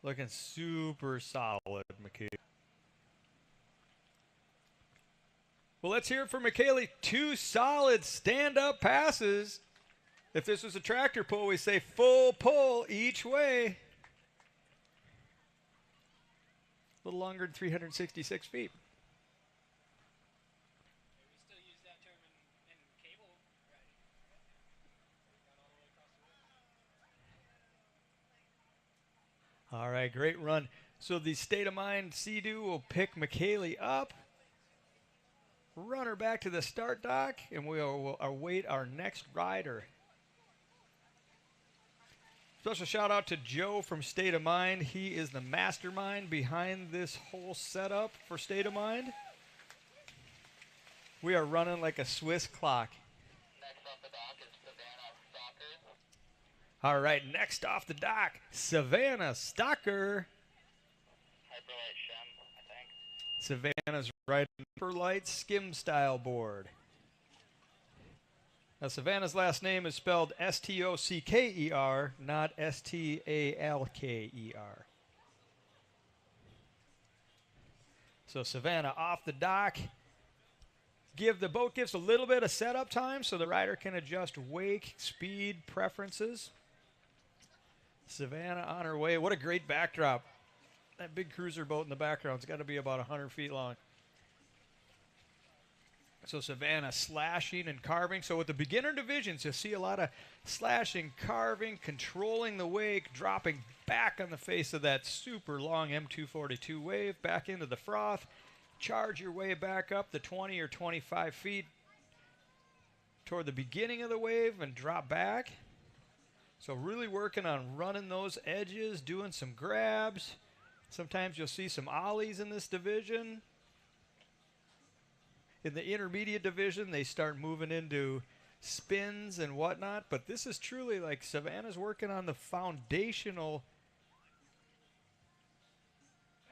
Looking super solid, McKaylee. Well, let's hear it for McKaylee. 2 solid stand-up passes. If this was a tractor pull, we say full pull each way. A little longer than 366 feet. We still use that term in cable riding. All right, great run. So the Stateamind Sea-Doo will pick McKaylee up, run her back to the start dock, and we will await our next rider. Special shout out to Joe from Stateamind. He is the mastermind behind this whole setup for Stateamind. We are running like a Swiss clock. Next off the dock is Savannah Stalker. All right, next off the dock, Savannah Stalker. Hyperlight Shem, I think. Savannah's riding Hyperlight Skim style board. Now, Savannah's last name is spelled S-T-O-C-K-E-R, not S-T-A-L-K-E-R. So Savannah off the dock. The boat gives a little bit of setup time so the rider can adjust wake, speed, preferences. Savannah on her way. What a great backdrop. That big cruiser boat in the background's got to be about 100 feet long. So Savannah slashing and carving. So with the beginner divisions, you'll see a lot of slashing, carving, controlling the wake, dropping back on the face of that super long M242 wave, back into the froth. Charge your way back up the 20 or 25 feet toward the beginning of the wave and drop back. So really working on running those edges, doing some grabs. Sometimes you'll see some ollies in this division. In the intermediate division, they start moving into spins and whatnot. But this is truly like Savannah's working on the foundational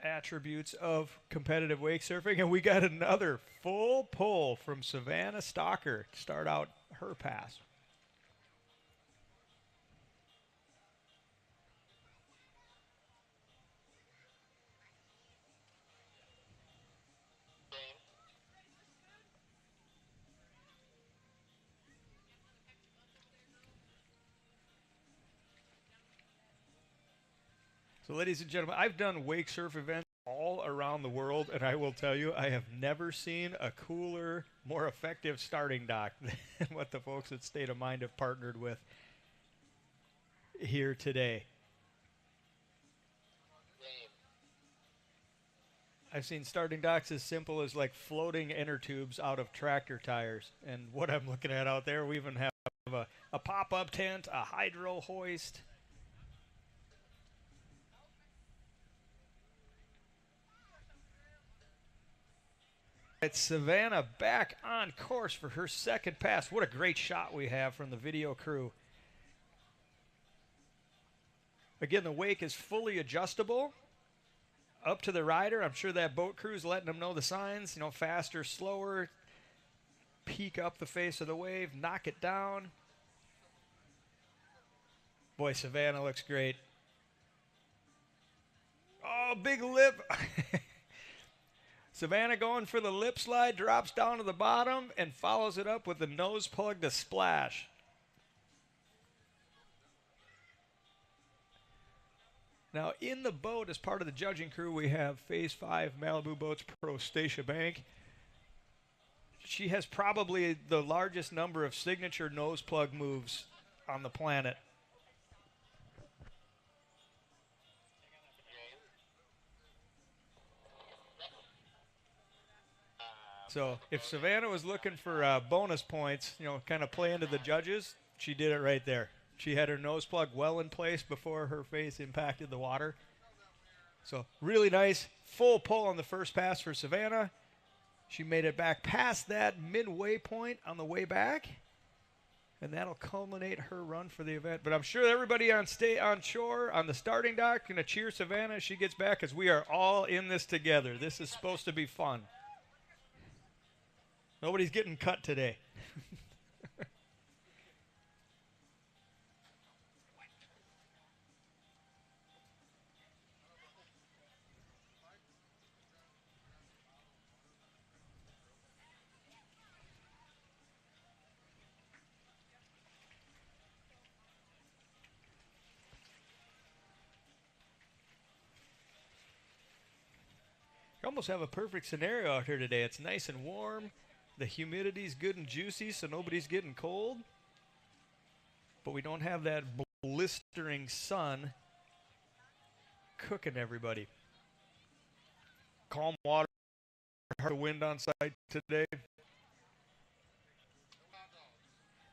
attributes of competitive wake surfing. And we got another full pull from Savannah Stalker to start out her pass. So, ladies and gentlemen, I've done wake surf events all around the world, and I will tell you, I have never seen a cooler, more effective starting dock than what the folks at Stateamind have partnered with here today. I've seen starting docks as simple as like floating inner tubes out of tractor tires. And what I'm looking at out there, we even have a pop-up tent, a hydro hoist. It's Savannah back on course for her second pass. What a great shot we have from the video crew. Again, the wake is fully adjustable. Up to the rider. I'm sure that boat crew is letting them know the signs, faster, slower, peek up the face of the wave, knock it down. Boy, Savannah looks great. Oh, big lip. Savannah going for the lip slide, drops down to the bottom, and follows it up with the nose plug to splash. Now, in the boat, as part of the judging crew, we have Phase 5 Malibu Boats Pro Stateamind. She has probably the largest number of signature nose plug moves on the planet. So if Savannah was looking for bonus points, kind of play into the judges, she did it right there. She had her nose plug well in place before her face impacted the water. So really nice full pull on the first pass for Savannah. She made it back past that midway point on the way back. And that'll culminate her run for the event. But I'm sure everybody on shore, on the starting dock, going to cheer Savannah as she gets back, because we are all in this together. This is supposed to be fun. Nobody's getting cut today. almost have a perfect scenario out here today. It's nice and warm. The humidity's good and juicy, so nobody's getting cold. But we don't have that blistering sun cooking everybody. Calm water, the wind on site today.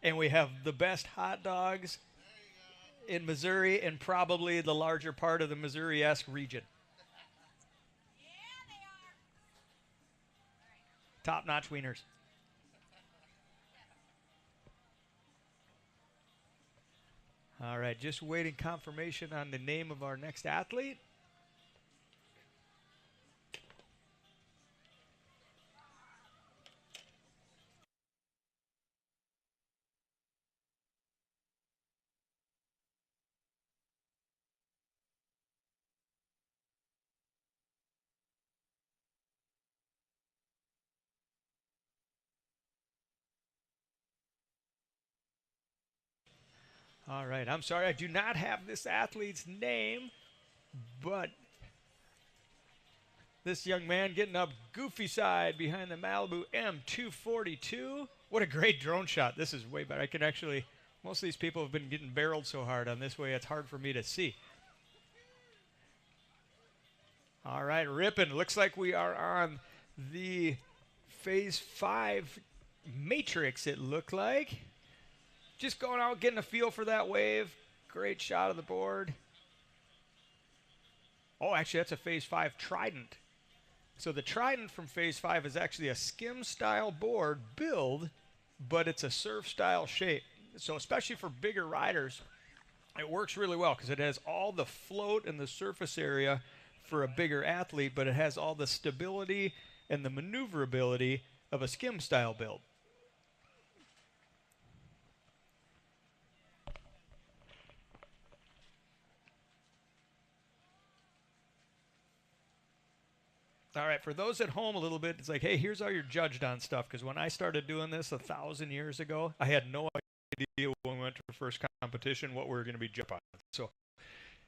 And we have the best hot dogs in Missouri and probably the larger part of the Missouri-esque region. Top-notch wieners. All right, just waiting confirmation on the name of our next athlete. All right, I'm sorry, I do not have this athlete's name, but this young man getting up goofy side behind the Malibu M242. What a great drone shot. This is way better. I can actually, most of these people have been getting barreled so hard on this way, it's hard for me to see. All right, ripping. Looks like we are on the Phase 5 Matrix, it looked like. Just going out, getting a feel for that wave. Great shot of the board. Oh, actually, that's a Phase 5 Trident. So the Trident from Phase 5 is actually a skim-style board build, but it's a surf-style shape. So especially for bigger riders, it works really well because it has all the float and the surface area for a bigger athlete, but it has all the stability and the maneuverability of a skim-style build. All right, for those at home a little bit, it's like, hey, here's how you're judged on stuff. Because when I started doing this 1,000 years ago, I had no idea when we went to the first competition what we were going to be judged on. So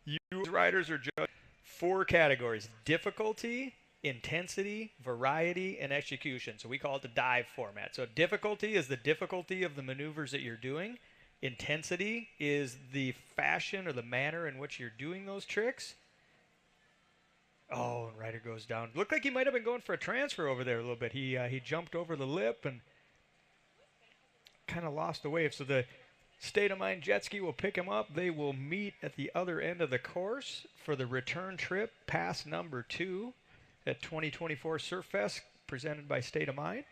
you riders are judged 4 categories: difficulty, intensity, variety, and execution. So we call it the dive format. So difficulty is the difficulty of the maneuvers that you're doing. Intensity is the fashion or the manner in which you're doing those tricks. Oh, and rider goes down. Looked like he might have been going for a transfer over there a little bit. He jumped over the lip and kind of lost the wave. So the Stateamind jet ski will pick him up. They will meet at the other end of the course for the return trip, pass number 2 at 2024 Surf Fest, presented by Stateamind.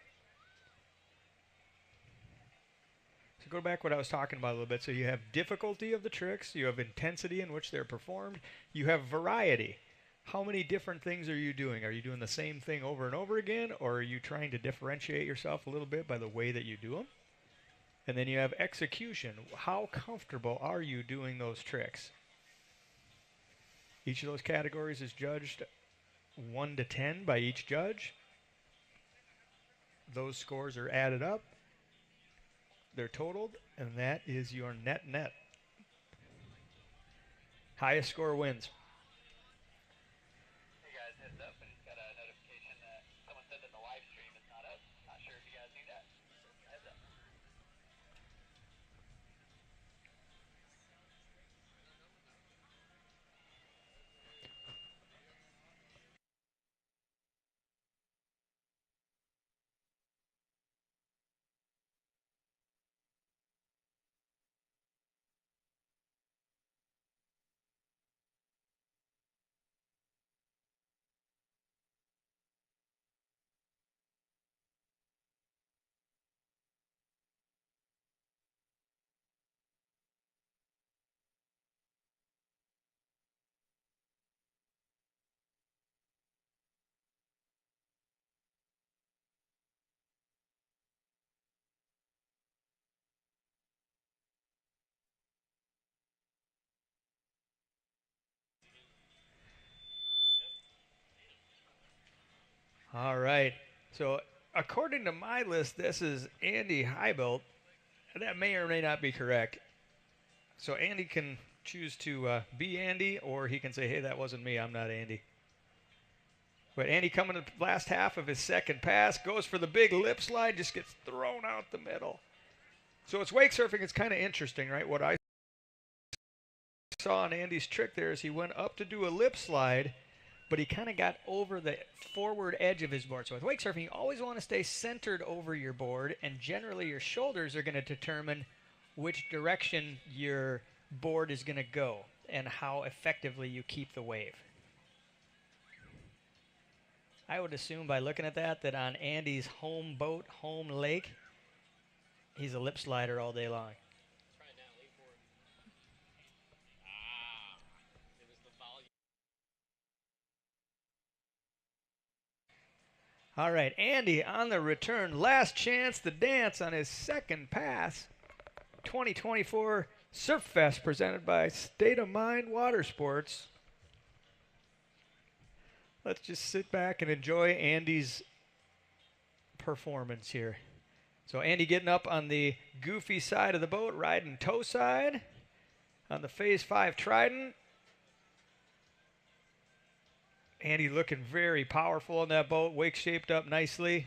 So go back to what I was talking about a little bit. So you have difficulty of the tricks, you have intensity in which they're performed, you have variety. How many different things are you doing? Are you doing the same thing over and over again, or are you trying to differentiate yourself a little bit by the way that you do them? And then you have execution. How comfortable are you doing those tricks? Each of those categories is judged 1 to 10 by each judge. Those scores are added up. They're totaled, and that is your net. Highest score wins. Hey guys, heads up, I just got a notification that someone said that the live stream is not up. Not sure if you guys knew that. Heads up. All right. So according to my list, this is Andy Heibelt. That may or may not be correct. So Andy can choose to be Andy, or he can say, hey, that wasn't me. I'm not Andy. But Andy coming to the last half of his second pass, goes for the big lip slide, just gets thrown out the middle. So it's wake surfing. It's kind of interesting, right? What I saw on Andy's trick there is he went up to do a lip slide, but he kind of got over the forward edge of his board. So with wake surfing, you always want to stay centered over your board, and generally your shoulders are going to determine which direction your board is going to go and how effectively you keep the wave. I would assume by looking at that on Andy's home boat, home lake, he's a lip slider all day long. Try it now, lean forward. It was the volume. All right, Andy on the return. Last chance to dance on his second pass. 2024 Surf Fest presented by Stateamind Water Sports. Let's just sit back and enjoy Andy's performance here. So Andy getting up on the goofy side of the boat, riding toe side on the Phase 5 Trident. Andy looking very powerful on that boat, wake shaped up nicely.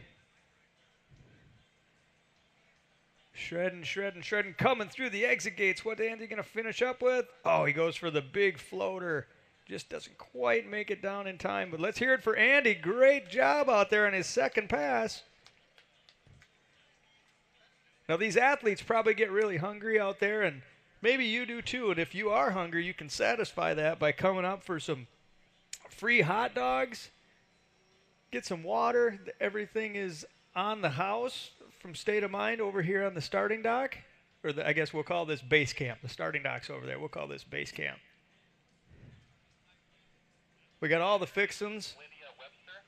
Shredding, shredding, shredding, coming through the exit gates. What Andy going to finish up with? Oh, he goes for the big floater. Just doesn't quite make it down in time. But let's hear it for Andy. Great job out there on his second pass. Now, these athletes probably get really hungry out there, and maybe you do too. And if you are hungry, you can satisfy that by coming up for some free hot dogs, get some water. Everything is on the house from Stateamind over here on the starting dock. Or I guess we'll call this base camp. The starting dock's over there. We'll call this base camp. We got all the fixins. Lydia Webster.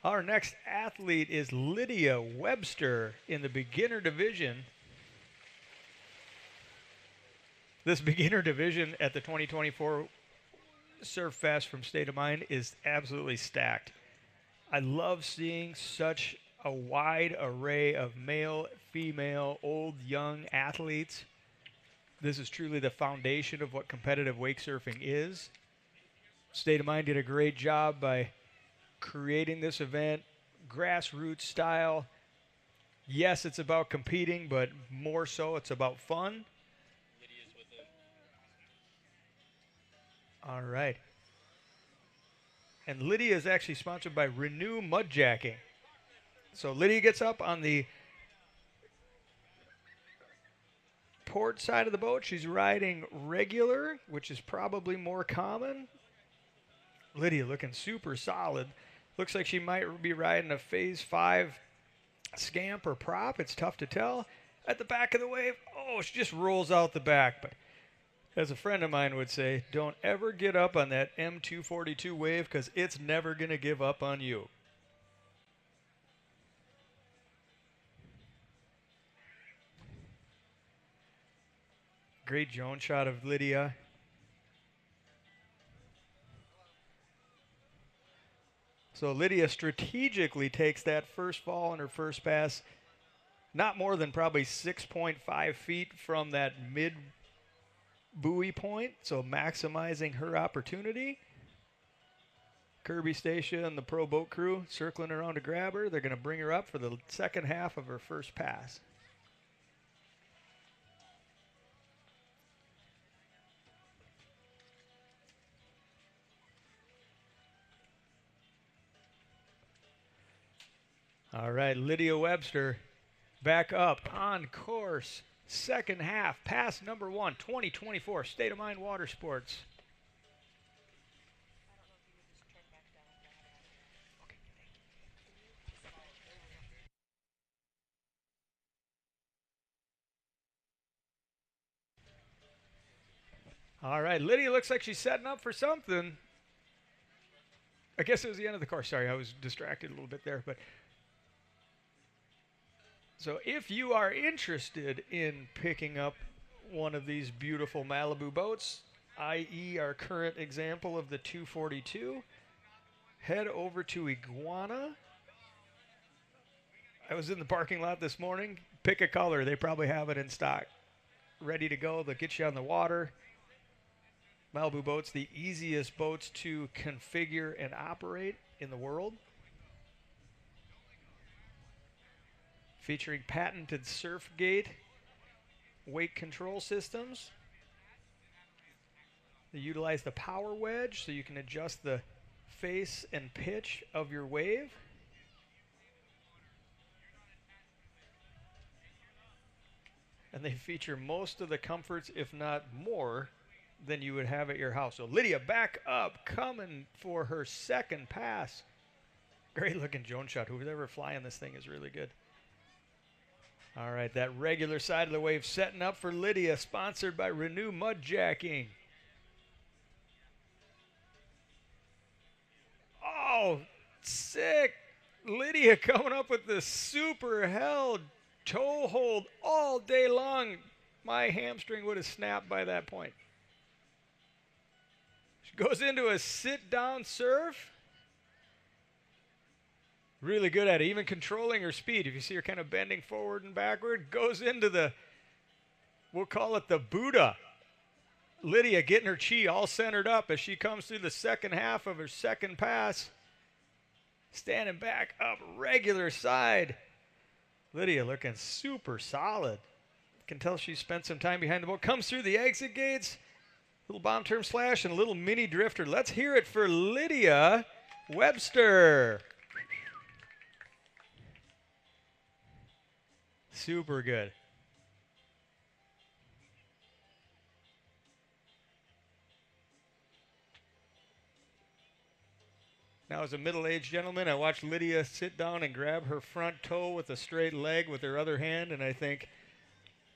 Our next athlete is Lydia Webster in the beginner division. This beginner division at the 2024 Surf Fest from Stateamind is absolutely stacked. I love seeing such a wide array of male, female, old, young athletes. This is truly the foundation of what competitive wake surfing is. Stateamind did a great job by creating this event, grassroots style. Yes, it's about competing, but more so it's about fun. Lydia's with it. All right. And Lydia is actually sponsored by Renew Mudjacking. So Lydia gets up on the port side of the boat. She's riding regular, which is probably more common. Lydia looking super solid. Looks like she might be riding a Phase 5 scamp or prop. It's tough to tell. At the back of the wave, oh, she just rolls out the back. But as a friend of mine would say, don't ever get up on that M242 wave because it's never going to give up on you. Great drone shot of Lydia. So Lydia strategically takes that first fall on her first pass, not more than probably 6.5 feet from that mid buoy point, so maximizing her opportunity. Kirby Stacia and the pro boat crew circling around to grab her. They're going to bring her up for the second half of her first pass. All right, Lydia Webster back up on course. Second half, pass number 1, 2024 Stateamind Water Sports. All right, Lydia looks like she's setting up for something. I guess it was the end of the course. Sorry, I was distracted a little bit there. But so if you are interested in picking up one of these beautiful Malibu boats, i.e. our current example of the 242, head over to Iguana. I was in the parking lot this morning. Pick a color. They probably have it in stock. Ready to go. They'll get you on the water. Malibu boats, the easiest boats to configure and operate in the world. Featuring patented surf gate wake control systems. They utilize the power wedge so you can adjust the face and pitch of your wave. And they feature most of the comforts, if not more, than you would have at your house. So Lydia back up, coming for her second pass. Great looking drone shot. Who's ever flying this thing is really good. All right, that regular side of the wave setting up for Lydia, sponsored by Renew Mudjacking. Oh, sick. Lydia coming up with the super held toe hold all day long. My hamstring would have snapped by that point. She goes into a sit-down surf. Really good at it, even controlling her speed. If you see her kind of bending forward and backward, goes into the, we'll call it the Buddha. Lydia getting her chi all centered up as she comes through the second half of her second pass. Standing back up, regular side. Lydia looking super solid. Can tell she spent some time behind the boat. Comes through the exit gates. Little bomb turn slash and a little mini drifter. Let's hear it for Lydia Webster. Super good. Now, as a middle-aged gentleman, I watched Lydia sit down and grab her front toe with a straight leg with her other hand, and I think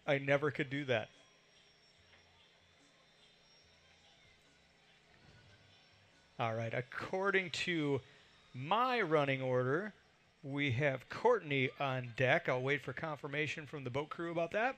I never could do that. All right, according to my running order, we have Courtney on deck. I'll wait for confirmation from the boat crew about that.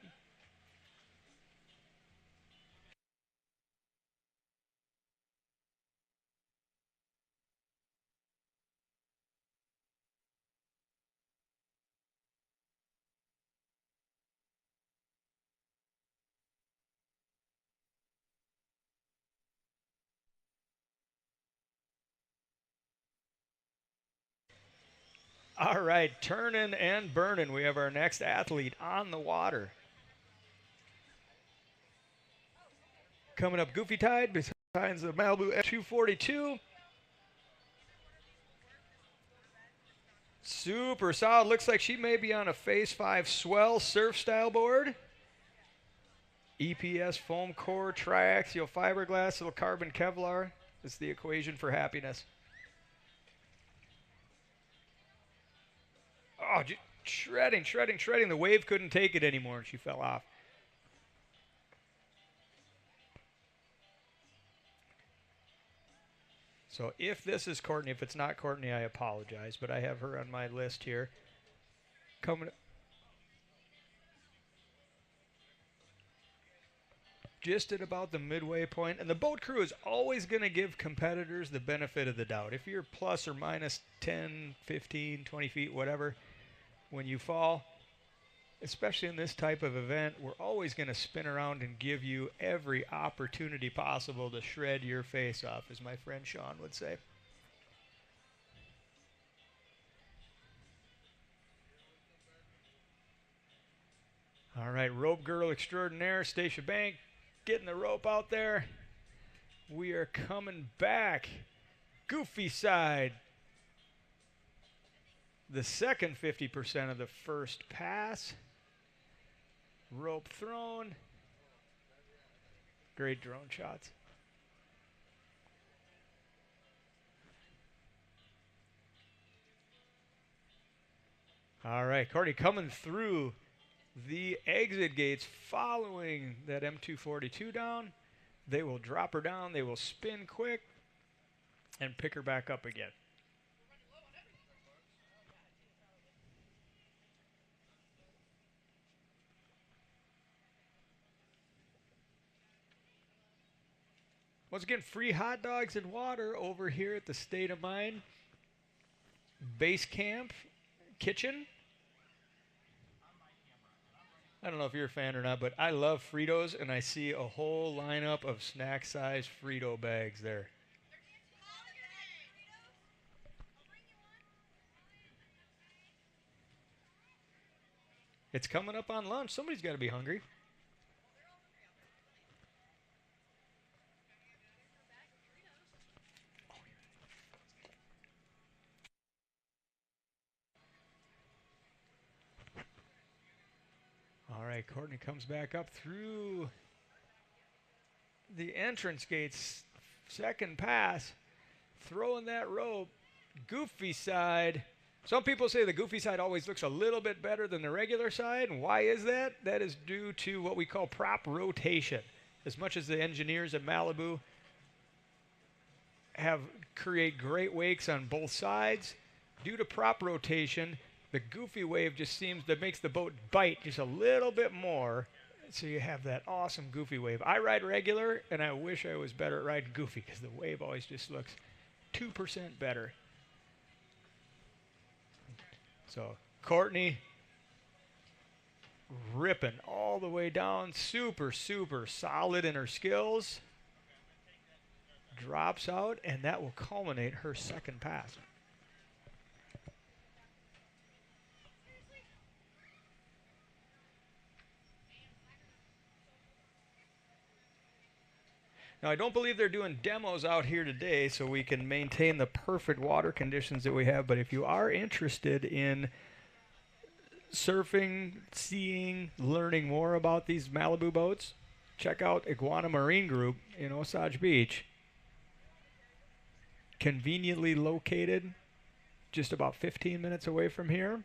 All right, turning and burning. We have our next athlete on the water. Coming up, Goofy Tide behind the Malibu F242. Super solid. Looks like she may be on a Phase 5 swell surf style board. EPS foam core, triaxial fiberglass, little carbon Kevlar. It's the equation for happiness. Oh, just shredding. The wave couldn't take it anymore, and she fell off. So if this is Courtney, if it's not Courtney, I apologize, but I have her on my list here. Coming just at about the midway point, and the boat crew is always going to give competitors the benefit of the doubt. If you're plus or minus 10, 15, 20 feet, whatever, when you fall, especially in this type of event, we're always going to spin around and give you every opportunity possible to shred your face off, as my friend Sean would say. All right, rope girl extraordinaire, Stacia Bank, getting the rope out there. We are coming back. Goofy side. The second 50% of the first pass. Rope thrown. Great drone shots. All right, Courtney coming through the exit gates following that M242 down. They will drop her down. They will spin quick and pick her back up again. Once again, free hot dogs and water over here at the Stateamind Base Camp Kitchen. I don't know if you're a fan or not, but I love Fritos, and I see a whole lineup of snack-sized Frito bags there. It's coming up on lunch. Somebody's got to be hungry. All right, Courtney comes back up through the entrance gates. Second pass, throwing that rope. Goofy side. Some people say the goofy side always looks a little bit better than the regular side. And why is that? That is due to what we call prop rotation. As much as the engineers at Malibu create great wakes on both sides, due to prop rotation, the goofy wave just makes the boat bite just a little bit more. So you have that awesome goofy wave. I ride regular, and I wish I was better at riding goofy because the wave always just looks 2% better. So Courtney ripping all the way down, super, super solid in her skills. Drops out, and that will culminate her second pass. Now, I don't believe they're doing demos out here today so we can maintain the perfect water conditions that we have, but if you are interested in surfing, seeing, learning more about these Malibu boats, check out Iguana Marine Group in Osage Beach. Conveniently located just about 15 minutes away from here.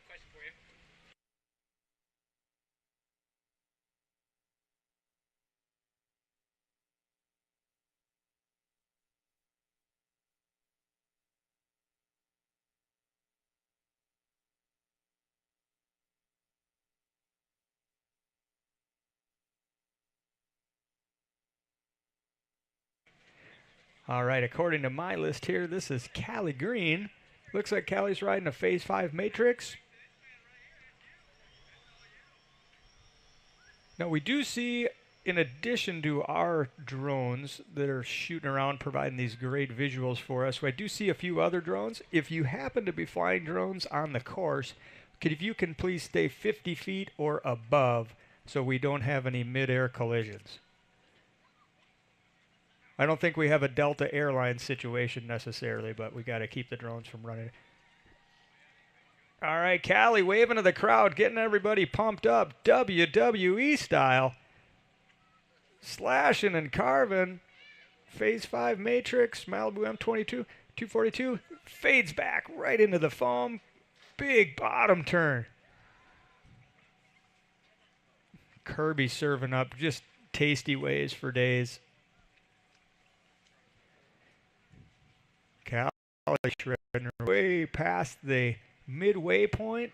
Question for you. All right, according to my list here, this is Callie Green. Looks like Callie's riding a Phase 5 Matrix. Now, we do see, in addition to our drones that are shooting around providing these great visuals for us, I do see a few other drones. If you happen to be flying drones on the course, if you can please stay 50 feet or above so we don't have any mid-air collisions. I don't think we have a Delta Airlines situation necessarily, but we got to keep the drones from running. All right, Callie waving to the crowd, getting everybody pumped up, WWE style. Slashing and carving. Phase 5 Matrix, Malibu M22, 242, fades back right into the foam. Big bottom turn. Kirby serving up just tasty waves for days. Callie shredding her way past the midway point,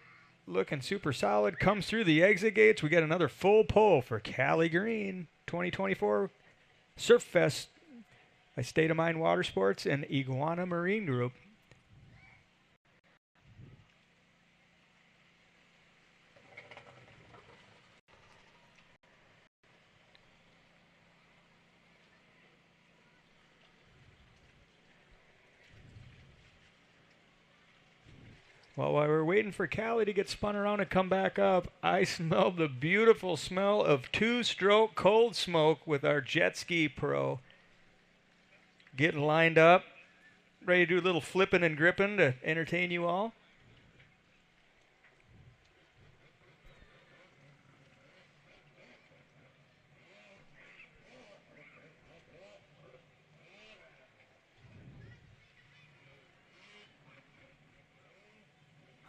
looking super solid. Comes through the exit gates. We got another full pull for Callie Green 2024 Surf Fest by Stateamind Water Sports and Iguana Marine Group. Well, while we're waiting for Callie to get spun around and come back up, I smelled the beautiful smell of two-stroke cold smoke with our Jet Ski Pro. Getting lined up, ready to do a little flipping and gripping to entertain you all.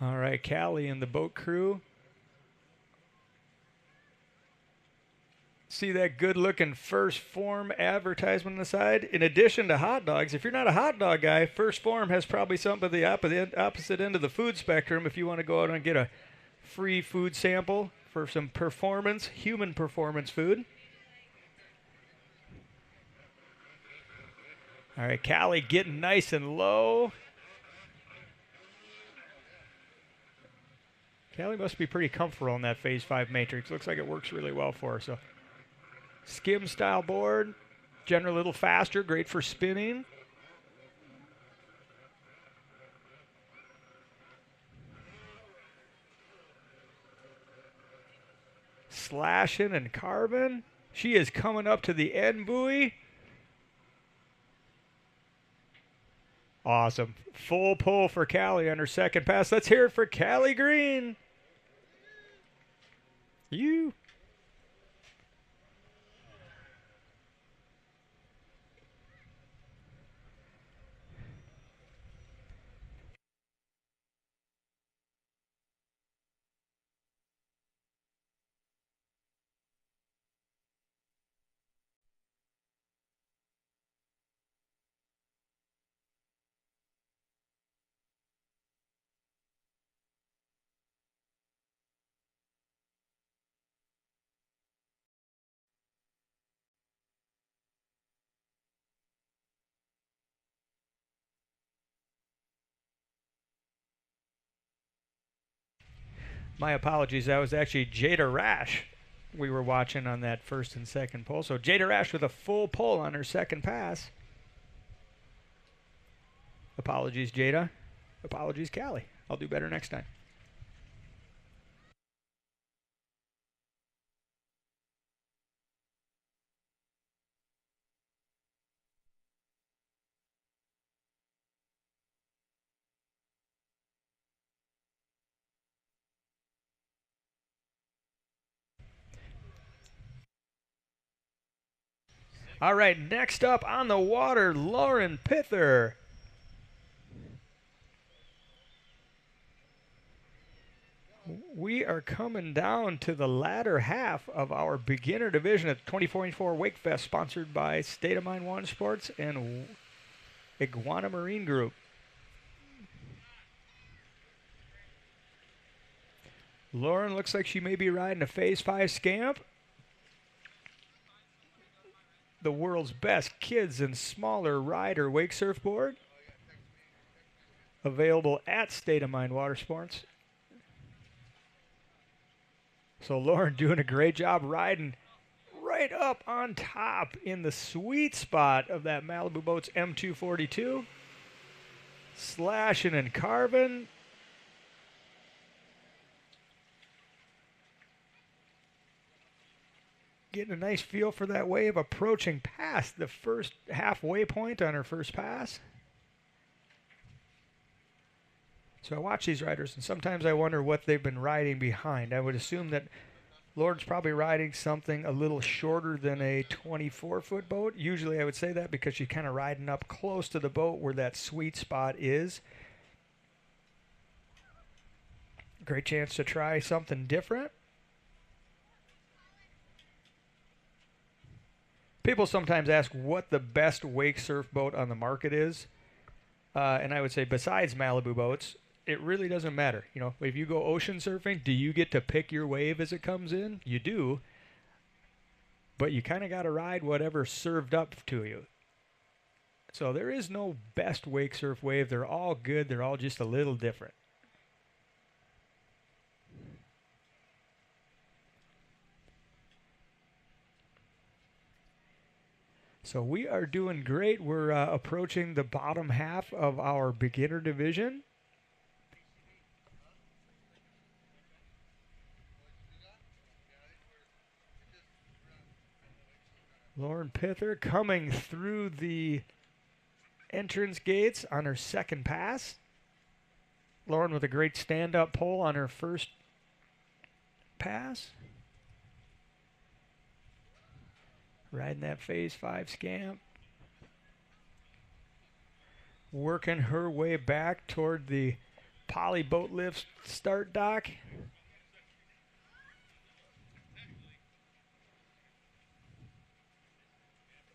All right, Callie and the boat crew. See that good-looking First Form advertisement on the side? In addition to hot dogs, if you're not a hot dog guy, First Form has probably something at the opposite end of the food spectrum if you want to go out and get a free food sample for some performance, human performance food. All right, Callie getting nice and low. Callie must be pretty comfortable in that phase 5 matrix. Looks like it works really well for her. So skim style board, generally a little faster, great for spinning. Slashing and carving. She is coming up to the end buoy. Awesome. Full pull for Callie on her second pass. Let's hear it for Callie Green. You. My apologies. That was actually Jada Rash we were watching on that first and second pull. So Jada Rash with a full pull on her second pass. Apologies, Jada. Apologies, Callie. I'll do better next time. All right, next up on the water, Lauren Pither. We are coming down to the latter half of our beginner division at the 2024 Wake Fest, sponsored by Stateamind Water Sports and Iguana Marine Group. Lauren looks like she may be riding a Phase 5 Scamp. The world's best kids and smaller rider wake surfboard. Available at Stateamind Water Sports. So Lauren doing a great job riding right up on top in the sweet spot of that Malibu Boats M242. Slashing and carving. Getting a nice feel for that wave, approaching past the first halfway point on her first pass. So I watch these riders, and sometimes I wonder what they've been riding behind. I would assume that Lauren's probably riding something a little shorter than a 24-foot boat. Usually I would say that because she's kind of riding up close to the boat where that sweet spot is. Great chance to try something different. People sometimes ask what the best wake surf boat on the market is. And I would say besides Malibu boats, it really doesn't matter. You know, if you go ocean surfing, do you get to pick your wave as it comes in? You do. But you kind of got to ride whatever's served up to you. So there is no best wake surf wave. They're all good. They're all just a little different. So we are doing great. We're approaching the bottom half of our beginner division. Lauren Pither coming through the entrance gates on her second pass. Lauren with a great stand-up pull on her first pass. Riding that Phase 5 Scamp. Working her way back toward the poly boat lift start dock.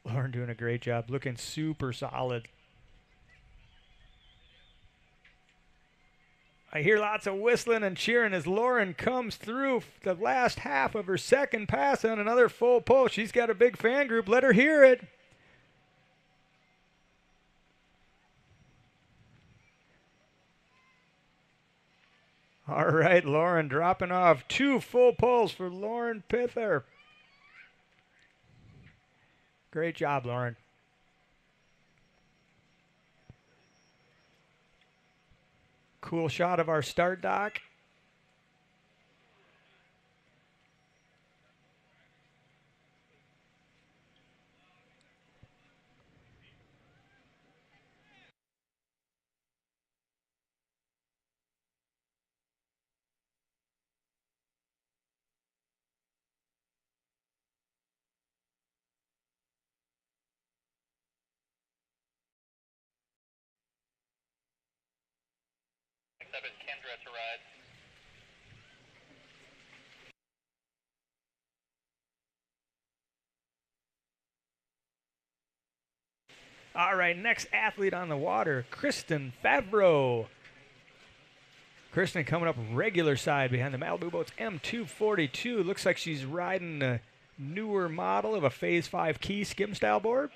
Lauren doing a great job, looking super solid. I hear lots of whistling and cheering as Lauren comes through the last half of her second pass on another full pull. She's got a big fan group. Let her hear it. All right, Lauren dropping off 2 full pulls for Lauren Pither. Great job, Lauren. Cool shot of our start dock. Next up is Kendra to ride. All right, next athlete on the water, Kristen Favreau. Kristen coming up regular side behind the Malibu Boats M242. Looks like she's riding a newer model of a Phase 5 key skim style board.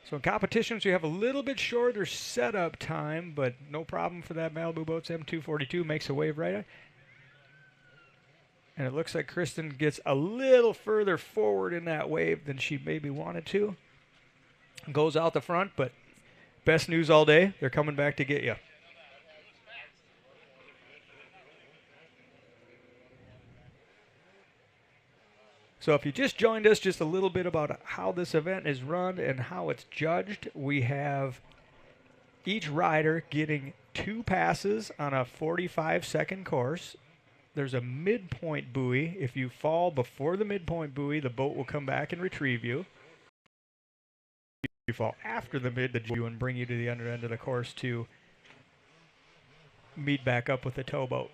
So in competitions, you have a little bit shorter setup time, but no problem for that Malibu Boats M242. Makes a wave right. And it looks like Kristen gets a little further forward in that wave than she maybe wanted to. Goes out the front, but best news all day. They're coming back to get you. So if you just joined us, just a little bit about how this event is run and how it's judged. We have each rider getting 2 passes on a 45-second course. There's a midpoint buoy. If you fall before the midpoint buoy, the boat will come back and retrieve you. If you fall after the buoy and bring you to the under end of the course to meet back up with the towboat.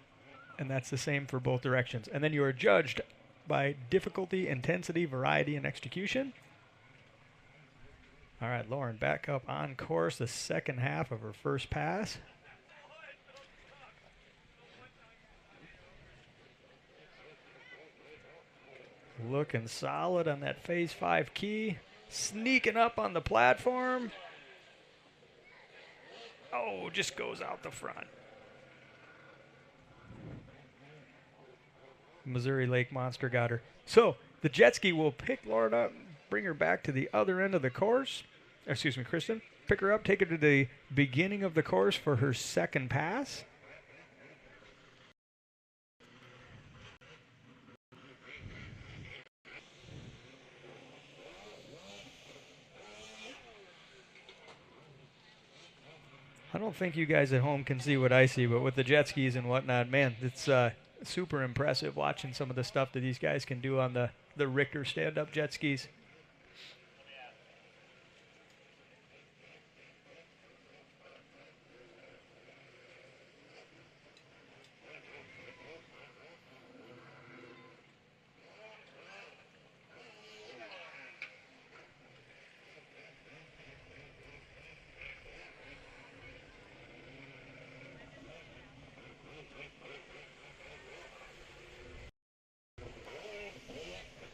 And that's the same for both directions. And then you are judged by difficulty, intensity, variety, and execution. All right, Lauren back up on course, the second half of her first pass. Looking solid on that Phase 5 key. Sneaking up on the platform. Oh, just goes out the front. Missouri Lake Monster got her. So the jet ski will pick Lauren up, bring her back to the other end of the course. Excuse me, Kristen. Pick her up, take her to the beginning of the course for her second pass. I don't think you guys at home can see what I see, but with the jet skis and whatnot, man, it's super impressive watching some of the stuff that these guys can do on the Richter stand-up jet skis.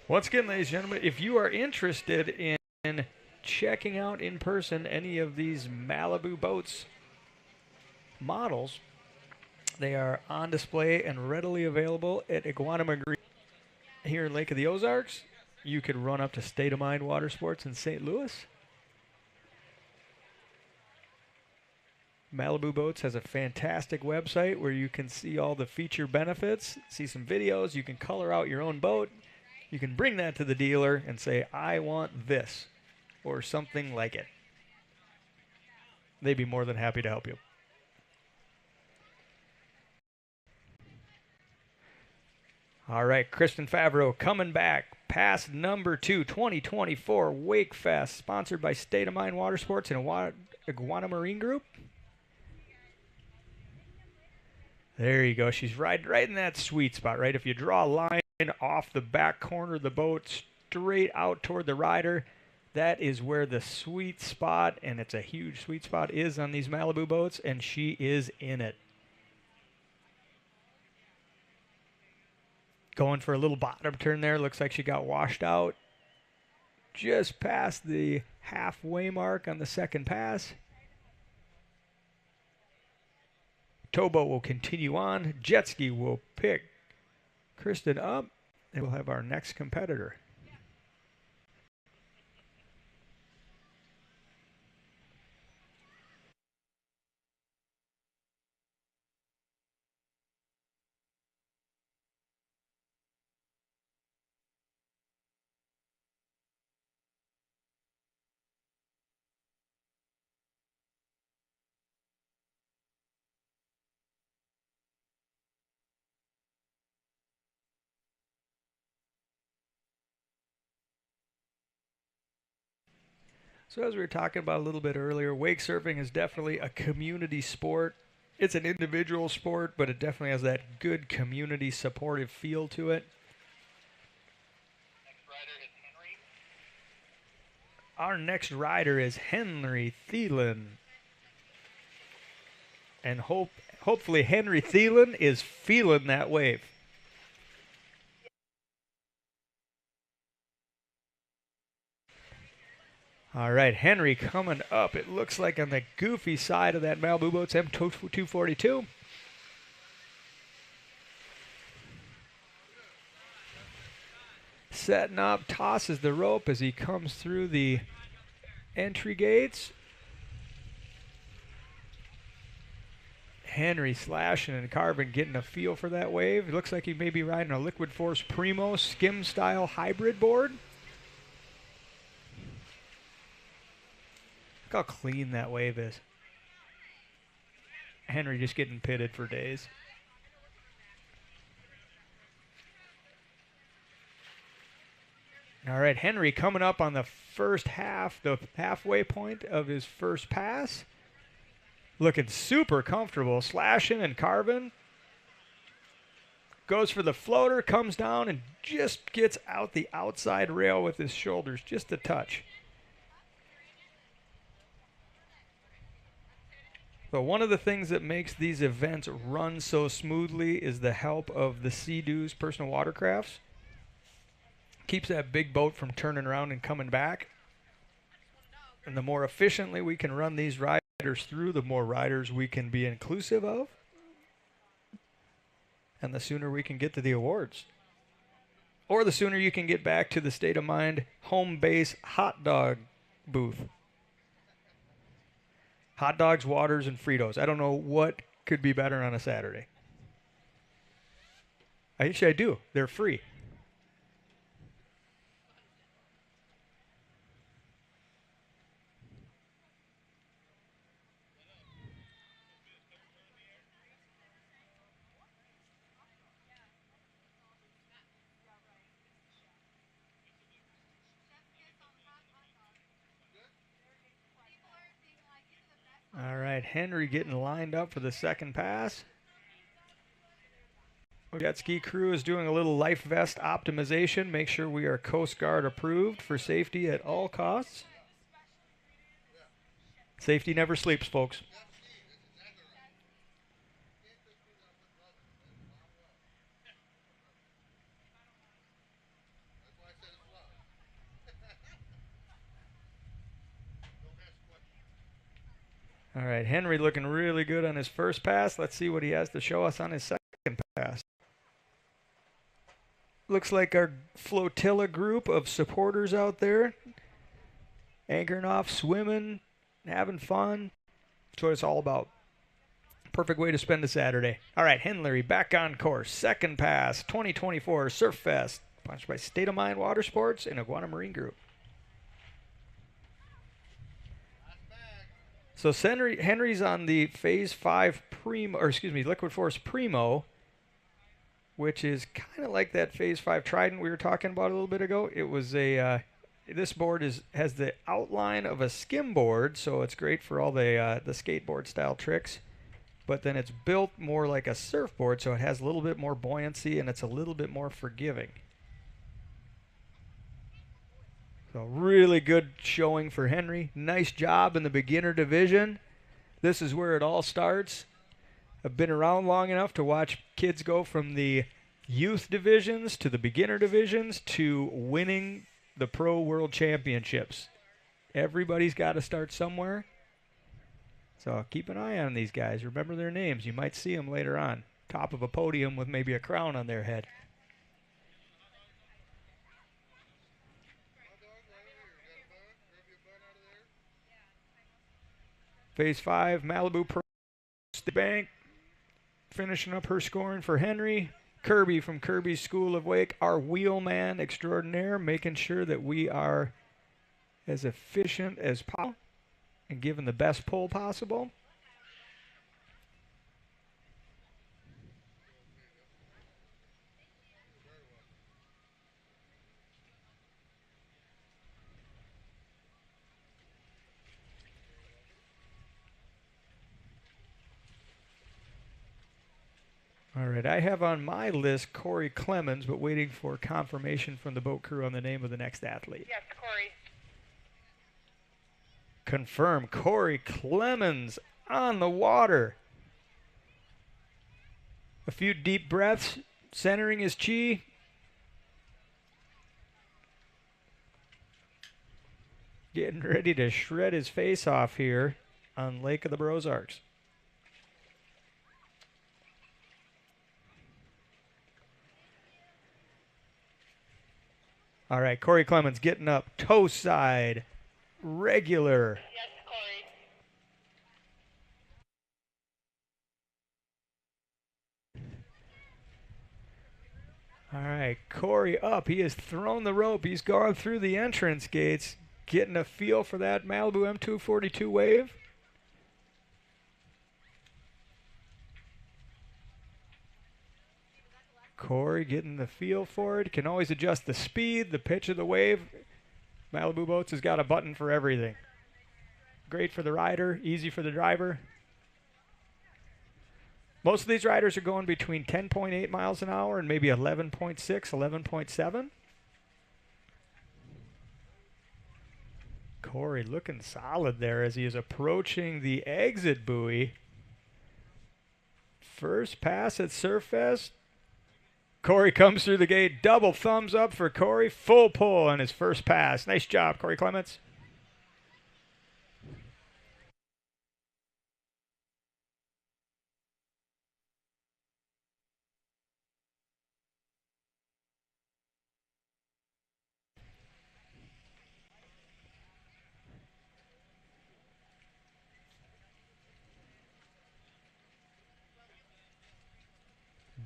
Once again, ladies and gentlemen, if you are interested in checking out in person any of these Malibu Boats models, they are on display and readily available at Iguana Marine here in Lake of the Ozarks. You could run up to Stateamind Water Sports in St. Louis. Malibu Boats has a fantastic website where you can see all the feature benefits, see some videos, you can color out your own boat. You can bring that to the dealer and say, I want this, or something like it. They'd be more than happy to help you. All right, Kristen Favreau coming back. Pass number 2, 2024 Wake Fest, sponsored by Stateamind Water Sports and Iguana Marine Group. There you go. She's right in that sweet spot, right? If you draw a line off the back corner of the boat straight out toward the rider, that is where the sweet spot, and it's a huge sweet spot, is on these Malibu boats, and she is in it. Going for a little bottom turn there. Looks like she got washed out. Just past the halfway mark on the second pass. Towboat will continue on. Jet ski will pick Kristen up, and we'll have our next competitor. So as we were talking about a little bit earlier, wake surfing is definitely a community sport. It's an individual sport, but it definitely has that good community supportive feel to it. Next rider is Henry. Our next rider is Henry Thielen. And hopefully Henry Thielen is feeling that wave. All right, Henry coming up. It looks like on the goofy side of that Malibu Boats M242. Setting up, tosses the rope as he comes through the entry gates. Henry slashing and carving, getting a feel for that wave. It looks like he may be riding a Liquid Force Primo skim style hybrid board. Look how clean that wave is. Henry just getting pitted for days. All right, Henry coming up on the first half, the halfway point of his first pass. Looking super comfortable, slashing and carving. Goes for the floater, comes down and just gets out the outside rail with his shoulders, just a touch. So one of the things that makes these events run so smoothly is the help of the Sea-Doos personal watercrafts. Keeps that big boat from turning around and coming back. And the more efficiently we can run these riders through, the more riders we can be inclusive of. And the sooner we can get to the awards. Or the sooner you can get back to the Stateamind home base hot dog booth. Hot dogs, waters, and Fritos. I don't know what could be better on a Saturday. Actually, I do. They're free. All right, Henry getting lined up for the second pass. We got ski crew is doing a little life vest optimization. Make sure we are Coast Guard approved for safety at all costs. Safety never sleeps, folks. All right, Henry looking really good on his first pass. Let's see what he has to show us on his second pass. Looks like our flotilla group of supporters out there. Anchoring off, swimming, having fun. That's what it's all about. Perfect way to spend a Saturday. All right, Henry back on course. Second pass, 2024 Surf Fest. Sponsored by Stateamind Water Sports and Iguana Marine Group. So Henry's on the Phase 5 Primo, or excuse me, Liquid Force Primo, which is kind of like that Phase 5 Trident we were talking about a little bit ago. It was a, this board has the outline of a skim board, so it's great for all the skateboard style tricks. But then it's built more like a surfboard, so it has a little bit more buoyancy and it's a little bit more forgiving. So really good showing for Henry. Nice job in the beginner division. This is where it all starts. I've been around long enough to watch kids go from the youth divisions to the beginner divisions to winning the Pro World Championships. Everybody's got to start somewhere. So keep an eye on these guys. Remember their names. You might see them later on. Top of a podium with maybe a crown on their head. Phase 5, Malibu the bank. Finishing up her scoring for Henry. Kirby from Kirby's School of Wake, our wheelman extraordinaire, making sure that we are as efficient as possible and giving the best pull possible. All right, I have on my list Corey Clemens, but waiting for confirmation from the boat crew on the name of the next athlete. Yes, Corey. Confirm Corey Clemens on the water. A few deep breaths, centering his chi. Getting ready to shred his face off here on Lake of the Brozarks. All right, Corey Clemens getting up, toe side, regular. Yes, Corey. All right, Corey up. He has thrown the rope. He's gone through the entrance gates, getting a feel for that Malibu M242 wave. Corey getting the feel for it. Can always adjust the speed, the pitch of the wave. Malibu Boats has got a button for everything. Great for the rider, easy for the driver. Most of these riders are going between 10.8 miles an hour and maybe 11.6, 11.7. Corey looking solid there as he is approaching the exit buoy. First pass at Surfest. Corey comes through the gate. Double thumbs up for Corey. Full pull on his first pass. Nice job, Corey Clements.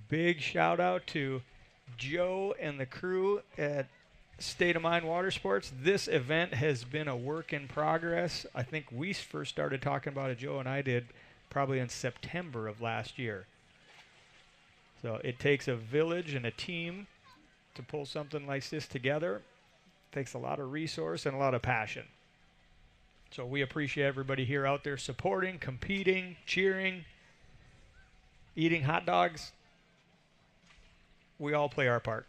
Big shout out to Joe and the crew at Stateamind Water Sports. This event has been a work in progress. I think we first started talking about it, Joe and I did, probably in September of last year. So it takes a village and a team to pull something like this together. It takes a lot of resource and a lot of passion. So we appreciate everybody here out there supporting, competing, cheering, eating hot dogs. We all play our part.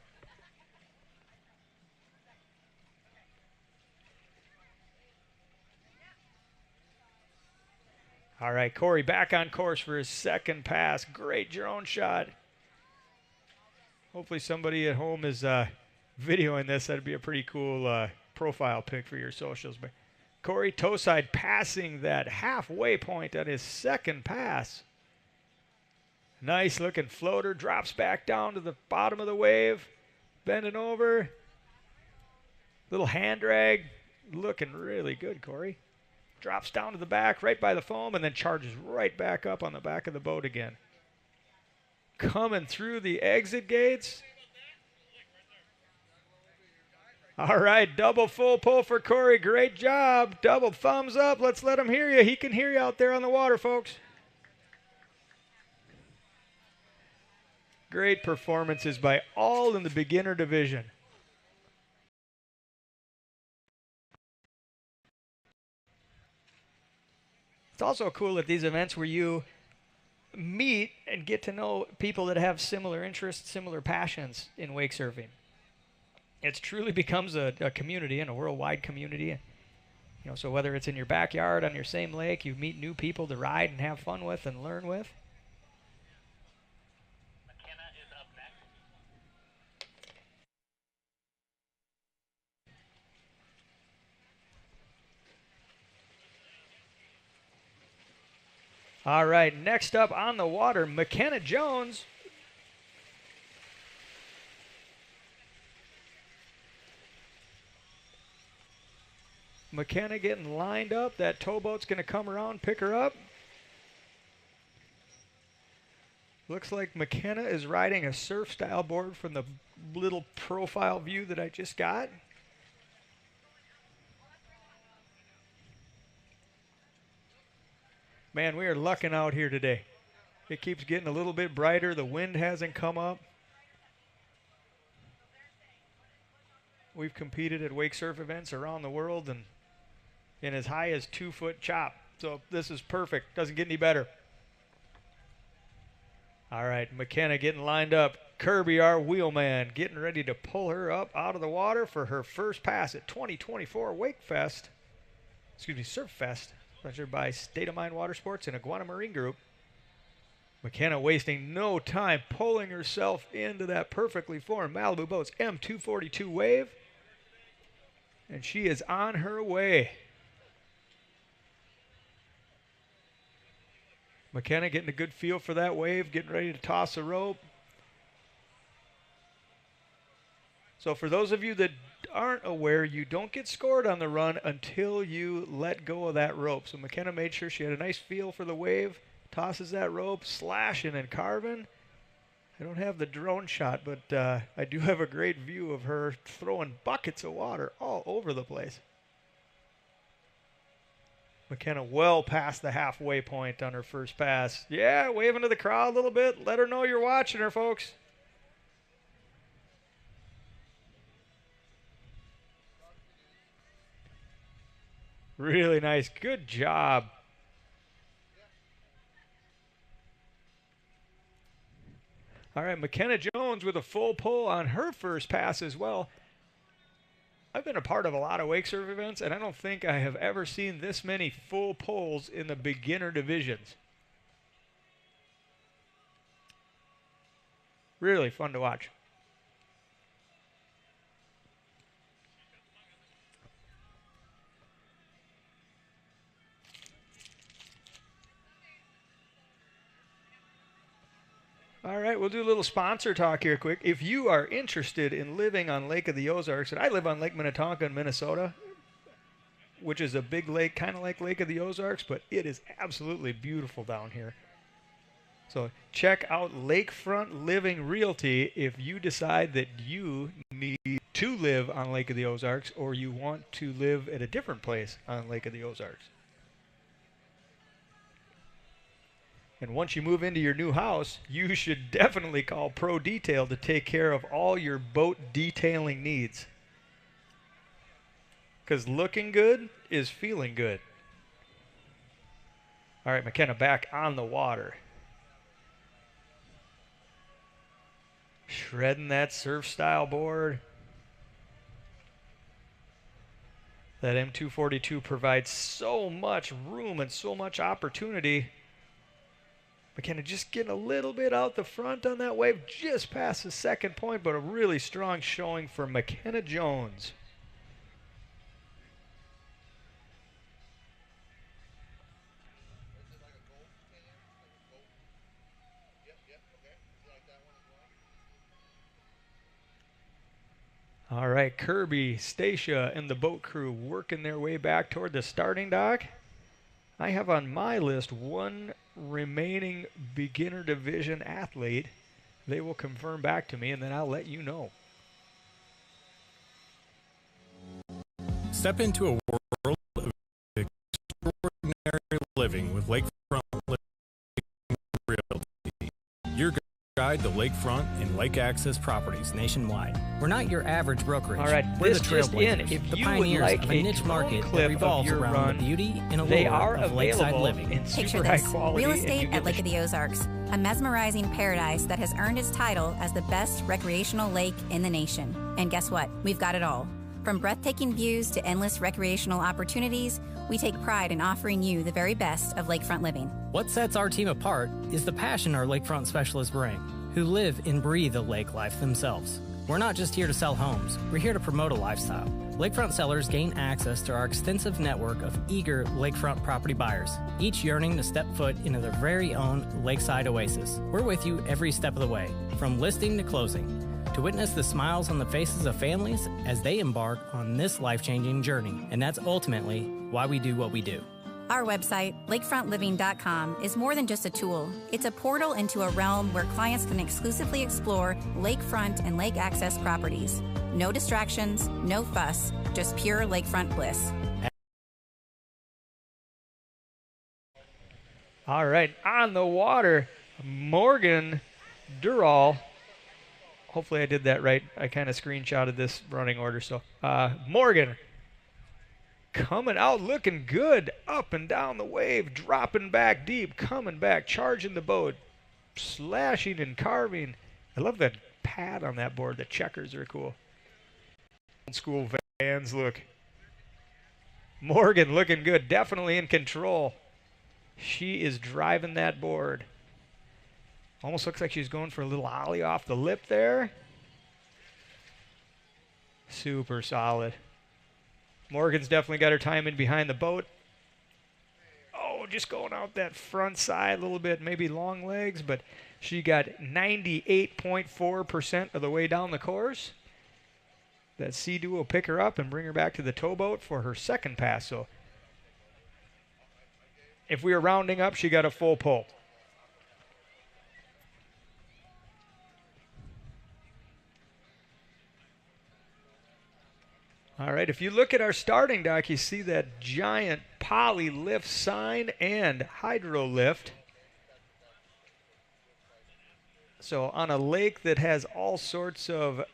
All right, Corey back on course for his second pass. Great drone shot. Hopefully somebody at home is videoing this. That'd be a pretty cool profile pic for your socials. But Corey toe side passing that halfway point on his second pass. Nice looking floater, drops back down to the bottom of the wave, bending over. Little hand drag, looking really good, Corey. Drops down to the back, right by the foam, and then charges right back up on the back of the boat again. Coming through the exit gates. All right, double full pull for Corey. Great job. Double thumbs up. Let's let him hear you. He can hear you out there on the water, folks. Great performances by all in the beginner division. It's also cool at these events where you meet and get to know people that have similar interests, similar passions in wake surfing. It truly becomes a community and a worldwide community. So whether it's in your backyard, on your same lake, you meet new people to ride and have fun with and learn with. All right, next up on the water, McKenna Jones. McKenna getting lined up. That towboat's going to come around, pick her up. Looks like McKenna is riding a surf style board from the little profile view that I just got. Man, we are lucking out here today. It keeps getting a little bit brighter. The wind hasn't come up. We've competed at wake surf events around the world and in as high as 2-foot chop. So this is perfect. Doesn't get any better. All right, McKenna getting lined up. Kirby, our wheelman, getting ready to pull her up out of the water for her first pass at 2024 Surf Fest, sponsored by Stateamind Water Sports and Iguana Marine Group. McKenna wasting no time, pulling herself into that perfectly formed Malibu Boats M242 wave. And she is on her way. McKenna getting a good feel for that wave, getting ready to toss a rope. So for those of you that aren't aware, you don't get scored on the run until you let go of that rope. So McKenna made sure she had a nice feel for the wave, tosses that rope, slashing and carving. I don't have the drone shot, but I do have a great view of her throwing buckets of water all over the place. McKenna well past the halfway point on her first pass. Yeah, waving to the crowd a little bit. Let her know you're watching her, folks. Really nice. Good job. All right, McKenna Jones with a full pull on her first pass as well. I've been a part of a lot of wake surf events, and I don't think I have ever seen this many full pulls in the beginner divisions. Really fun to watch. All right, we'll do a little sponsor talk here quick. If you are interested in living on Lake of the Ozarks, and I live on Lake Minnetonka in Minnesota, which is a big lake, kind of like Lake of the Ozarks, but it is absolutely beautiful down here. So check out Lakefront Living Realty if you decide that you need to live on Lake of the Ozarks or you want to live at a different place on Lake of the Ozarks. And once you move into your new house, you should definitely call Pro Detail to take care of all your boat detailing needs. Because looking good is feeling good. All right, McKenna back on the water. Shredding that surf style board. That M242 provides so much room and so much opportunity. McKenna just getting a little bit out the front on that wave, just past the second point, but a really strong showing for McKenna Jones. All right, Kirby, Stacia, and the boat crew working their way back toward the starting dock. I have on my list one remaining beginner division athlete. They will confirm back to me, and then I'll let you know. Step into a world of extraordinary living with Lakefront Living Realty. Your guide to lakefront and lake access properties nationwide. We're not your average brokerage. All right, we're this the just in. trailblazers, If the you would pioneers like of a a niche market clip that of revolves your around run, the beauty and they allure are of lakeside available living. in Picture super high this, quality. real and you estate get at Lake of the Ozarks, a mesmerizing paradise that has earned its title as the best recreational lake in the nation. And guess what? We've got it all. From breathtaking views to endless recreational opportunities, we take pride in offering you the very best of lakefront living. What sets our team apart is the passion our lakefront specialists bring, who live and breathe the lake life themselves. We're not just here to sell homes, we're here to promote a lifestyle. Lakefront sellers gain access to our extensive network of eager lakefront property buyers, each yearning to step foot into their very own lakeside oasis. We're with you every step of the way, from listing to closing, to witness the smiles on the faces of families as they embark on this life-changing journey. And that's ultimately why we do what we do. Our website, lakefrontliving.com, is more than just a tool. It's a portal into a realm where clients can exclusively explore lakefront and lake access properties. No distractions, no fuss, just pure lakefront bliss. All right, on the water, Morgan Durall. Hopefully I did that right. I kind of screenshotted this running order. So Morgan coming out looking good, up and down the wave, dropping back deep, coming back, charging the boat, slashing and carving. I love that pad on that board. The checkers are cool. Old school Vans look. Morgan looking good, definitely in control. She is driving that board. Almost looks like she's going for a little ollie off the lip there. Super solid. Morgan's definitely got her time in behind the boat. Oh, just going out that front side a little bit, maybe long legs, but she got 98.4% of the way down the course. That Sea-Doo will pick her up and bring her back to the towboat for her second pass. So if we were rounding up, she got a full pull. All right, if you look at our starting dock, you see that giant poly lift sign and hydro lift. So on a lake that has all sorts of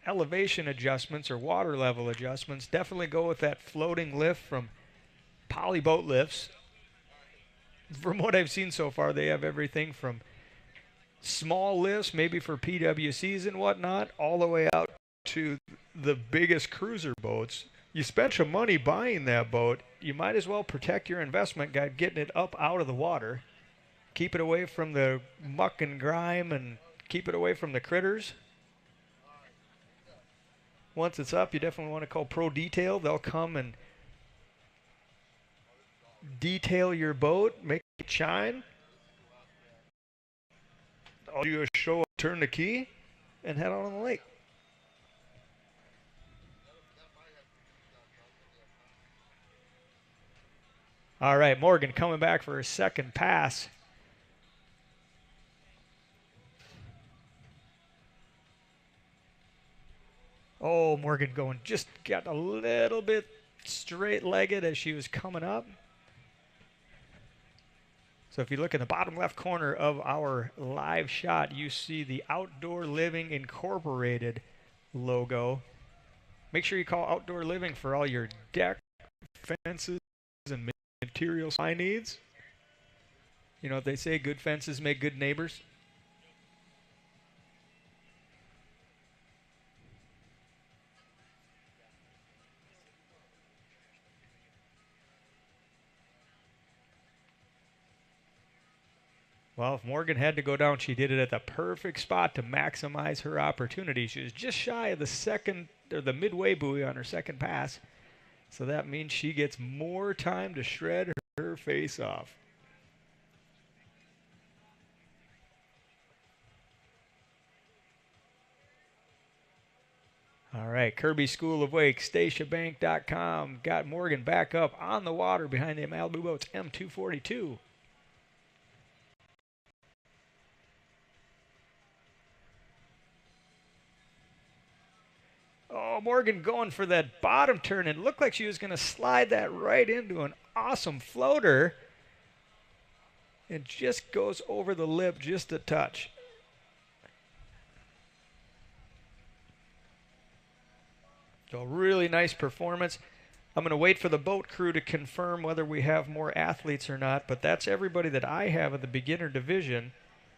elevation adjustments or water level adjustments, definitely go with that floating lift from Poly Boat Lifts. From what I've seen so far, they have everything from small lifts, maybe for PWCs and whatnot, all the way out to the biggest cruiser boats. You spent some money buying that boat, you might as well protect your investment by getting it up out of the water. Keep it away from the muck and grime and keep it away from the critters. Once it's up, you definitely want to call Pro Detail. They'll come and detail your boat, make it shine. All you do is show up, turn the key, and head out on the lake. All right, Morgan coming back for her second pass. Oh, Morgan going, just got a little bit straight-legged as she was coming up. So if you look in the bottom left corner of our live shot, you see the Outdoor Living Incorporated logo. Make sure you call Outdoor Living for all your deck, fences, and material supply needs. You know what they say, good fences make good neighbors. Well, if Morgan had to go down, she did it at the perfect spot to maximize her opportunity. She was just shy of the midway buoy on her second pass. So that means she gets more time to shred her face off. All right, Kirby School of Wake, StaciaBank.com. Got Morgan back up on the water behind the Malibu boats M242. Oh, Morgan going for that bottom turn. It looked like she was going to slide that right into an awesome floater. It just goes over the lip just a touch. So really nice performance. I'm going to wait for the boat crew to confirm whether we have more athletes or not, but that's everybody that I have in the beginner division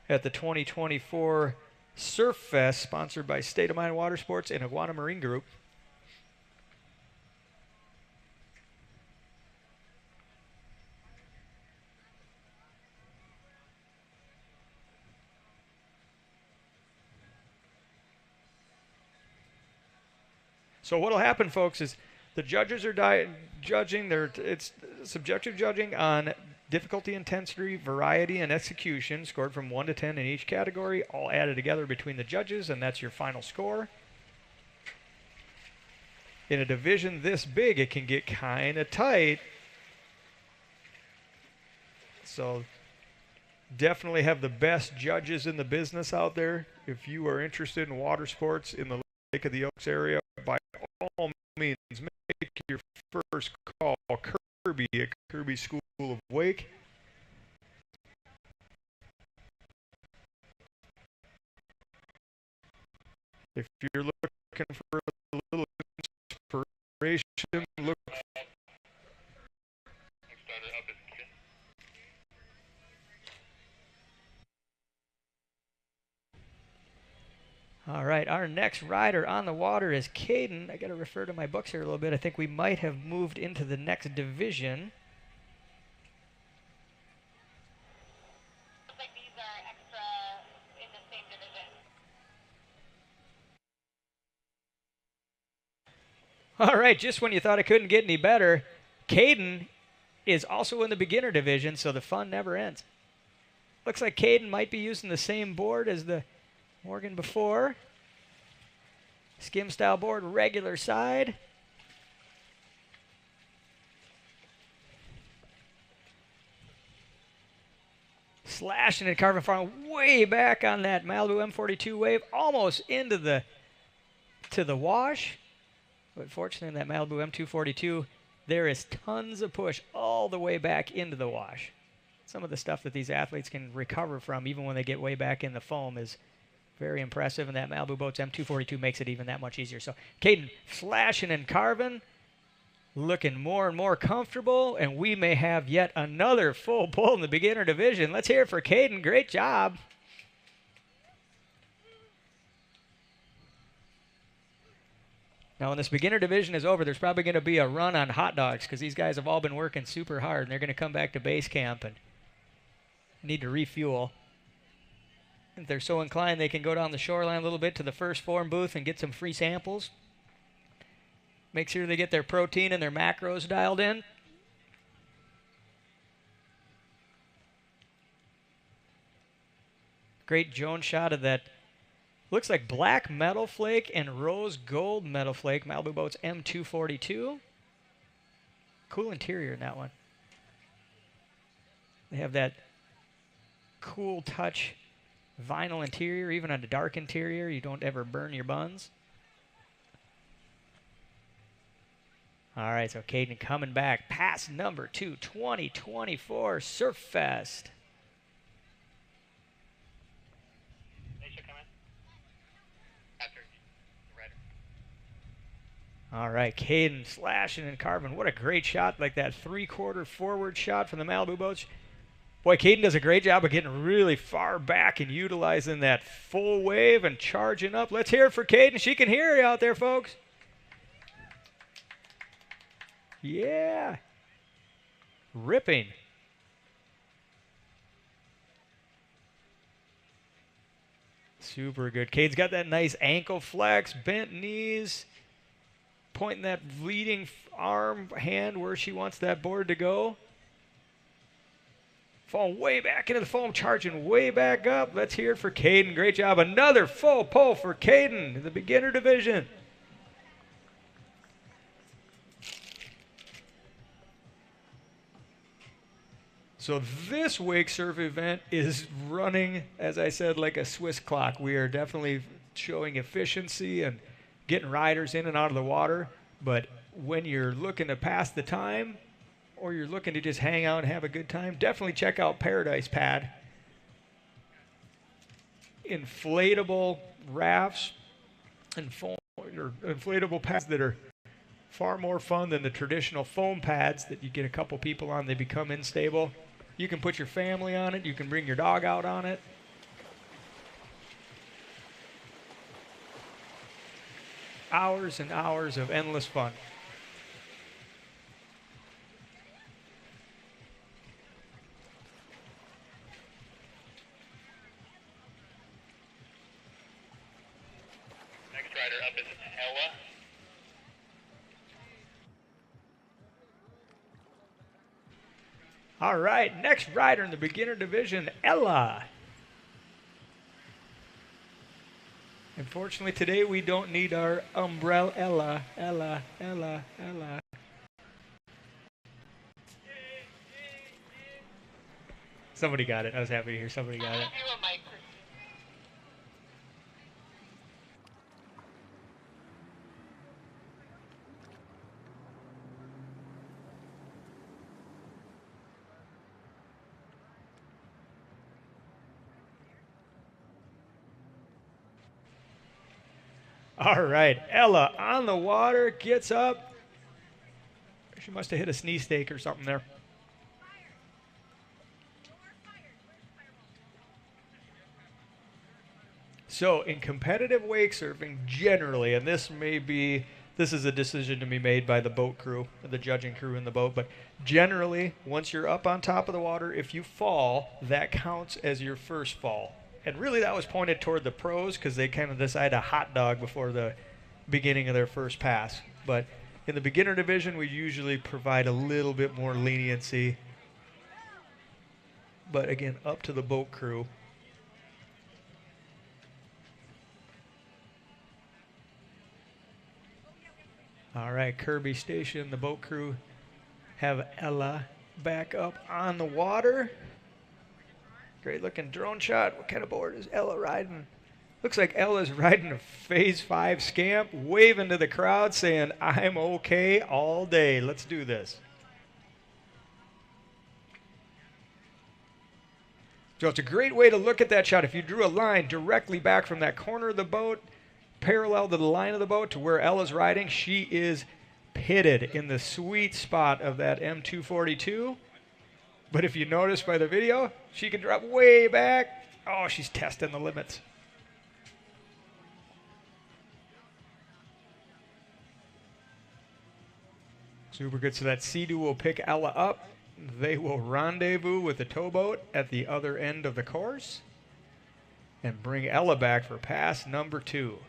at the 2024 Surf Fest, sponsored by Stateamind Water Sports and Iguana Marine Group. So what'll happen, folks, is the judges are judging. It's subjective judging on difficulty, intensity, variety, and execution, scored from 1 to 10 in each category, all added together between the judges, and that's your final score. In a division this big, it can get kind of tight. So definitely have the best judges in the business out there. If you are interested in water sports in the Lake of the Oaks area, by all means, make your first call. Kirby at Kirby School of Wake. If you're looking for a little inspiration, look. All right, our next rider on the water is Caden. I got to refer to my books here a little bit. I think we might have moved into the next division. Looks like these are extra in the same division. All right, just when you thought it couldn't get any better, Caden is also in the beginner division, so the fun never ends. Looks like Caden might be using the same board as the Morgan before. Skim style board, regular side. Slashing and carving farm way back on that Malibu M42 wave, almost into the wash. But fortunately, in that Malibu M242, there is tons of push all the way back into the wash. Some of the stuff that these athletes can recover from, even when they get way back in the foam, is very impressive, and that Malibu Boats M242 makes it even that much easier. So Caden slashing and carving, looking more and more comfortable, and we may have yet another full pull in the beginner division. Let's hear it for Caden. Great job. Now, when this beginner division is over, there's probably going to be a run on hot dogs because these guys have all been working super hard, and they're going to come back to base camp and need to refuel. If they're so inclined, they can go down the shoreline a little bit to the first form booth and get some free samples. Make sure they get their protein and their macros dialed in. Great Jones shot of that. Looks like black metal flake and rose gold metal flake. Malibu Boats M242. Cool interior in that one. They have that cool touch vinyl interior, even on a dark interior. You don't ever burn your buns. All right, so Caden coming back. Pass number 2, 2024 Surf Fest. They should come in. After the rider. All right, Caden slashing and carving. What a great shot, like that three-quarter forward shot from the Malibu Boats. Boy, Caden does a great job of getting really far back and utilizing that full wave and charging up. Let's hear it for Caden. She can hear you out there, folks. Yeah. Ripping. Super good. Caden's got that nice ankle flex, bent knees, pointing that leading arm, hand where she wants that board to go. Falling way back into the foam, charging way back up. Let's hear it for Caden. Great job. Another full pull for Caden in the beginner division. So this wake surf event is running, as I said, like a Swiss clock. We are definitely showing efficiency and getting riders in and out of the water. But when you're looking to pass the time, or you're looking to just hang out and have a good time, definitely check out Paradise Pad. Inflatable rafts and foam, or inflatable pads that are far more fun than the traditional foam pads that you get a couple people on. They become unstable. You can put your family on it. You can bring your dog out on it. Hours and hours of endless fun. Next rider up is Ella. All right, next rider in the beginner division, Ella. Unfortunately, today we don't need our umbrella. Ella. Somebody got it. I was happy to hear somebody got it. All right, Ella on the water, gets up. She must have hit a sneeze stake or something there. So in competitive wake surfing, generally, and this is a decision to be made by the boat crew, the judging crew in the boat, but generally, once you're up on top of the water, if you fall, that counts as your first fall. And really that was pointed toward the pros because they kind of decide a hot dog before the beginning of their first pass. But in the beginner division, we usually provide a little bit more leniency. But again, up to the boat crew. All right, Kirby Station, the boat crew have Ella back up on the water. Great looking drone shot. What kind of board is Ella riding? Looks like Ella's riding a Phase 5 Scamp, waving to the crowd saying, I'm okay all day. Let's do this. So it's a great way to look at that shot. If you drew a line directly back from that corner of the boat, parallel to the line of the boat to where Ella's riding, she is pitted in the sweet spot of that M242. But if you notice by the video, she can drop way back. Oh, she's testing the limits. Super good. So that Sea-Doo will pick Ella up. They will rendezvous with the towboat at the other end of the course and bring Ella back for pass number 2.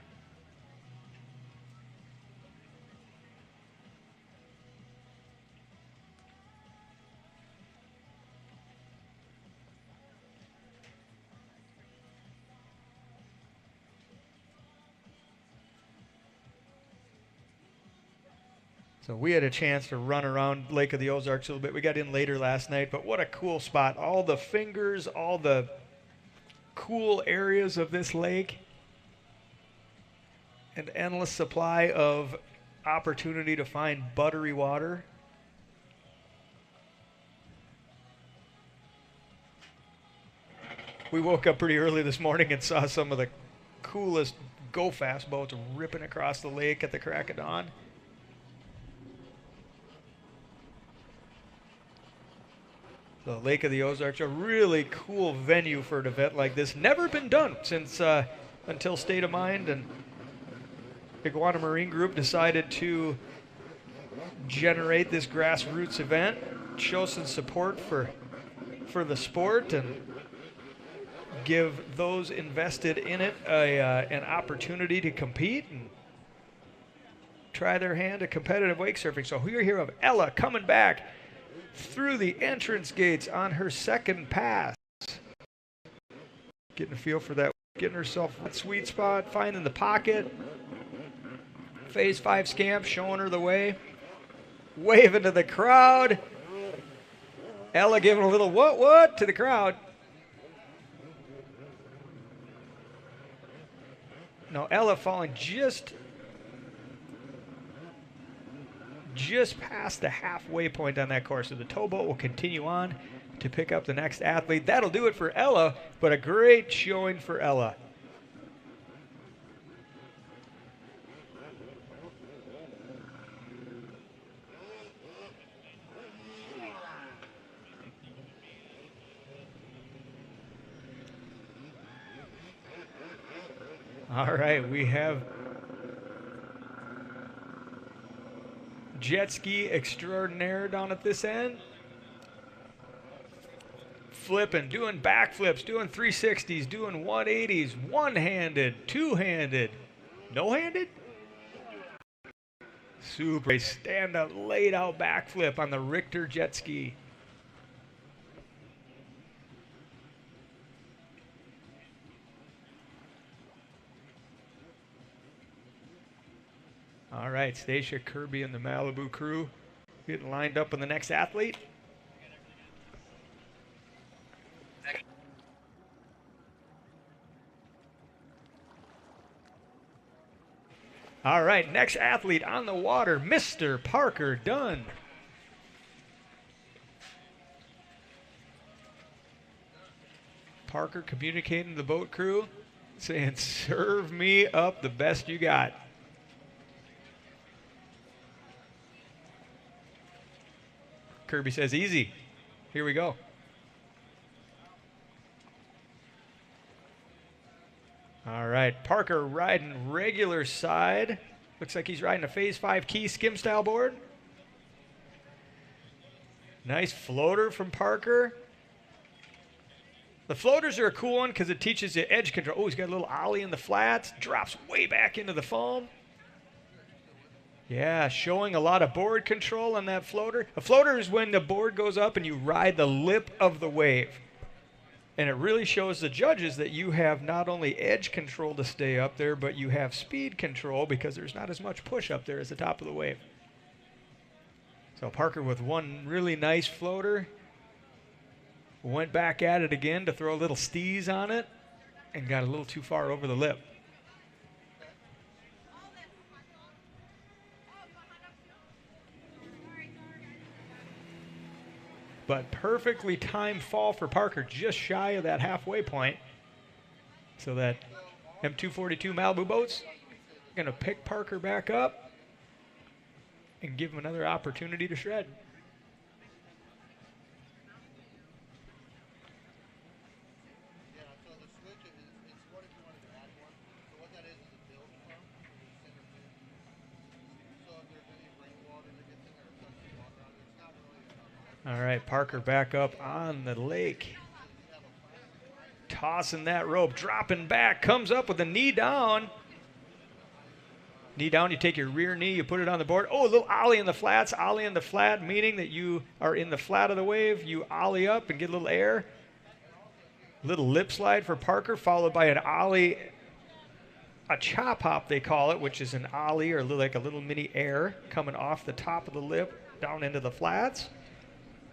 So we had a chance to run around Lake of the Ozarks a little bit. We got in later last night, but what a cool spot. All the fingers, all the cool areas of this lake. An endless supply of opportunity to find buttery water. We woke up pretty early this morning and saw some of the coolest go-fast boats ripping across the lake at the crack of dawn. The Lake of the Ozarks, a really cool venue for an event like this. Never been done since until Stateamind and Iguana Marine Group decided to generate this grassroots event, show some support for the sport, and give those invested in it an opportunity to compete and try their hand at competitive wake surfing. So we're here of Ella coming back through the entrance gates on her second pass. Getting a feel for that, getting herself that sweet spot, finding the pocket. Phase 5 Scamp showing her the way. Waving to the crowd. Ella giving a little what to the crowd. No, Ella falling just past the halfway point on that course. So the towboat will continue on to pick up the next athlete. That'll do it for Ella, but a great showing for Ella. All right, we have jet ski extraordinaire down at this end. Flipping, doing backflips, doing 360s, doing 180s, one-handed, two-handed, no-handed? Super stand-up, laid-out backflip on the Richter jet ski. All right, Stacia, Kirby, and the Malibu crew getting lined up on the next athlete. All right, next athlete on the water, Mr. Parker Dunn. Parker communicating to the boat crew, saying, serve me up the best you got. Kirby says, easy. Here we go. All right, Parker riding regular side. Looks like he's riding a Phase 5 key skim style board. Nice floater from Parker. The floaters are a cool one because it teaches you edge control. Oh, he's got a little ollie in the flats. Drops way back into the foam. Yeah, showing a lot of board control on that floater. A floater is when the board goes up and you ride the lip of the wave. And it really shows the judges that you have not only edge control to stay up there, but you have speed control because there's not as much push up there as the top of the wave. So Parker with one really nice floater. Went back at it again to throw a little steez on it and got a little too far over the lip. But perfectly timed fall for Parker, just shy of that halfway point. So that M242 Malibu boat's going to pick Parker back up and give him another opportunity to shred. All right, Parker back up on the lake. Tossing that rope, dropping back, comes up with a knee down. Knee down, you take your rear knee, you put it on the board. Oh, a little ollie in the flats. Ollie in the flat, meaning that you are in the flat of the wave. You ollie up and get a little air. Little lip slide for Parker, followed by an ollie, a chop hop they call it, which is an ollie or like a little mini air coming off the top of the lip down into the flats.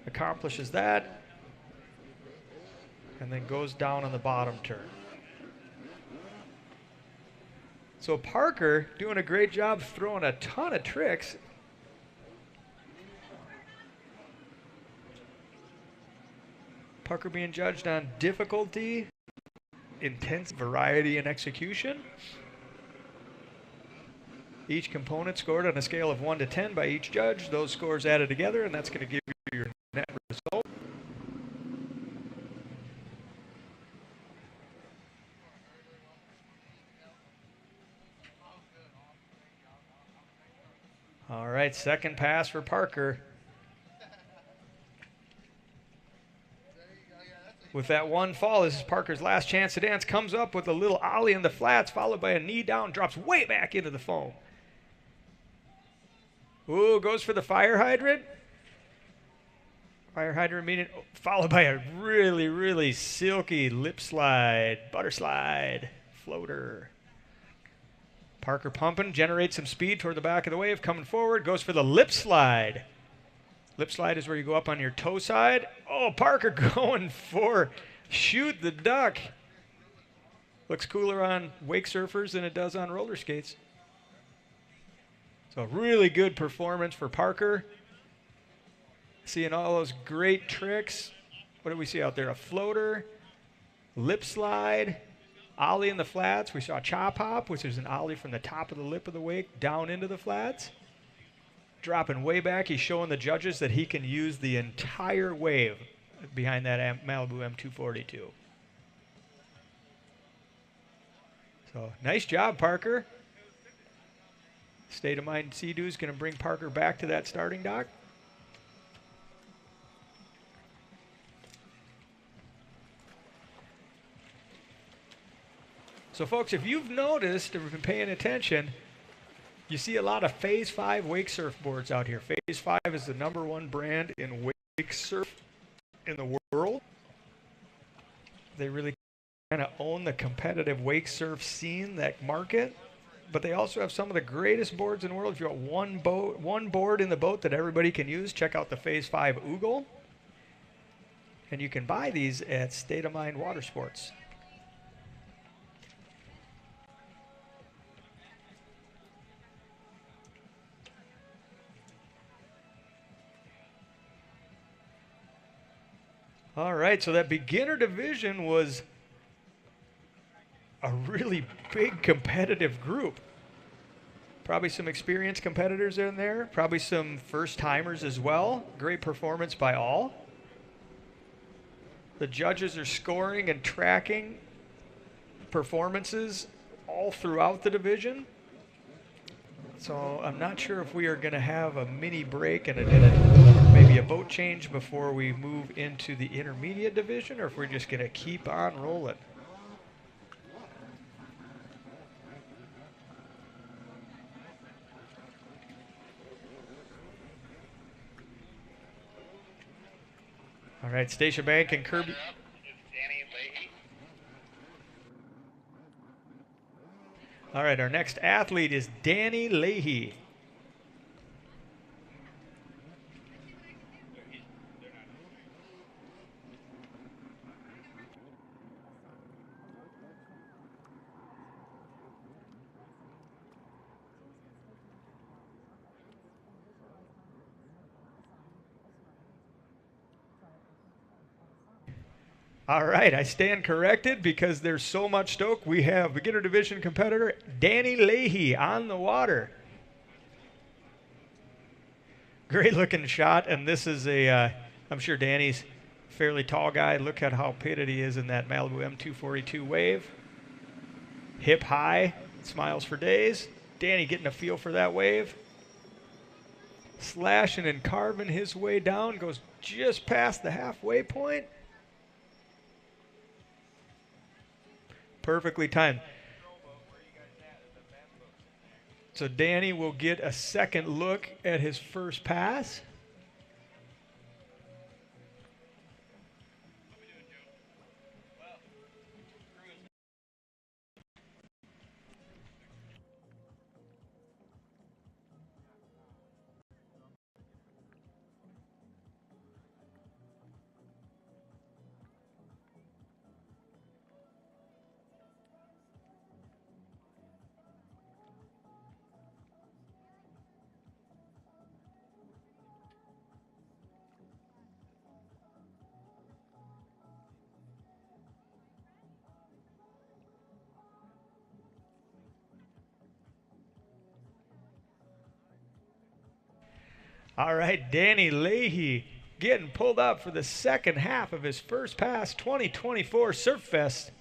Accomplishes that, and then goes down on the bottom turn. So Parker doing a great job throwing a ton of tricks. Parker being judged on difficulty, intense variety, and execution. Each component scored on a scale of 1 to 10 by each judge. Those scores added together, and that's going to give you your net result. All right, second pass for Parker. With that one fall, this is Parker's last chance to dance. Comes up with a little ollie in the flats, followed by a knee down, drops way back into the foam. Ooh, goes for the fire hydrant. Fire hydrant meaning, followed by a really, really silky lip slide, butter slide, floater. Parker pumping, generates some speed toward the back of the wave, coming forward, goes for the lip slide. Lip slide is where you go up on your toe side. Oh, Parker going for shoot the duck. Looks cooler on wake surfers than it does on roller skates. So really good performance for Parker. Seeing all those great tricks. What did we see out there? A floater, lip slide, ollie in the flats. We saw chop hop, which is an ollie from the top of the lip of the wake down into the flats. Dropping way back. He's showing the judges that he can use the entire wave behind that Malibu M242. So nice job, Parker. Stateamind Sea-Doo is going to bring Parker back to that starting dock. So, folks, if you've noticed or been paying attention, you see a lot of Phase 5 wake surfboards out here. Phase 5 is the #1 brand in wake surf in the world. They really kind of own the competitive wake surf scene, that market. but they also have some of the greatest boards in the world. If you want one board in the boat that everybody can use, check out the Phase 5 Oogle. And you can buy these at Stateamind Water Sports. All right, so that beginner division was a really big competitive group. Probably some experienced competitors in there, probably some first-timers as well. Great performance by all. The judges are scoring and tracking performances all throughout the division. So I'm not sure if we are going to have a mini break and maybe a boat change before we move into the intermediate division, or if we're just going to keep on rolling. All right, Stateamind and Kirby. All right, our next athlete is Danny Leahy. All right, I stand corrected because there's so much stoke. We have beginner division competitor Danny Leahy on the water. Great looking shot, and this is I'm sure Danny's a fairly tall guy. Look at how pitted he is in that Malibu M242 wave. Hip high, smiles for days. Danny getting a feel for that wave. Slashing and carving his way down, goes just past the halfway point. Perfectly timed. So Danny will get a second look at his first pass. All right, Danny Leahy getting pulled up for the second half of his first pass, 2024 Surf Fest.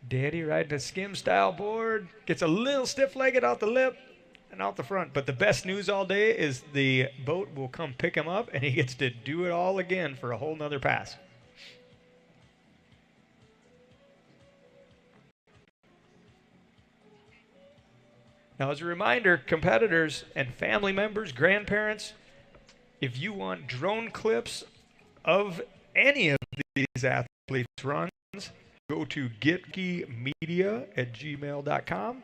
Danny riding a skim style board, gets a little stiff-legged out the lip and out the front. But the best news all day is the boat will come pick him up and he gets to do it all again for a whole nother pass. Now, as a reminder, competitors and family members, grandparents, if you want drone clips of any of these athletes' runs, go to getgemedia@gmail.com.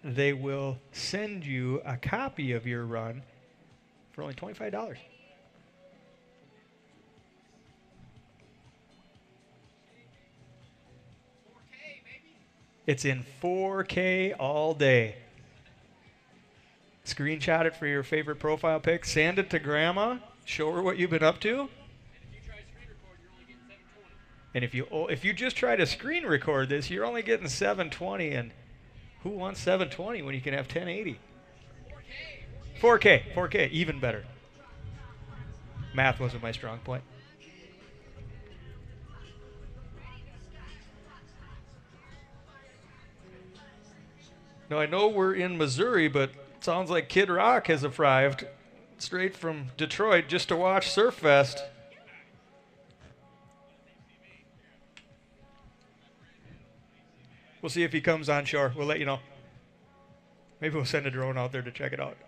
They will send you a copy of your run for only $25. It's in 4K all day. Screenshot it for your favorite profile pic. Send it to Grandma. Show her what you've been up to. And if you just try to screen record this, you're only getting 720. And who wants 720 when you can have 1080? 4K, even better. Math wasn't my strong point. Now I know we're in Missouri, but sounds like Kid Rock has arrived straight from Detroit just to watch Surf Fest. We'll see if he comes on shore. We'll let you know. Maybe we'll send a drone out there to check it out.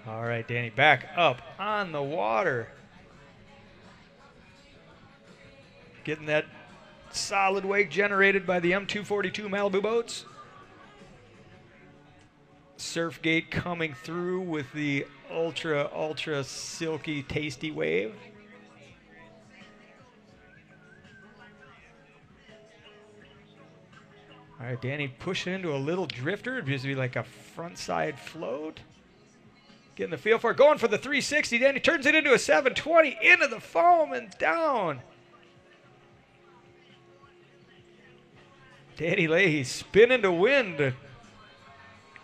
All right, Danny, back up on the water. Getting that solid wake generated by the M242 Malibu boats. Surfgate coming through with the ultra silky, tasty wave. All right, Danny pushing into a little drifter. It appears to be like a front side float. Getting the feel for it. Going for the 360. Danny turns it into a 720 into the foam and down. Danny Leahy spinning to win to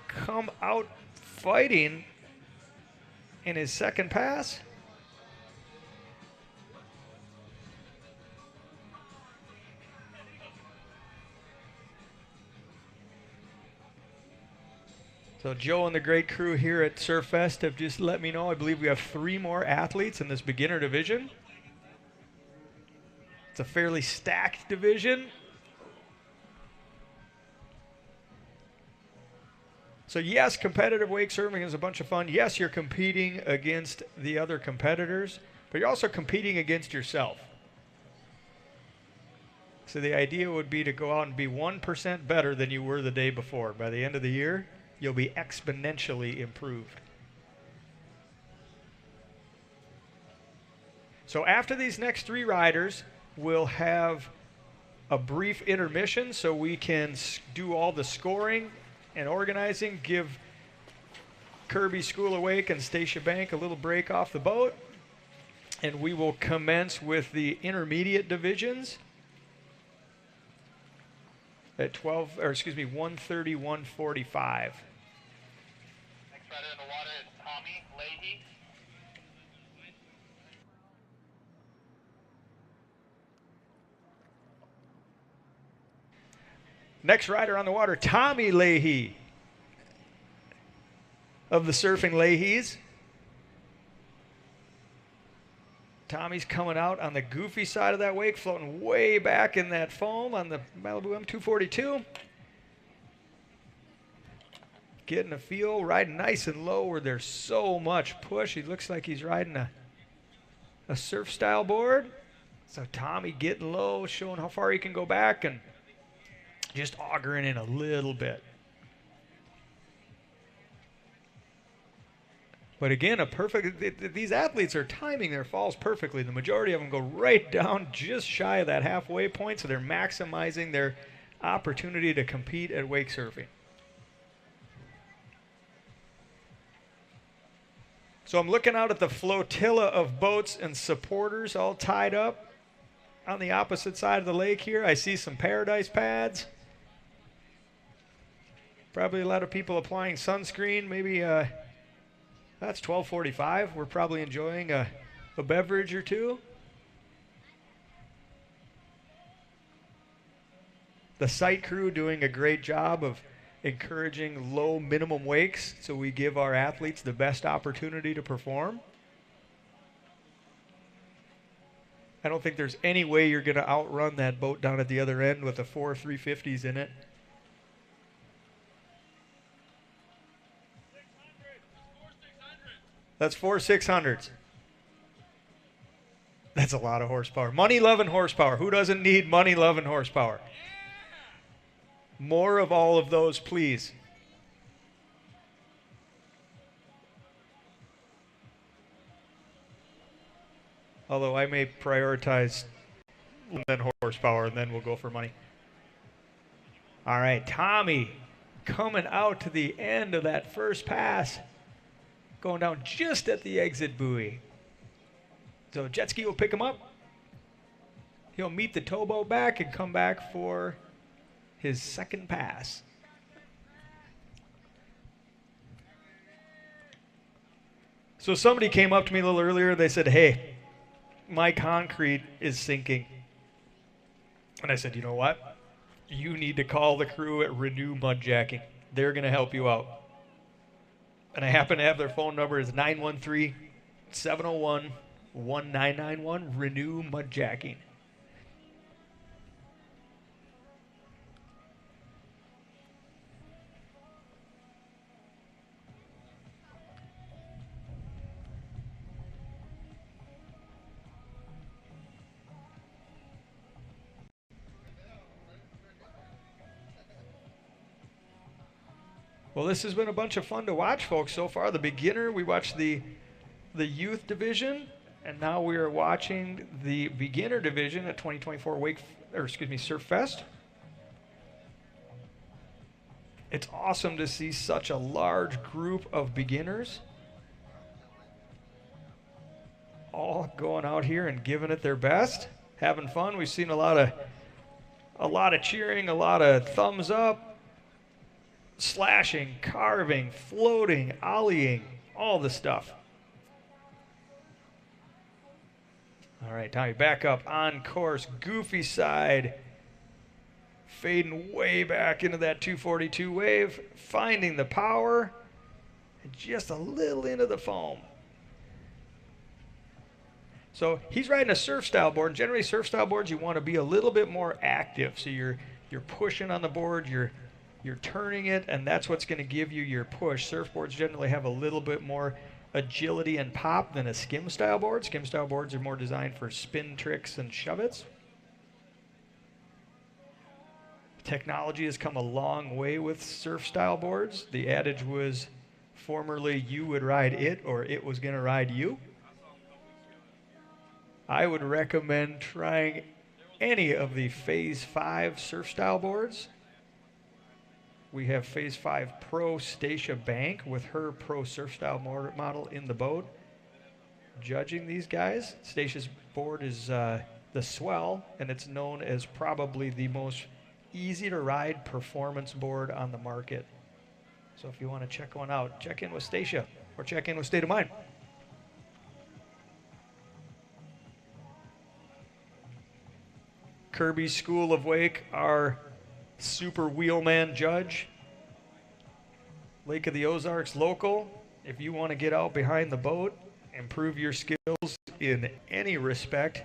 come out fighting in his second pass. So Joe and the great crew here at Surf Fest have just let me know, I believe we have 3 more athletes in this beginner division. It's a fairly stacked division. So yes, competitive wake surfing is a bunch of fun. Yes, you're competing against the other competitors, but you're also competing against yourself. So the idea would be to go out and be 1% better than you were the day before. By the end of the year, you'll be exponentially improved. So after these next 3 riders, we'll have a brief intermission so we can do all the scoring and organizing, give Kirby School of Wake and Stacia Bank a little break off the boat, and we will commence with the intermediate divisions at 1:30, 1:45. Next rider in the water is Tommy Leahy. Next rider on the water, Tommy Leahy of the Surfing Leahys. Tommy's coming out on the goofy side of that wake, floating way back in that foam on the Malibu M242. Getting a feel, riding nice and low where there's so much push. He looks like he's riding a surf style board. So Tommy getting low, showing how far he can go back and just augering in a little bit. But again, these athletes are timing their falls perfectly. The majority of them go right down just shy of that halfway point, so they're maximizing their opportunity to compete at wake surfing. So I'm looking out at the flotilla of boats and supporters all tied up on the opposite side of the lake here. I see some paradise pads. Probably a lot of people applying sunscreen. Maybe that's 12:45. We're probably enjoying a beverage or two. The site crew doing a great job of encouraging low minimum wakes so we give our athletes the best opportunity to perform. I don't think there's any way you're going to outrun that boat down at the other end with the 4 350s in it. That's 4 600s. That's a lot of horsepower. Money-loving horsepower. Who doesn't need money-loving horsepower? More of all of those, please. Although I may prioritize then horsepower, and then we'll go for money. All right, Tommy coming out to the end of that first pass. Going down just at the exit buoy. So jet ski will pick him up. He'll meet the towboat back and come back for his second pass. So somebody came up to me a little earlier. They said, hey, my concrete is sinking. And I said, you know what? You need to call the crew at Renew Mudjacking. They're going to help you out. And I happen to have their phone number is 913-701-1991, Renew Mudjacking. Well, this has been a bunch of fun to watch, folks, so far. The beginner, we watched the youth division, and now we are watching the beginner division at 2024 Surf Fest. It's awesome to see such a large group of beginners all going out here and giving it their best, having fun. We've seen a lot of cheering, a lot of thumbs up, slashing, carving, floating, ollieing, all the stuff. All right, Tommy, back up on course, goofy side, fading way back into that 242 wave, finding the power, and just a little into the foam. So he's riding a surf style board. Generally, surf style boards, you want to be a little bit more active. So you're pushing on the board, you're turning it, and that's what's going to give you your push. Surfboards generally have a little bit more agility and pop than a skim style board. Skim style boards are more designed for spin tricks and shove-its. Technology has come a long way with surf style boards. The adage was formerly you would ride it or it was going to ride you. I would recommend trying any of the Phase 5 surf style boards. We have Phase 5 Pro Stacia Bank with her Pro Surf Style model in the boat judging these guys. Stacia's board is the Swell, and it's known as probably the most easy to ride performance board on the market. So if you want to check one out, check in with Stacia or check in with Stateamind. Kirby School of Wake, our super wheelman judge. Lake of the Ozarks local. If you want to get out behind the boat, improve your skills in any respect,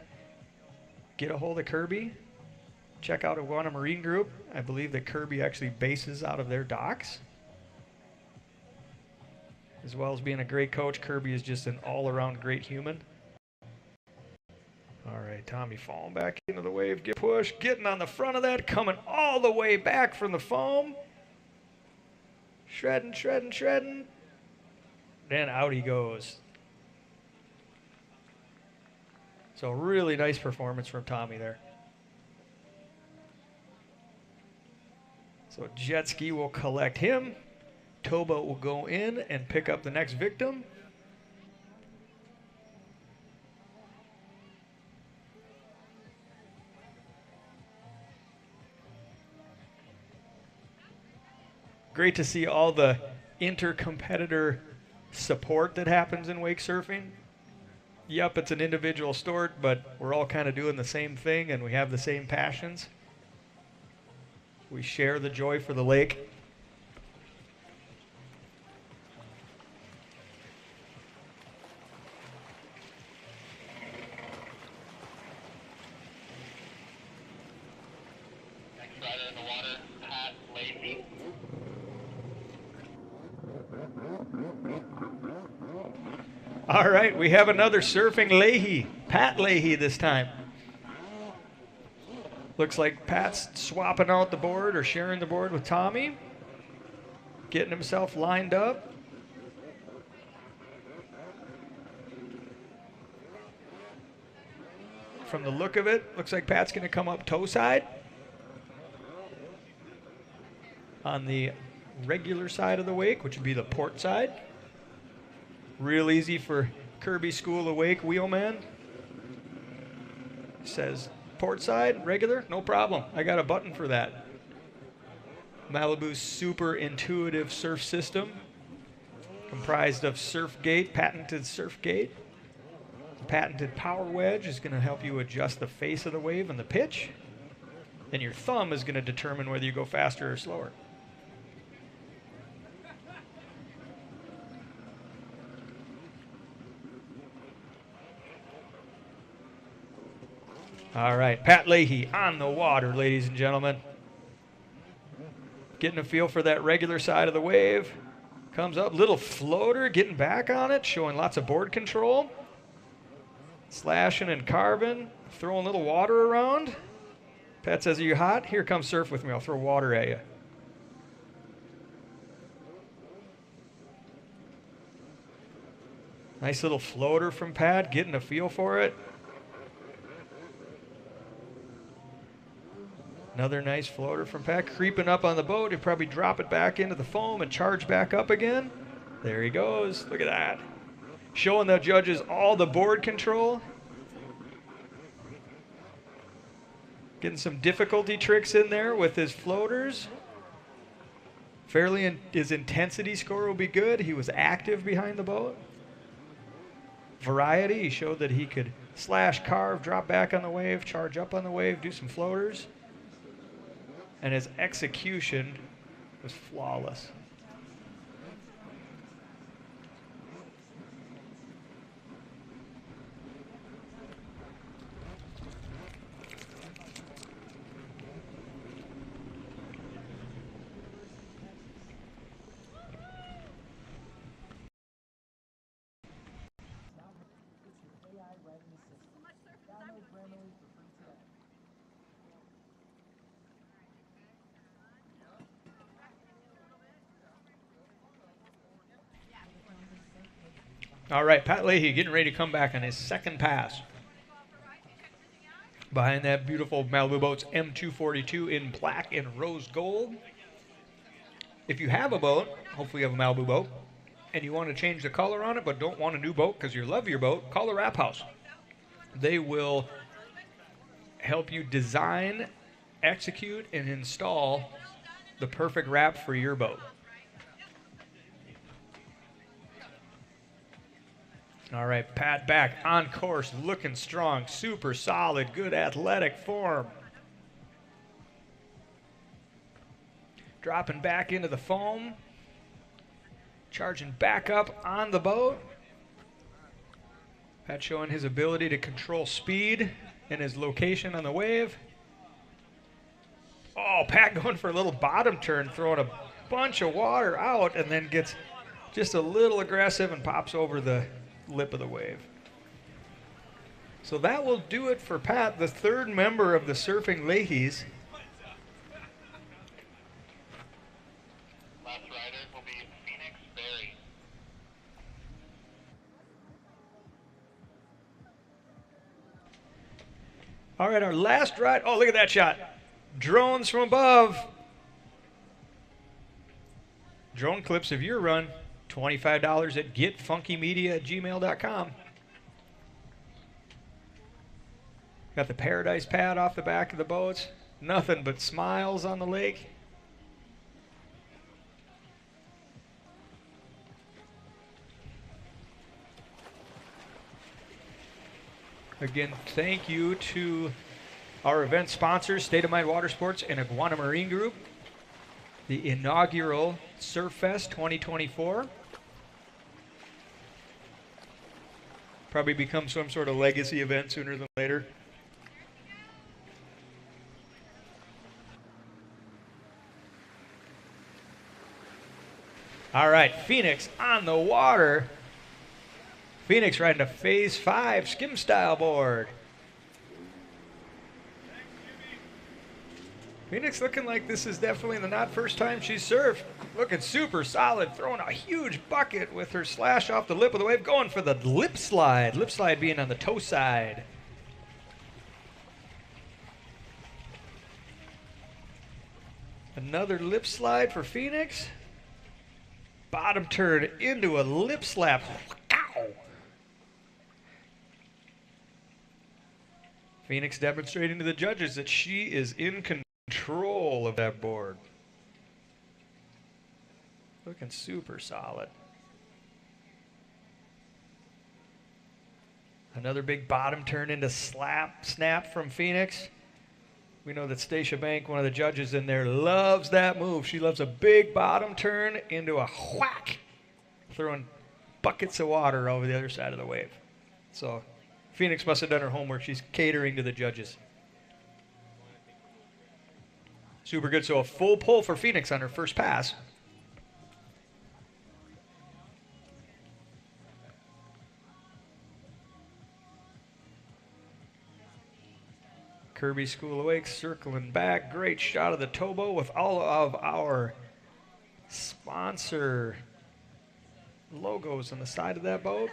get a hold of Kirby. Check out Iguana Marine Group. I believe that Kirby actually bases out of their docks. As well as being a great coach, Kirby is just an all-around great human. All right, Tommy falling back into the wave, get push, getting on the front of that, coming all the way back from the foam. Shredding, shredding, shredding. Then out he goes. So really nice performance from Tommy there. So jet ski will collect him. Towboat will go in and pick up the next victim. Great to see all the inter-competitor support that happens in wake surfing. Yep, it's an individual sport, but we're all kind of doing the same thing and we have the same passions. We share the joy for the lake. Next rider in the water, Pat Leahy. All right, we have another surfing Leahy, Pat Leahy this time. Looks like Pat's swapping out the board or sharing the board with Tommy, getting himself lined up. From the look of it, looks like Pat's going to come up toe side on the regular side of the wake, which would be the port side. Real easy for Kirby School of Wake wheelman. Says port side, regular, no problem. I got a button for that. Malibu's super intuitive surf system, comprised of surf gate, patented surf gate. Patented power wedge is going to help you adjust the face of the wave and the pitch. And your thumb is going to determine whether you go faster or slower. All right, Pat Leahy on the water, ladies and gentlemen. Getting a feel for that regular side of the wave. Comes up, little floater, getting back on it, showing lots of board control. Slashing and carving, throwing a little water around. Pat says, are you hot? Here, come surf with me. I'll throw water at you. Nice little floater from Pat, getting a feel for it. Another nice floater from Pat, creeping up on the boat. He'll probably drop it back into the foam and charge back up again. There he goes. Look at that. Showing the judges all the board control. Getting some difficulty tricks in there with his floaters. His intensity score will be good. He was active behind the boat. Variety, he showed that he could slash, carve, drop back on the wave, charge up on the wave, do some floaters. And his execution was flawless. All right, Pat Leahy getting ready to come back on his second pass. Behind that beautiful Malibu Boats M242 in black and rose gold. If you have a boat, hopefully you have a Malibu boat, and you want to change the color on it but don't want a new boat because you love your boat, call the Wrap House. They will help you design, execute, and install the perfect wrap for your boat. All right, Pat back on course, looking strong, super solid, good athletic form. Dropping back into the foam, charging back up on the boat. Pat showing his ability to control speed and his location on the wave. Oh, Pat going for a little bottom turn, throwing a bunch of water out, and then gets just a little aggressive and pops over the lip of the wave. So that will do it for Pat, the third member of the Surfing Leahys. Last rider will be Phoenix Berry. All right, our last ride. Oh, look at that shot. Drones from above. Drone clips of your run. $25 at getfunkymedia@gmail.com. Got the Paradise pad off the back of the boats. Nothing but smiles on the lake. Again, thank you to our event sponsors, Stateamind Water Sports and Iguana Marine Group. The inaugural Surf Fest 2024. Probably become some sort of legacy event sooner than later. All right, Phoenix on the water. Phoenix riding a Phase 5 skim style board. Phoenix looking like this is definitely the not first time she's surfed. Looking super solid, throwing a huge bucket with her slash off the lip of the wave, going for the lip slide. Lip slide being on the toe side. Another lip slide for Phoenix. Bottom turn into a lip slap. Ow! Phoenix demonstrating to the judges that she is in control of that board. Looking super solid. Another big bottom turn into snap from Phoenix. We know that Stacia Bank, one of the judges in there, loves that move. She loves a big bottom turn into a whack, throwing buckets of water over the other side of the wave. So Phoenix must have done her homework. She's catering to the judges. Super good. So a full pull for Phoenix on her first pass. Kirby School of Wakes circling back. Great shot of the towboat with all of our sponsor logos on the side of that boat.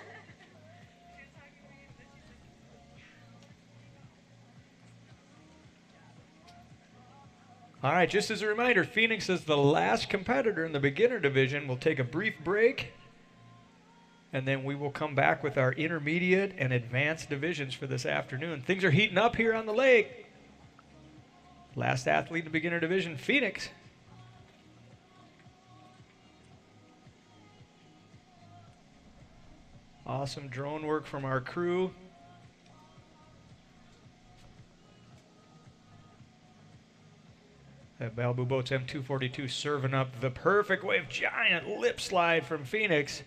All right, just as a reminder, Phoenix is the last competitor in the beginner division. We'll take a brief break, and then we will come back with our intermediate and advanced divisions for this afternoon. Things are heating up here on the lake. Last athlete in the beginner division, Phoenix. Awesome drone work from our crew. That Malibu Boats M242 serving up the perfect wave. Giant lip slide from Phoenix.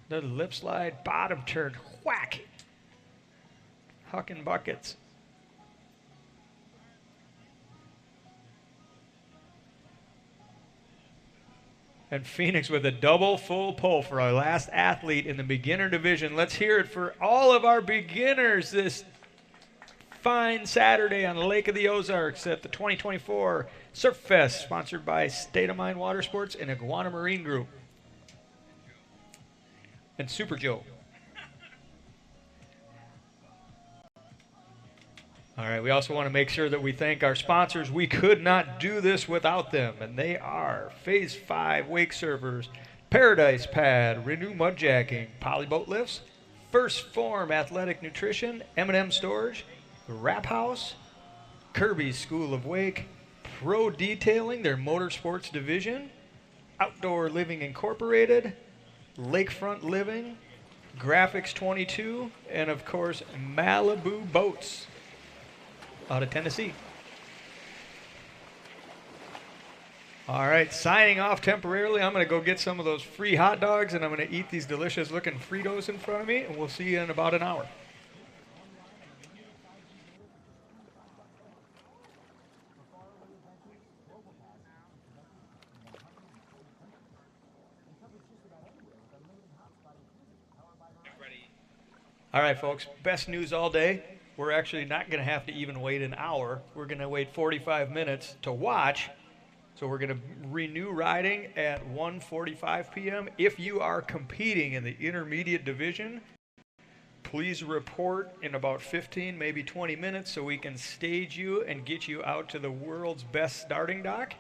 The lip slide, bottom turn, whack. Hucking buckets. And Phoenix with a double full pull for our last athlete in the beginner division. Let's hear it for all of our beginners this fine Saturday on the Lake of the Ozarks at the 2024 Surf Fest, sponsored by Stateamind Water Sports and Iguana Marine Group. And Super Joe. All right, we also want to make sure that we thank our sponsors. We could not do this without them, and they are Phase 5 Wake Surfers, Paradise Pad, Renew Mudjacking, Polyboat Lifts, First Form Athletic Nutrition, M&M Storage, Wrap House, Kirby's School of Wake, Pro Detailing, their motorsports division, Outdoor Living Incorporated, Lakefront Living, Graphics 22, and of course Malibu Boats out of Tennessee. All right, signing off temporarily. I'm going to go get some of those free hot dogs, and I'm going to eat these delicious looking Fritos in front of me, and we'll see you in about an hour. All right, folks, best news all day. We're actually not going to have to even wait an hour. We're going to wait 45 minutes to watch. So we're going to renew riding at 1:45 p.m. If you are competing in the intermediate division, please report in about 15, maybe 20 minutes so we can stage you and get you out to the world's best starting dock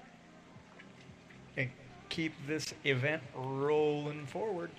and keep this event rolling forward.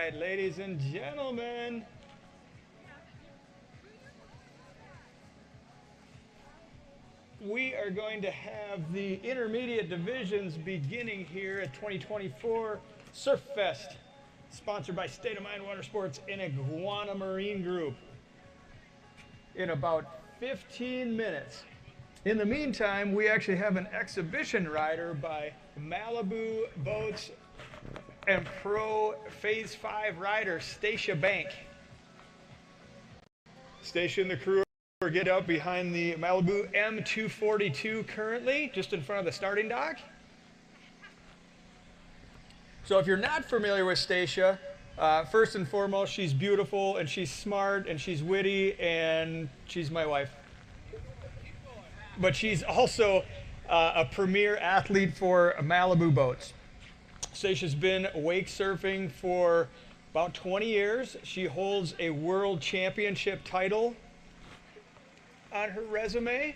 right, ladies and gentlemen. We are going to have the intermediate divisions beginning here at 2024 Surf Fest, sponsored by Stateamind Water Sports and Iguana Marine Group, in about 15 minutes. In the meantime, we actually have an exhibition rider by Malibu Boats and Pro Phase 5 rider Stacia Bank. Stacia and the crew are getting up behind the Malibu M242 currently, just in front of the starting dock. So if you're not familiar with Stacia, first and foremost, she's beautiful and she's smart and she's witty and she's my wife. But she's also a premier athlete for Malibu Boats. Stacia's been wake surfing for about 20 years. She holds a world championship title on her resume.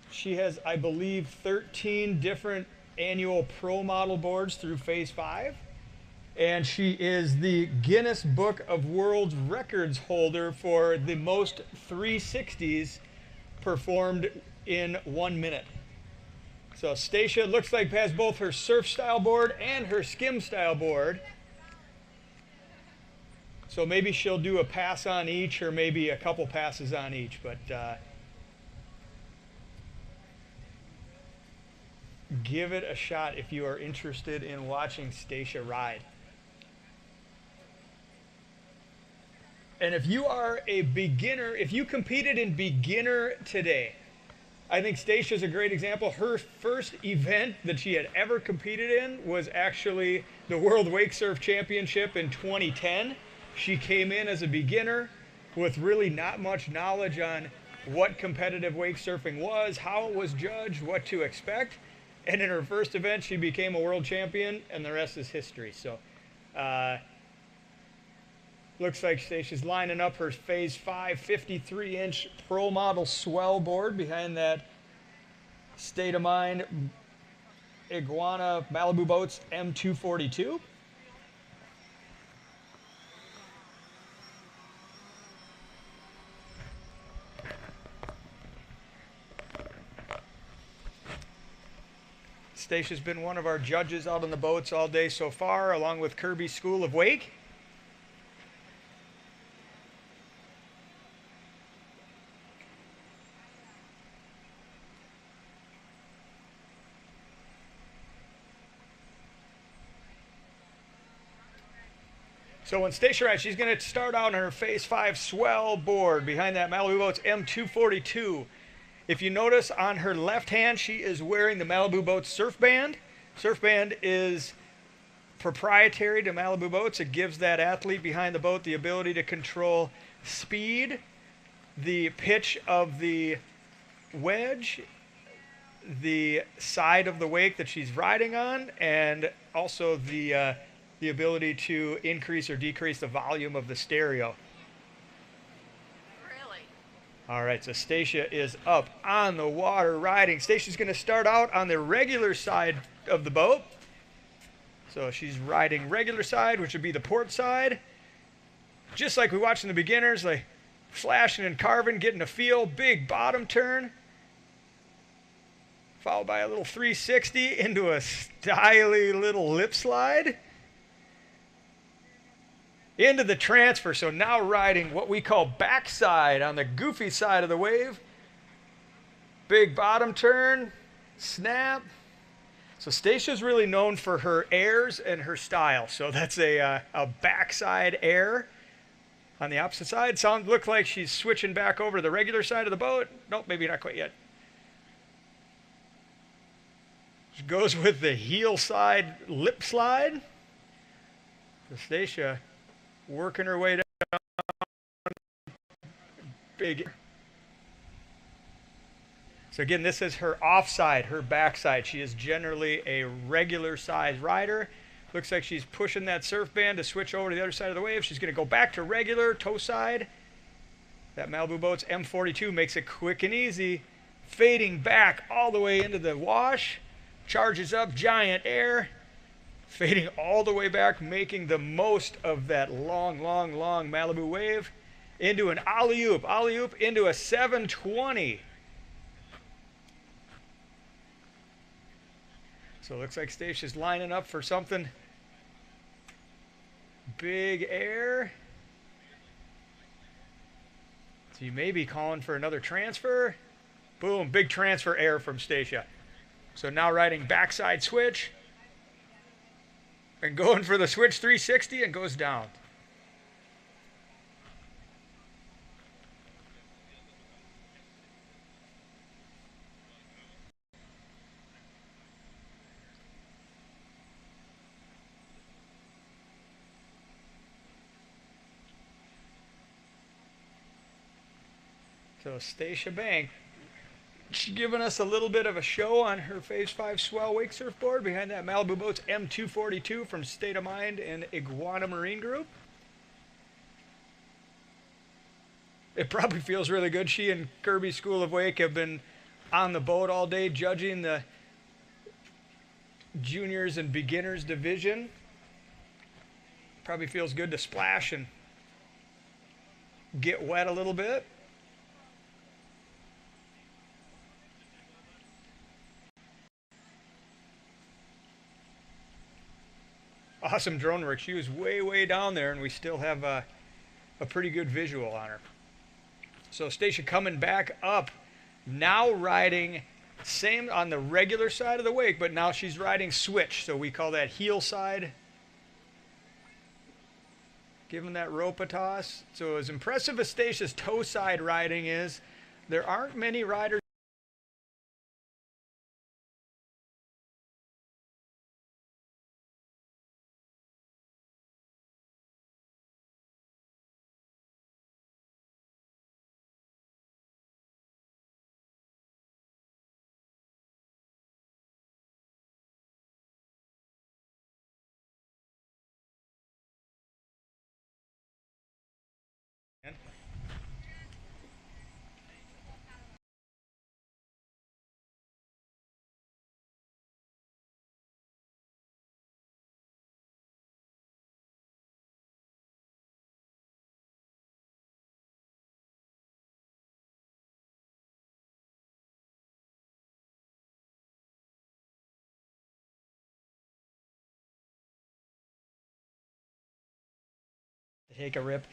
She has, I believe, 13 different annual pro model boards through Phase 5. And she is the Guinness Book of World Records holder for the most 360s performed in 1 minute. So Stacia looks like has both her surf style board and her skim style board. So maybe she'll do a pass on each or maybe a couple passes on each. But give it a shot if you are interested in watching Stacia ride. And if you are a beginner, if you competed in beginner today, I think Stacia's a great example. Her first event that she had ever competed in was actually the World Wake Surf Championship in 2010. She came in as a beginner with really not much knowledge on what competitive wake surfing was, how it was judged, what to expect. And in her first event, she became a world champion, and the rest is history. So looks like Stacia's lining up her Phase 5 53-inch Pro Model swell board behind that Stateamind Iguana Malibu Boats M242. Stacia's been one of our judges out on the boats all day so far, along with Kirby's School of Wake. So when Stacia rides, she's going to start out on her Phase 5 swell board behind that Malibu Boats M242. If you notice on her left hand, she is wearing the Malibu Boats surf band. Surf band is proprietary to Malibu Boats. It gives that athlete behind the boat the ability to control speed, the pitch of the wedge, the side of the wake that she's riding on, and also the ability to increase or decrease the volume of the stereo. Really? All right, so Stacia is up on the water riding. Stacia's going to start out on the regular side of the boat. So she's riding regular side, which would be the port side. Just like we watched in the beginners, like flashing and carving, getting a feel, big bottom turn. Followed by a little 360 into a styly little lip slide. Into the transfer, so now riding what we call backside on the goofy side of the wave. Big bottom turn, snap. So Stacia's really known for her airs and her style. So that's a backside air on the opposite side. Look like she's switching back over to the regular side of the boat. Nope, maybe not quite yet. She goes with the heel side lip slide. So Stacia working her way down. Big. So again, this is her offside, her backside. She is generally a regular size rider. Looks like she's pushing that surf band to switch over to the other side of the wave. She's going to go back to regular toe side. That Malibu Boats M42 makes it quick and easy. Fading back all the way into the wash. Charges up, giant air. Fading all the way back, making the most of that long, long, long Malibu wave into an alley-oop, alley-oop into a 720. So it looks like Stacia's lining up for something. Big air. So you may be calling for another transfer. Boom, big transfer air from Stacia. So now riding backside switch. And going for the switch 360 and goes down. So Stacia Bank, she's giving us a little bit of a show on her Phase 5 swell wake surfboard behind that Malibu Boats M242 from Stateamind and Iguana Marine Group. It probably feels really good. She and Kirby School of Wake have been on the boat all day judging the juniors and beginners division. Probably feels good to splash and get wet a little bit. Awesome drone work. She was way, way down there, and we still have a pretty good visual on her. So Stacia coming back up, now riding same on the regular side of the wake, but now she's riding switch. So we call that heel side. Giving that rope a toss. So as impressive as Stacia's toe side riding is, there aren't many riders take a rip.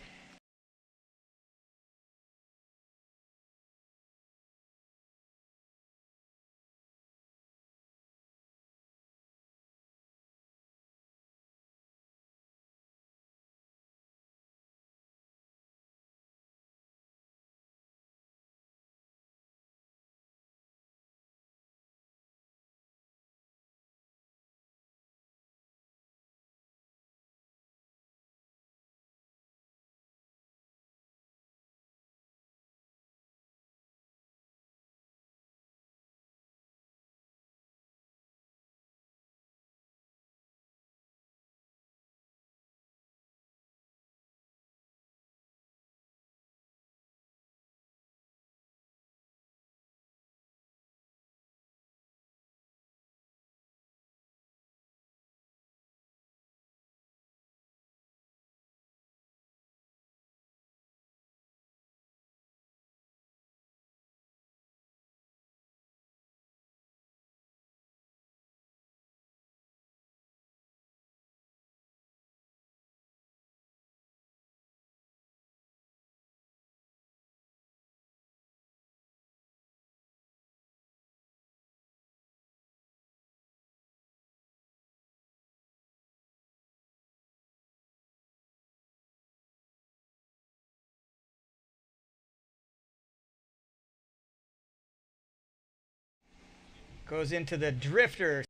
Goes into the drifter.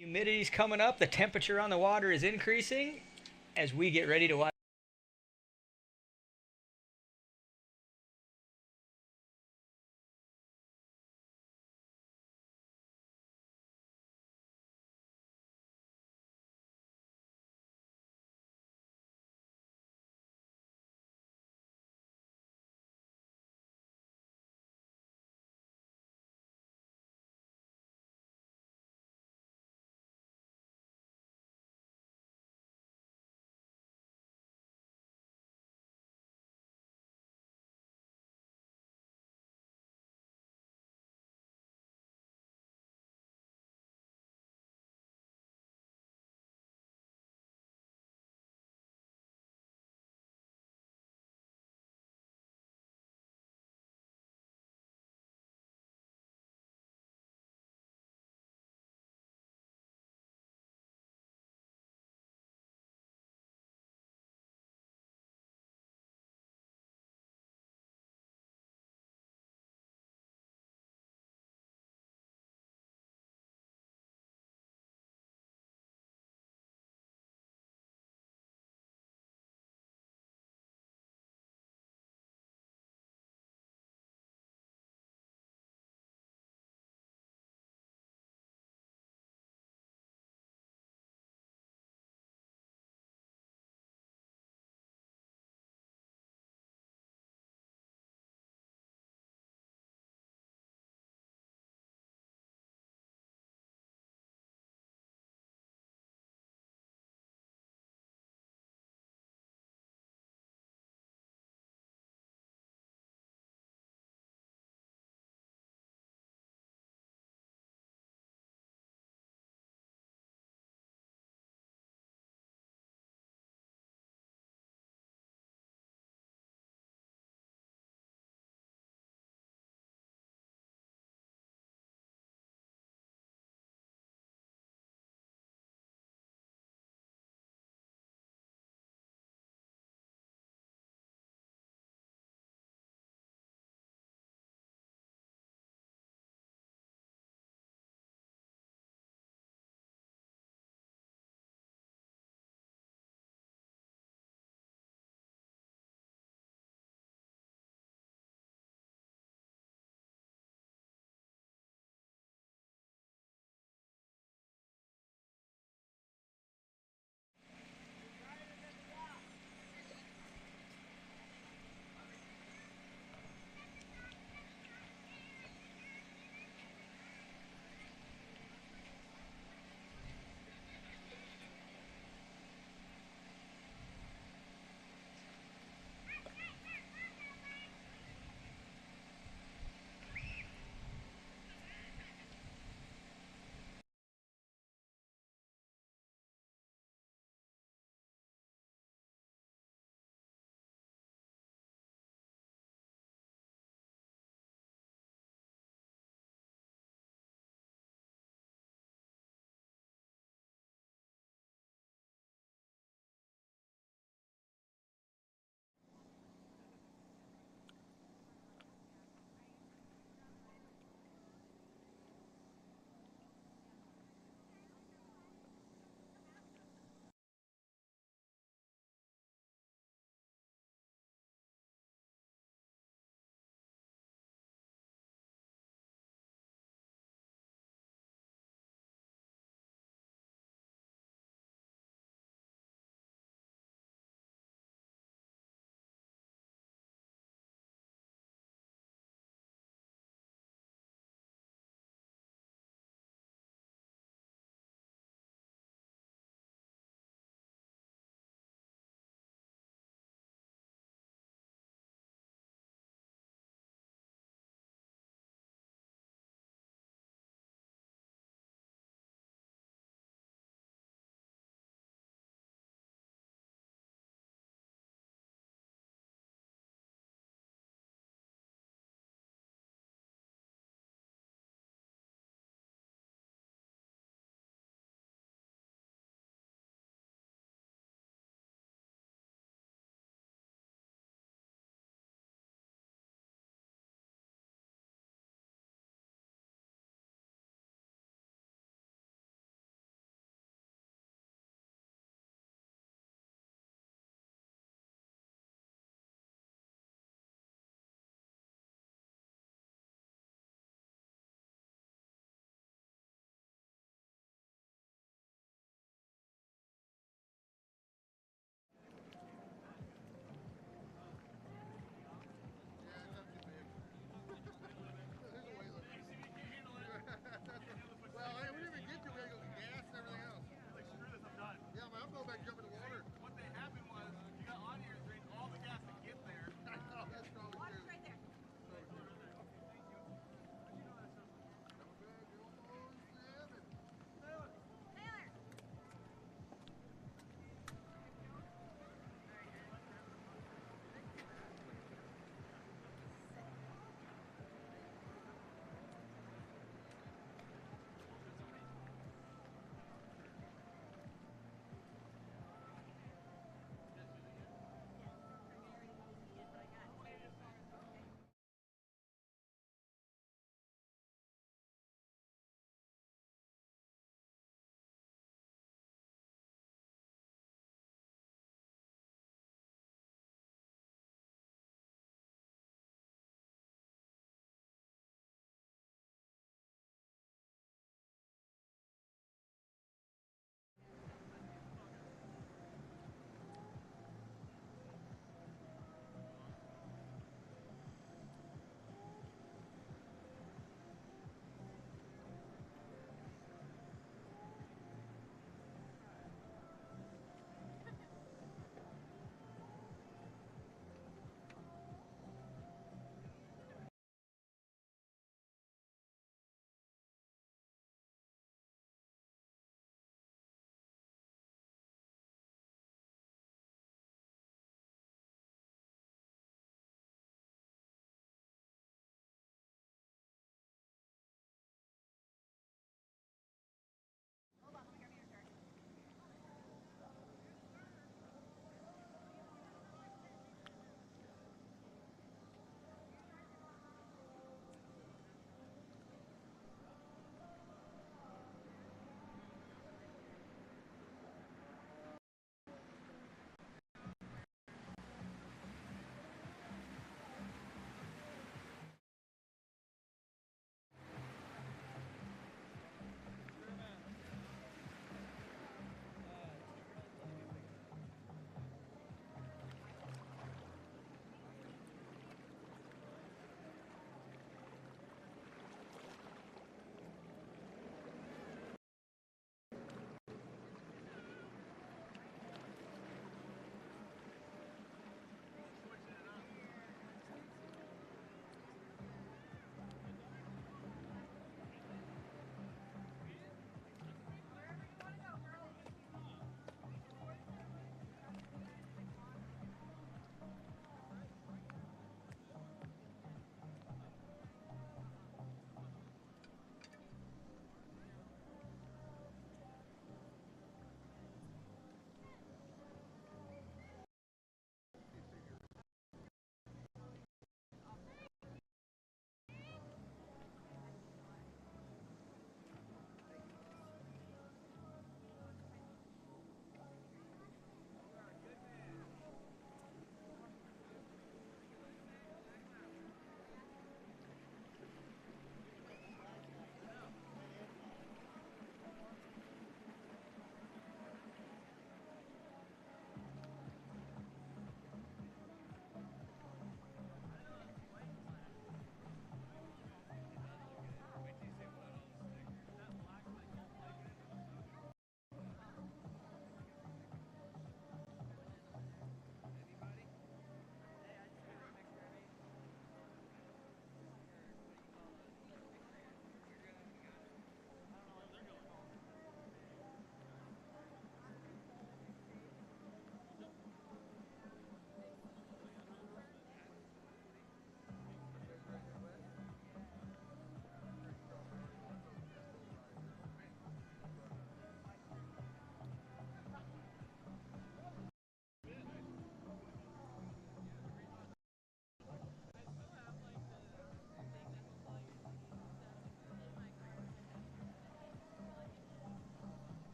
Humidity's coming up. The temperature on the water is increasing as we get ready to watch.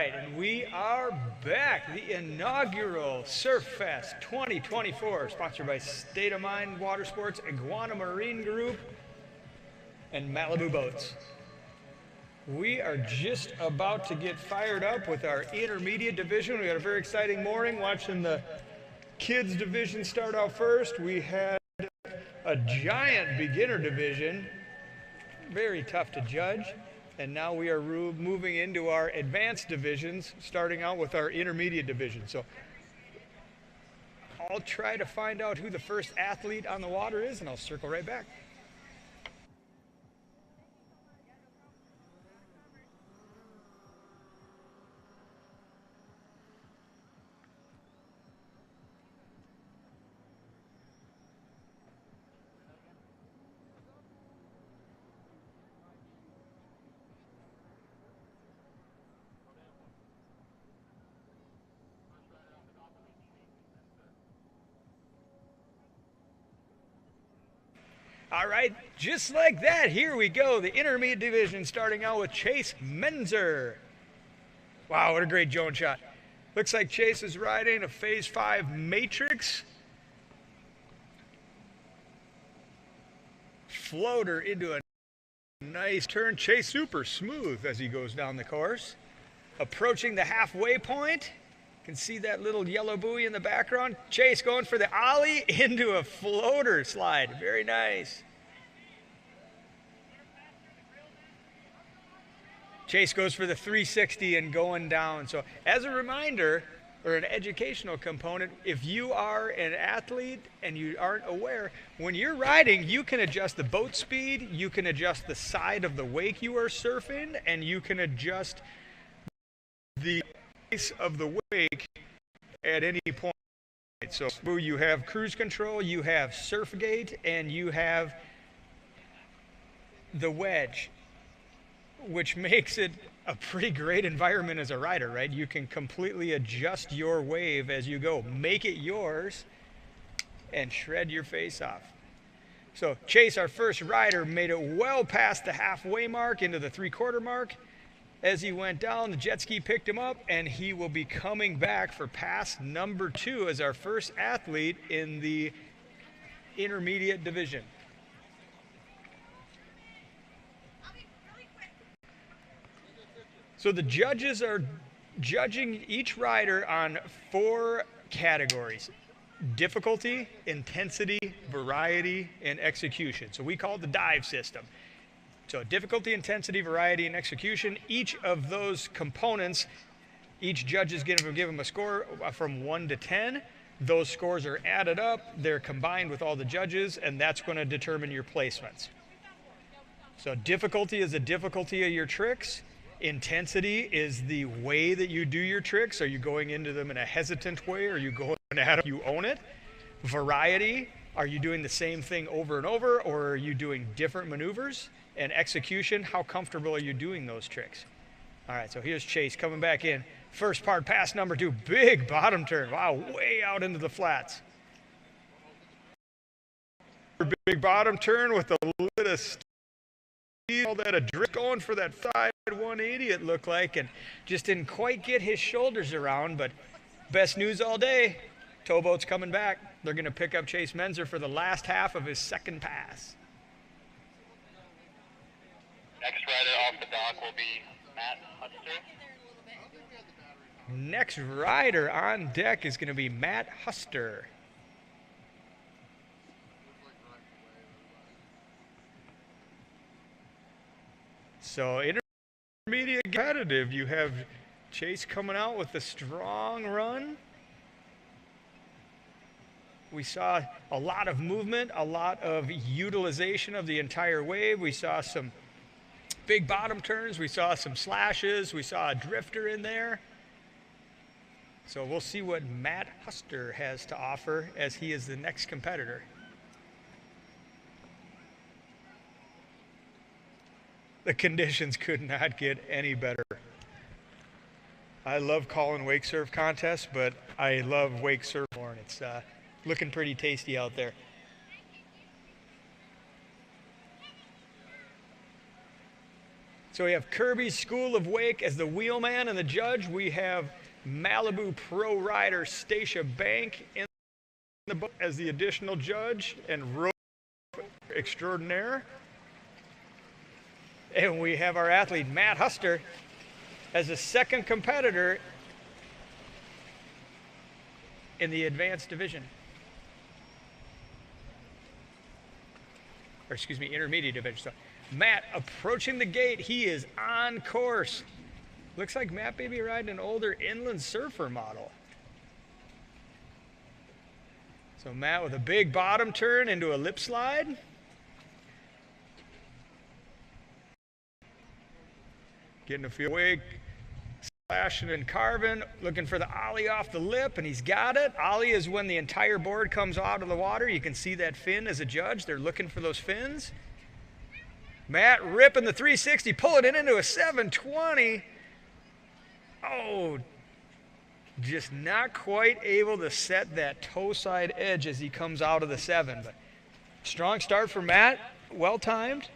right, and we are back. The inaugural Surf Fest 2024, sponsored by Stateamind Water Sports, Iguana Marine Group, and Malibu Boats. We are just about to get fired up with our intermediate division. We got a very exciting morning watching the kids division start out first. We had a giant beginner division, very tough to judge. And now we are moving into our advanced divisions, starting out with our intermediate division. So I'll try to find out who the first athlete on the water is, and I'll circle right back. All right, just like that, here we go. The intermediate division starting out with Chase Menzer. Wow, what a great drone shot. Looks like Chase is riding a Phase 5 Matrix floater into a nice turn. Chase super smooth as he goes down the course. Approaching the halfway point. Can see that little yellow buoy in the background. Chase going for the ollie into a floater slide. Very nice. Chase goes for the 360 and going down. So as a reminder, or an educational component, if you are an athlete and you aren't aware, when you're riding, you can adjust the boat speed, you can adjust the side of the wake you are surfing, and you can adjust the pace of the wake at any point. So you have cruise control, you have surf gate, and you have the wedge, which makes it a pretty great environment as a rider, right? You can completely adjust your wave as you go, make it yours, and shred your face off. So Chase, our first rider, made it well past the halfway mark into the 3/4 mark. As he went down, the jet ski picked him up, and he will be coming back for pass number 2 as our first athlete in the intermediate division. So the judges are judging each rider on 4 categories: difficulty, intensity, variety, and execution. So we call it the dive system. So difficulty, intensity, variety, and execution, each of those components, each judge is going to give them a score from 1 to 10. Those scores are added up, they're combined with all the judges, and that's going to determine your placements. So difficulty is the difficulty of your tricks. Intensity is the way that you do your tricks. Are you going into them in a hesitant way? Are you going at them, you own it? Variety, are you doing the same thing over and over, or are you doing different maneuvers? And execution, how comfortable are you doing those tricks? All right, so here's Chase coming back in. First part, pass number 2, big bottom turn. Wow, way out into the flats. Big bottom turn with a little speed, all that adrift, going for that side 180 it looked like, and just didn't quite get his shoulders around, but best news all day, towboat's coming back. They're gonna pick up Chase Menzer for the last half of his second pass. Next rider off the dock will be Matt Huster. Next rider on deck is going to be Matt Huster. So intermediate competitive, you have Chase coming out with a strong run. We saw a lot of movement, a lot of utilization of the entire wave. We saw some big bottom turns, we saw some slashes, we saw a drifter in there. So we'll see what Matt Huster has to offer as he is the next competitor. The conditions could not get any better. I love calling wake surf contests, but I love wake surf more, and it's looking pretty tasty out there. So we have Kirby's School of Wake as the wheelman and the judge. We have Malibu pro rider Stacia Bank in the boat as the additional judge and rope extraordinaire. And we have our athlete Matt Huster as the second competitor in the advanced division. Or excuse me, intermediate division. So Matt approaching the gate. He is on course. Looks like Matt may be riding an older inland surfer model. So Matt with a big bottom turn into a lip slide. Getting a feel wake, slashing and carving, looking for the ollie off the lip, and he's got it. Ollie is when the entire board comes out of the water. You can see that fin as a judge. They're looking for those fins. Matt ripping the 360, pulling it into a 720. Oh, just not quite able to set that toe side edge as he comes out of the 7. But strong start for Matt, well timed.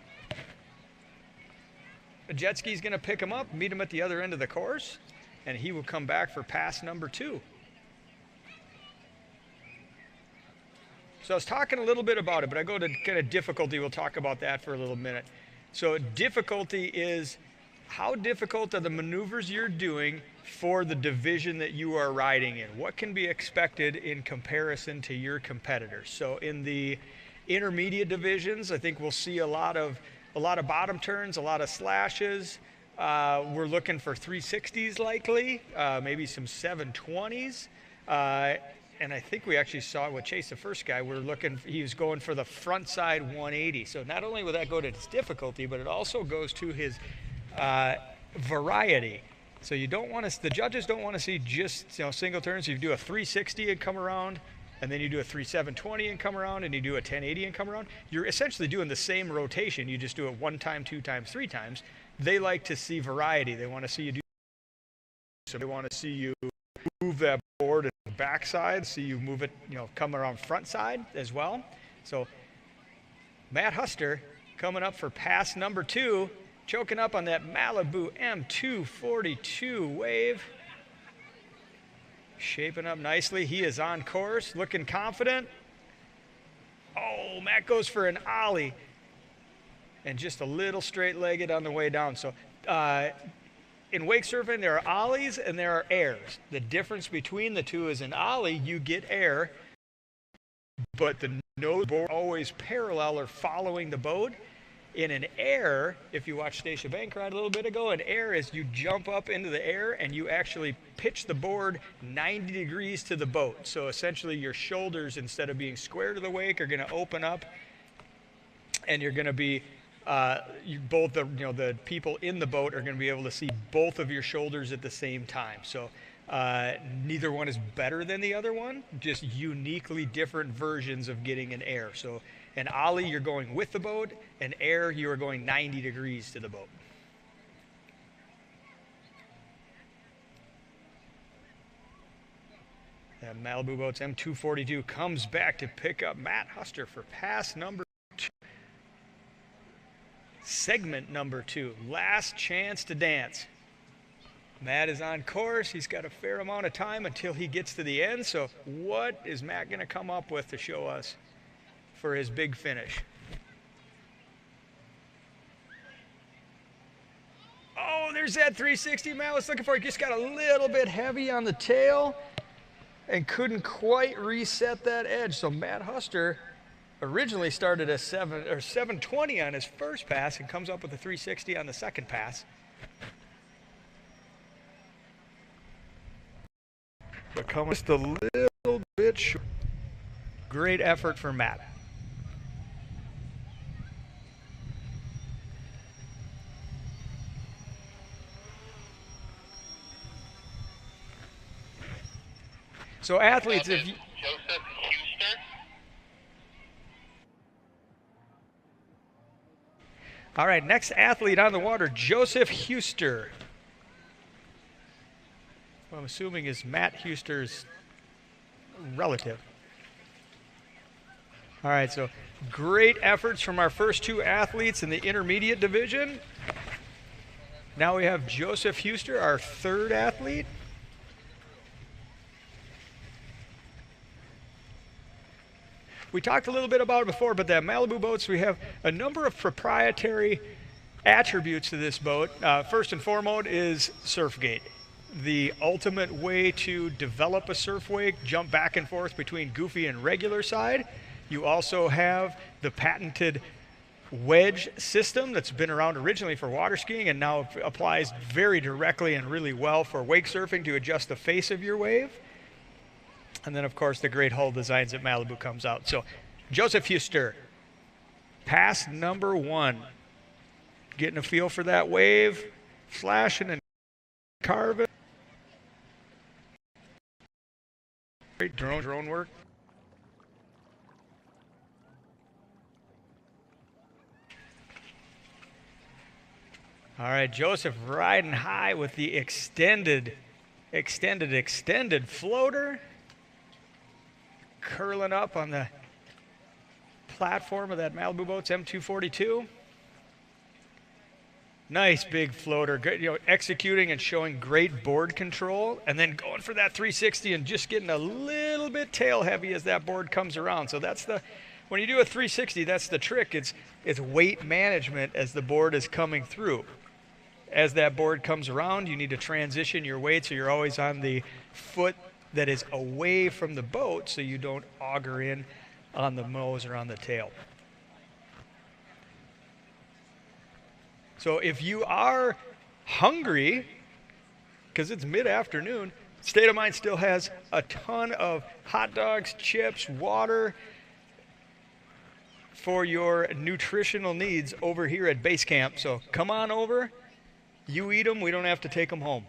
The jet ski's going to pick him up, meet him at the other end of the course, and he will come back for pass number 2. So I was talking a little bit about it, but I go to kind of difficulty. We'll talk about that for a little minute. So difficulty is how difficult are the maneuvers you're doing for the division that you are riding in? What can be expected in comparison to your competitors? So in the intermediate divisions, I think we'll see a lot of bottom turns, a lot of slashes. We're looking for 360s likely, maybe some 720s. And I think we actually saw with Chase, the first guy, he was going for the front side 180. So not only will that go to his difficulty, but it also goes to his variety. So the judges don't want to see just single turns. You do a 360 and come around, and then you do a 720 and come around, and you do a 1080 and come around. You're essentially doing the same rotation. You just do it 1 time, 2 times, 3 times. They like to see variety. They want to see you do. So they want to see you move that board at the backside, see you move it, come around front side as well. So Matt Huster coming up for pass number 2, choking up on that Malibu M242 wave. Shaping up nicely. He is on course, looking confident. Oh, Matt goes for an ollie. And just a little straight-legged on the way down. So in wake surfing, there are ollies and there are airs. The difference between the two is an ollie, you get air, but the nose board always parallel or following the boat. In an air, if you watched Stacia Bank ride a little bit ago, an air is you jump up into the air and you actually pitch the board 90 degrees to the boat. So essentially your shoulders, instead of being square to the wake, are going to open up, and you're going to be the people in the boat are going to be able to see both of your shoulders at the same time. So neither one is better than the other one, just uniquely different versions of getting an air. So an ollie, you're going with the boat. An air, you are going 90 degrees to the boat. That Malibu boat's M242 comes back to pick up Matt Huster for pass number 2. Segment number 2, last chance to dance. Matt is on course. He's got a fair amount of time until he gets to the end. So what is Matt going to come up with to show us for his big finish? Oh, there's that 360 Matt was looking for. He just got a little bit heavy on the tail and couldn't quite reset that edge. So Matt Huster originally started a 720 on his first pass and comes up with a 360 on the second pass. But coming just a little bit short. Great effort for Matt. So athletes, if you... Joseph Huster. All right, next athlete on the water, Joseph Huster. Well, I'm assuming is Matt Huster's relative. All right, so great efforts from our first 2 athletes in the intermediate division. Now we have Joseph Huster, our third athlete. We talked a little bit about it before, but the Malibu boats, we have a number of proprietary attributes to this boat. First and foremost is surf gate. The ultimate way to develop a surf wake, jump back and forth between goofy and regular side. You also have the patented wedge system that's been around originally for water skiing and now applies very directly and really well for wake surfing to adjust the face of your wave. And then, of course, the great hull designs that Malibu comes out. So, Joseph Huster, pass number 1. Getting a feel for that wave, flashing and carving. Great drone work. All right, Joseph riding high with the extended floater. Curling up on the platform of that Malibu boat's M242. Nice big floater, good, executing and showing great board control, and then going for that 360 and just getting a little bit tail heavy as that board comes around. So that's when you do a 360, that's the trick. It's weight management as the board is coming through. As that board comes around, you need to transition your weight so you're always on the foot that is away from the boat so you don't auger in on the nose or on the tail. So if you are hungry, because it's mid-afternoon, Stateamind still has a ton of hot dogs, chips, water for your nutritional needs over here at base camp. So come on over, you eat them, we don't have to take them home.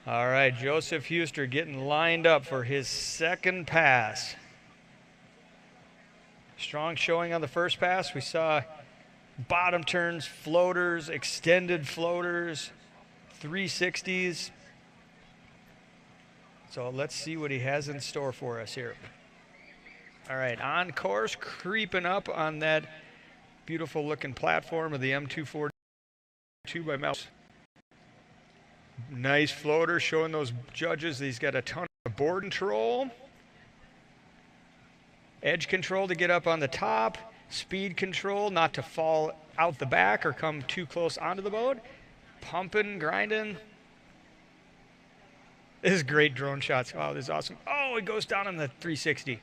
All right, Joseph Huster getting lined up for his second pass. Strong showing on the first pass. We saw bottom turns, floaters, extended floaters, 360s. So let's see what he has in store for us here. All right, on course, creeping up on that beautiful looking platform of the M242 by Malibu. Nice floater, showing those judges he's got a ton of board control. Edge control to get up on the top. Speed control not to fall out the back or come too close onto the boat. Pumping, grinding. This is great drone shots. Wow, this is awesome. Oh, he goes down on the 360.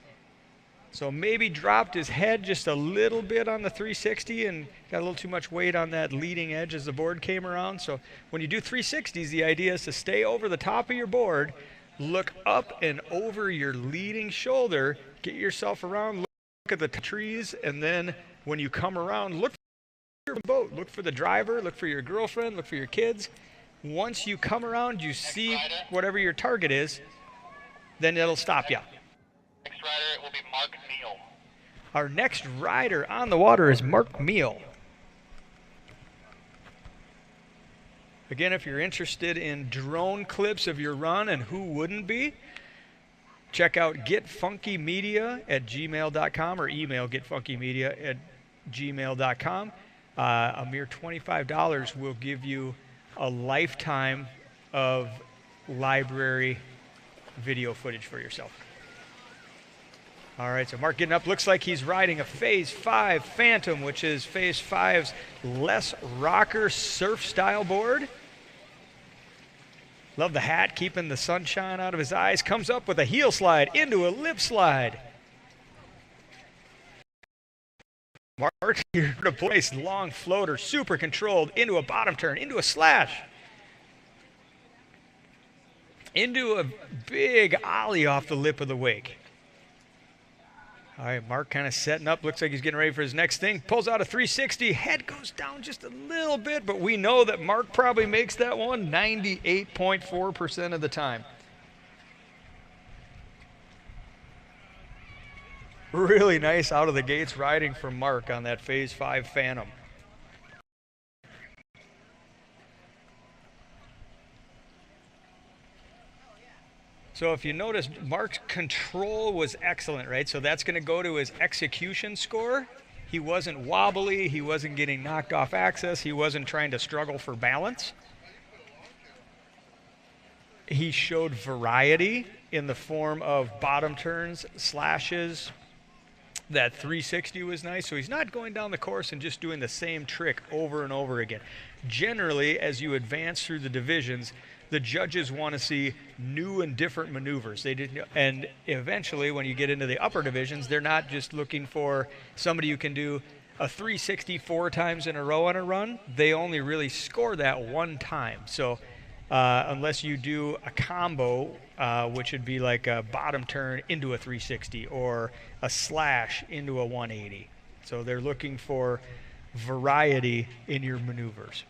So maybe dropped his head just a little bit on the 360 and got a little too much weight on that leading edge as the board came around. So when you do 360s, the idea is to stay over the top of your board, look up and over your leading shoulder, get yourself around, look at the trees, and then when you come around, look for your boat. Look for the driver, look for your girlfriend, look for your kids. Once you come around, you see whatever your target is, then it'll stop you. Next rider will be Mark Neal. Our next rider on the water is Mark Meal. Again, if you're interested in drone clips of your run, and who wouldn't be, check out getfunkymedia@gmail.com or email getfunkymedia@gmail.com. A mere $25 will give you a lifetime of library video footage for yourself. All right, so Mark getting up. Looks like he's riding a Phase 5 Phantom, which is Phase 5's less rocker surf style board. Love the hat, keeping the sunshine out of his eyes. Comes up with a heel slide into a lip slide. Mark here to place long floater, super controlled, into a bottom turn, into a slash. Into a big ollie off the lip of the wake. All right, Mark kind of setting up. Looks like he's getting ready for his next thing. Pulls out a 360. Head goes down just a little bit, but we know that Mark probably makes that one 98.4% of the time. Really nice out of the gates riding from Mark on that Phase 5 Phantom. So if you notice, Mark's control was excellent, right? So that's going to go to his execution score. He wasn't wobbly. He wasn't getting knocked off axis. He wasn't trying to struggle for balance. He showed variety in the form of bottom turns, slashes. That 360 was nice. So he's not going down the course and just doing the same trick over and over again. Generally, as you advance through the divisions, the judges want to see new and different maneuvers. And eventually, when you get into the upper divisions, they're not just looking for somebody who can do a 360 4 times in a row on a run. They only really score that one time. So unless you do a combo, which would be like a bottom turn into a 360 or a slash into a 180. So they're looking for variety in your maneuvers.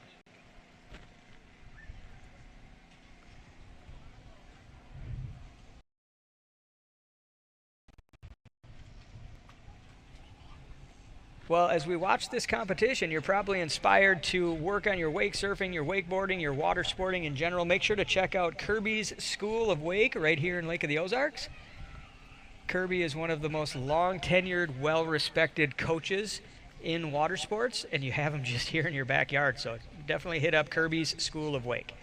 Well, as we watch this competition, you're probably inspired to work on your wake surfing, your wakeboarding, your water sporting in general. Make sure to check out Kirby's School of Wake right here in Lake of the Ozarks. Kirby is one of the most long-tenured, well-respected coaches in water sports, and you have him just here in your backyard. So definitely hit up Kirby's School of Wake.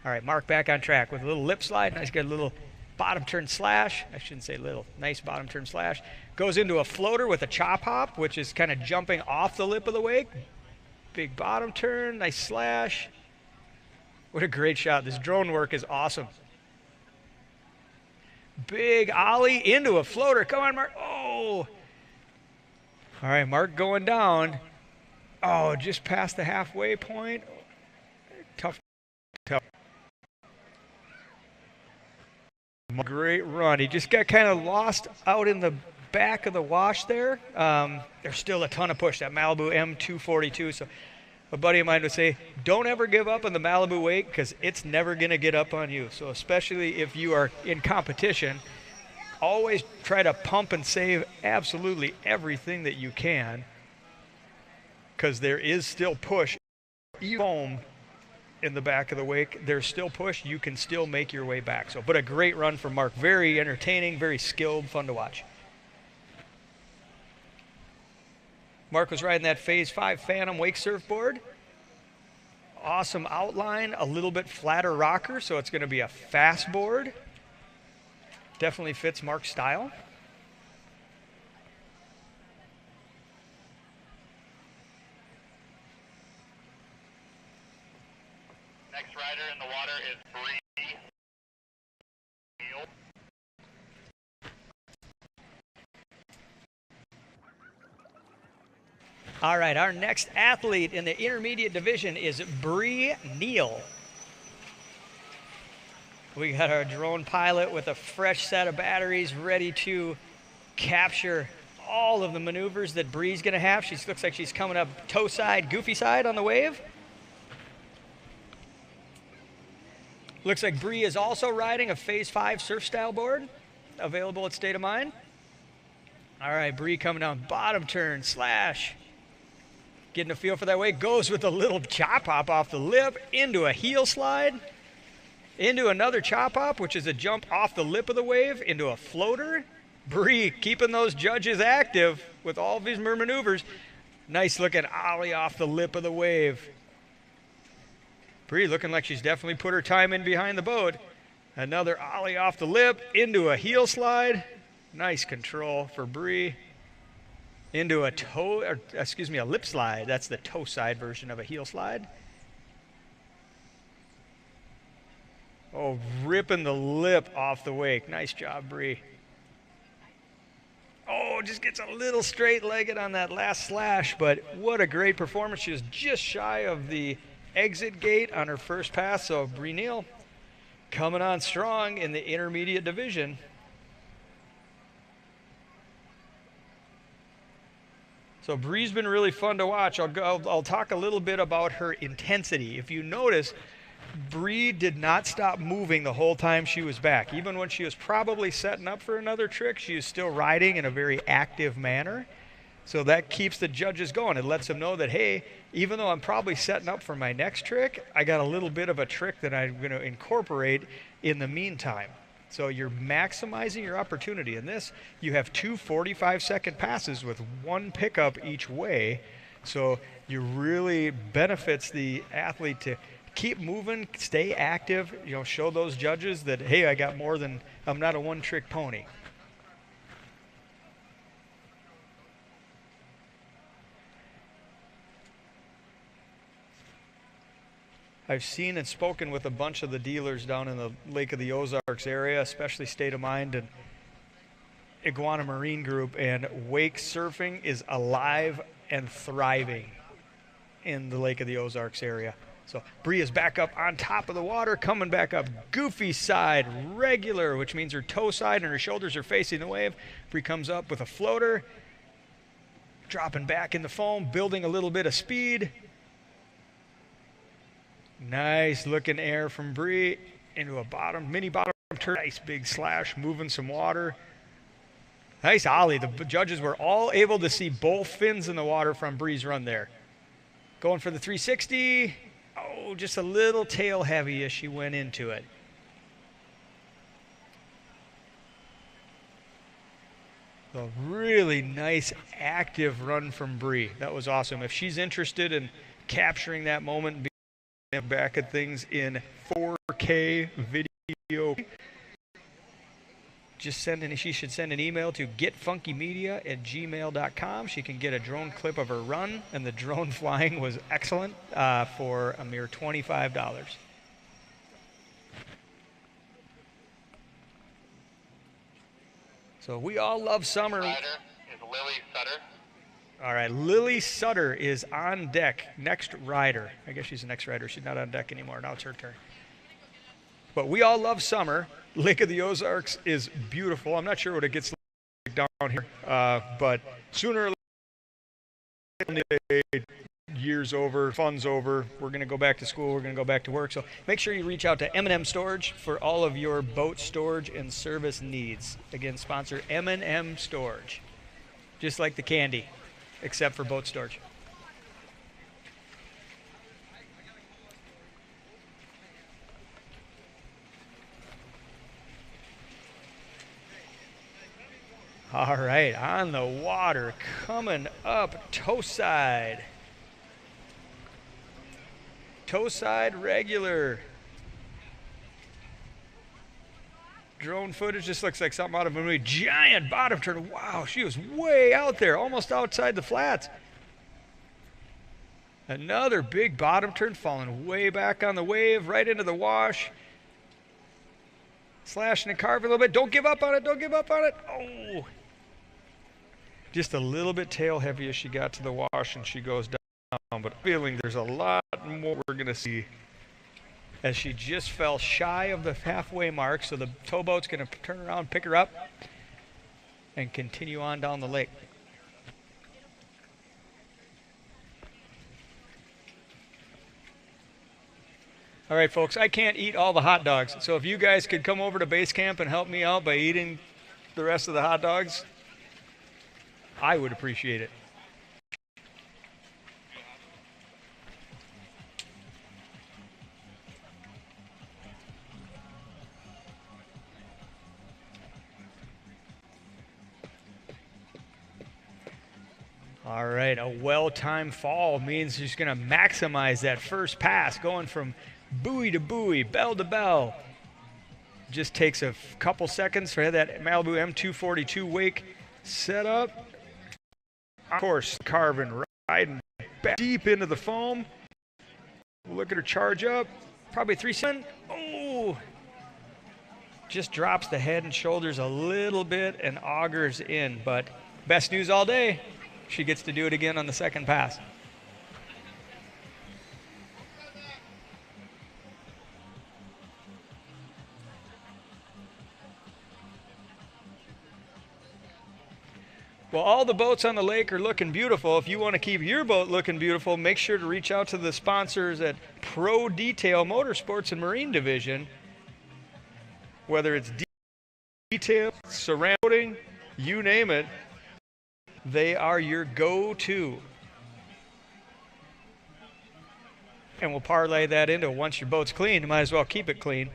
All right, Mark back on track with a little lip slide. Nice, good little bottom turn slash. I shouldn't say little. Nice bottom turn slash. Goes into a floater with a chop hop, which is kind of jumping off the lip of the wake. Big bottom turn, nice slash. What a great shot. This drone work is awesome. Big ollie into a floater. Come on, Mark. Oh. All right, Mark going down. Oh, just past the halfway point. Tough. Great run. He just got kind of lost out in the back of the wash there. There's still a ton of push, that Malibu M242. So a buddy of mine would say, don't ever give up on the Malibu wake because it's never going to get up on you. So especially if you are in competition, always try to pump and save absolutely everything that you can because there is still push. Foam in the back of the wake, there's still push. You can still make your way back. So, but a great run from Mark. Very entertaining, very skilled, fun to watch. Mark was riding that Phase 5 Phantom wake surfboard. Awesome outline, a little bit flatter rocker, so it's going to be a fast board. Definitely fits Mark's style. Next rider in the water is Bree. All right, our next athlete in the intermediate division is Bree Neal. We got our drone pilot with a fresh set of batteries ready to capture all of the maneuvers that Bree's going to have. She looks like she's coming up toe side, goofy side on the wave. Looks like Bree is also riding a Phase 5 surf style board available at Stateamind. All right, Bree coming down, bottom turn, slash. Getting a feel for that wake, goes with a little chop hop off the lip into a heel slide, into another chop hop, which is a jump off the lip of the wave, into a floater. Bree keeping those judges active with all of these maneuvers. Nice looking ollie off the lip of the wave. Bree looking like she's definitely put her time in behind the boat. Another ollie off the lip into a heel slide. Nice control for Bree. Into a a lip slide. That's the toe side version of a heel slide. Oh, ripping the lip off the wake. Nice job, Bree. Oh, just gets a little straight-legged on that last slash, but what a great performance. She was just shy of the exit gate on her first pass, so Bree Neal coming on strong in the intermediate division. So Bree's been really fun to watch. I'll talk a little bit about her intensity. If you notice, Bree did not stop moving the whole time she was back. Even when she was probably setting up for another trick, she is still riding in a very active manner. So that keeps the judges going. It lets them know that, hey, even though I'm probably setting up for my next trick, I got a little bit of a trick that I'm going to incorporate in the meantime. So you're maximizing your opportunity. In this, you have two 45-second passes with one pickup each way. So it really benefits the athlete to keep moving, stay active, show those judges that, hey, I'm not a one-trick pony. I've seen and spoken with a bunch of the dealers down in the Lake of the Ozarks area, especially Stateamind and Iguana Marine Group, and wake surfing is alive and thriving in the Lake of the Ozarks area. So Bree is back up on top of the water, coming back up goofy side, regular, which means her toe side and her shoulders are facing the wave. Bree comes up with a floater, dropping back in the foam, building a little bit of speed. Nice looking air from Bree into a mini bottom turn. Nice big slash, moving some water. Nice ollie. The judges were all able to see both fins in the water from Bree's run there. Going for the 360. Oh, just a little tail heavy as she went into it. A really nice active run from Bree. That was awesome. If she's interested in capturing that moment and being back at things in 4K video, she should send an email to getfunkymedia@gmail.com. She can get a drone clip of her run, and the drone flying was excellent for a mere $25. So we all love summer. Rider is Lily Sutter. All right, Lily Sutter is on deck. Next rider. I guess she's the next rider. She's not on deck anymore. Now it's her turn. But we all love summer. Lake of the Ozarks is beautiful. I'm not sure what it gets like down here, but sooner or later, year's over, fun's over. We're going to go back to school. We're going to go back to work. So make sure you reach out to M&M Storage for all of your boat storage and service needs. Again, sponsor M&M Storage, just like the candy, except for boat storage. All right, on the water, coming up toe side. Toe side regular. Drone footage just looks like something out of a movie. Giant bottom turn. Wow, she was way out there, almost outside the flats. Another big bottom turn, falling way back on the wave, right into the wash. Slashing and carving a little bit. Don't give up on it. Don't give up on it. Oh. Just a little bit tail heavy as she got to the wash and she goes down. But feeling there's a lot more we're going to see as she just fell shy of the halfway mark. So the towboat's going to turn around, pick her up, and continue on down the lake. All right, folks, I can't eat all the hot dogs. So if you guys could come over to base camp and help me out by eating the rest of the hot dogs, I would appreciate it. All right, a well-timed fall means she's going to maximize that first pass, going from buoy to buoy, bell to bell. Just takes a couple seconds for that Malibu M242 wake set up. Of course, carving, riding back deep into the foam. Look at her charge up. Probably 3 seconds. Oh! Just drops the head and shoulders a little bit and augers in. But best news all day. She gets to do it again on the second pass. Well, all the boats on the lake are looking beautiful. If you want to keep your boat looking beautiful, make sure to reach out to the sponsors at Pro Detail Motorsports and Marine Division. Whether it's detail, surrounding, you name it, they are your go-to. And we'll parlay that into once your boat's clean, you might as well keep it clean.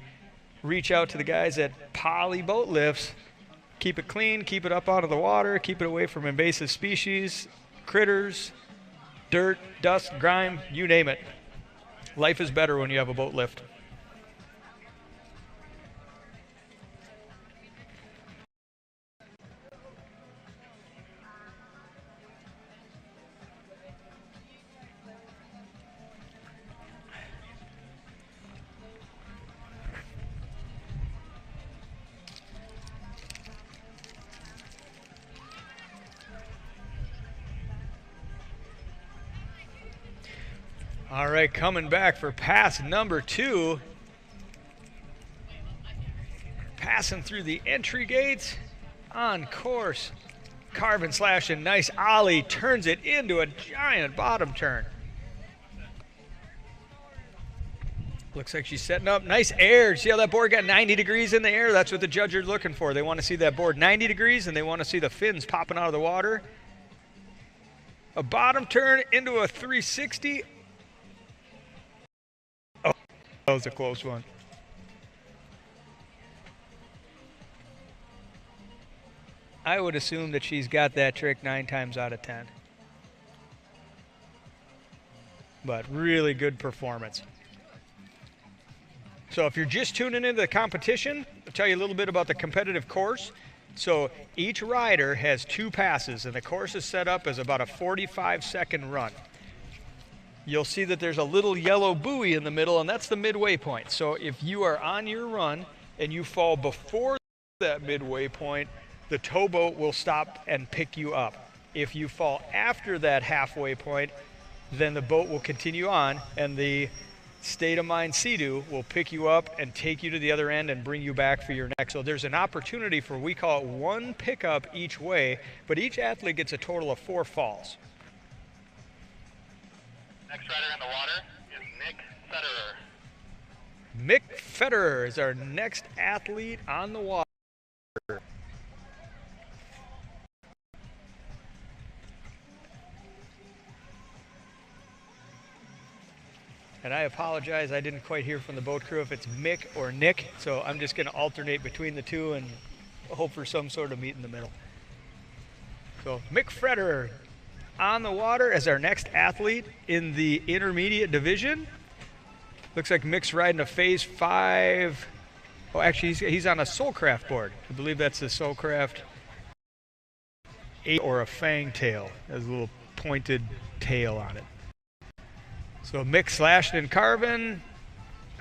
Reach out to the guys at Poly Boat Lifts. Keep it clean, keep it up out of the water, keep it away from invasive species, critters, dirt, dust, grime, you name it. Life is better when you have a boat lift. All right, coming back for pass number 2. Passing through the entry gates, on course. Carving slash and nice ollie, turns it into a giant bottom turn. Looks like she's setting up. Nice air. See how that board got 90 degrees in the air? That's what the judges are looking for. They want to see that board 90 degrees, and they want to see the fins popping out of the water. A bottom turn into a 360. Oh, that was a close one. I would assume that she's got that trick 9 times out of 10. But really good performance. So if you're just tuning into the competition, I'll tell you a little bit about the competitive course. So each rider has 2 passes, and the course is set up as about a 45-second run. You'll see that there's a little yellow buoy in the middle, and that's the midway point. So if you are on your run and you fall before that midway point, the towboat will stop and pick you up. If you fall after that halfway point, then the boat will continue on, and the Stateamind Sea-Doo will pick you up and take you to the other end and bring you back for your next. So there's an opportunity for, we call it 1 pickup each way, but each athlete gets a total of 4 falls. Next rider in the water is Nick Federer. Mick Federer is our next athlete on the water. And I apologize, I didn't quite hear from the boat crew if it's Mick or Nick, so I'm just going to alternate between the two and hope for some sort of meet in the middle. So Mick Federer on the water as our next athlete in the intermediate division. Looks like Mick's riding a Phase 5. Oh, actually, he's on a Soulcraft board. I believe that's the Soulcraft 8 or a fang tail. Has a little pointed tail on it. So Mick slashing and carving.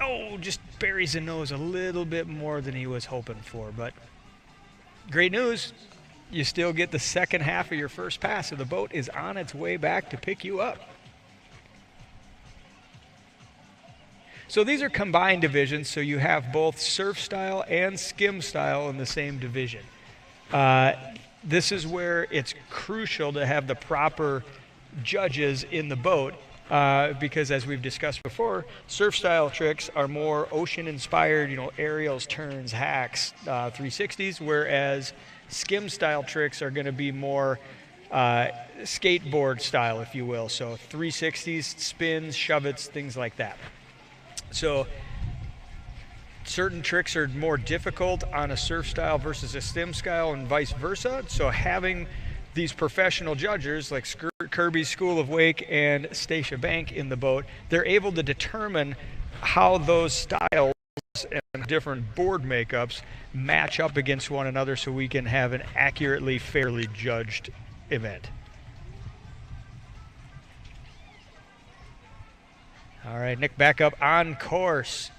Oh, just buries the nose a little bit more than he was hoping for. But great news. You still get the second half of your first pass, so the boat is on its way back to pick you up. So these are combined divisions, so you have both surf style and skim style in the same division. This is where it's crucial to have the proper judges in the boat. Because as we've discussed before, surf style tricks are more ocean inspired, aerials, turns, hacks, 360s, whereas skim style tricks are going to be more skateboard style, if you will. So 360s, spins, shove-its, things like that. So certain tricks are more difficult on a surf style versus a skim style and vice versa. So having these professional judges like Kirby's School of Wake and Stacia Bank in the boat, they're able to determine how those styles and different board makeups match up against one another so we can have an accurately, fairly judged event. All right, Nick back up on course.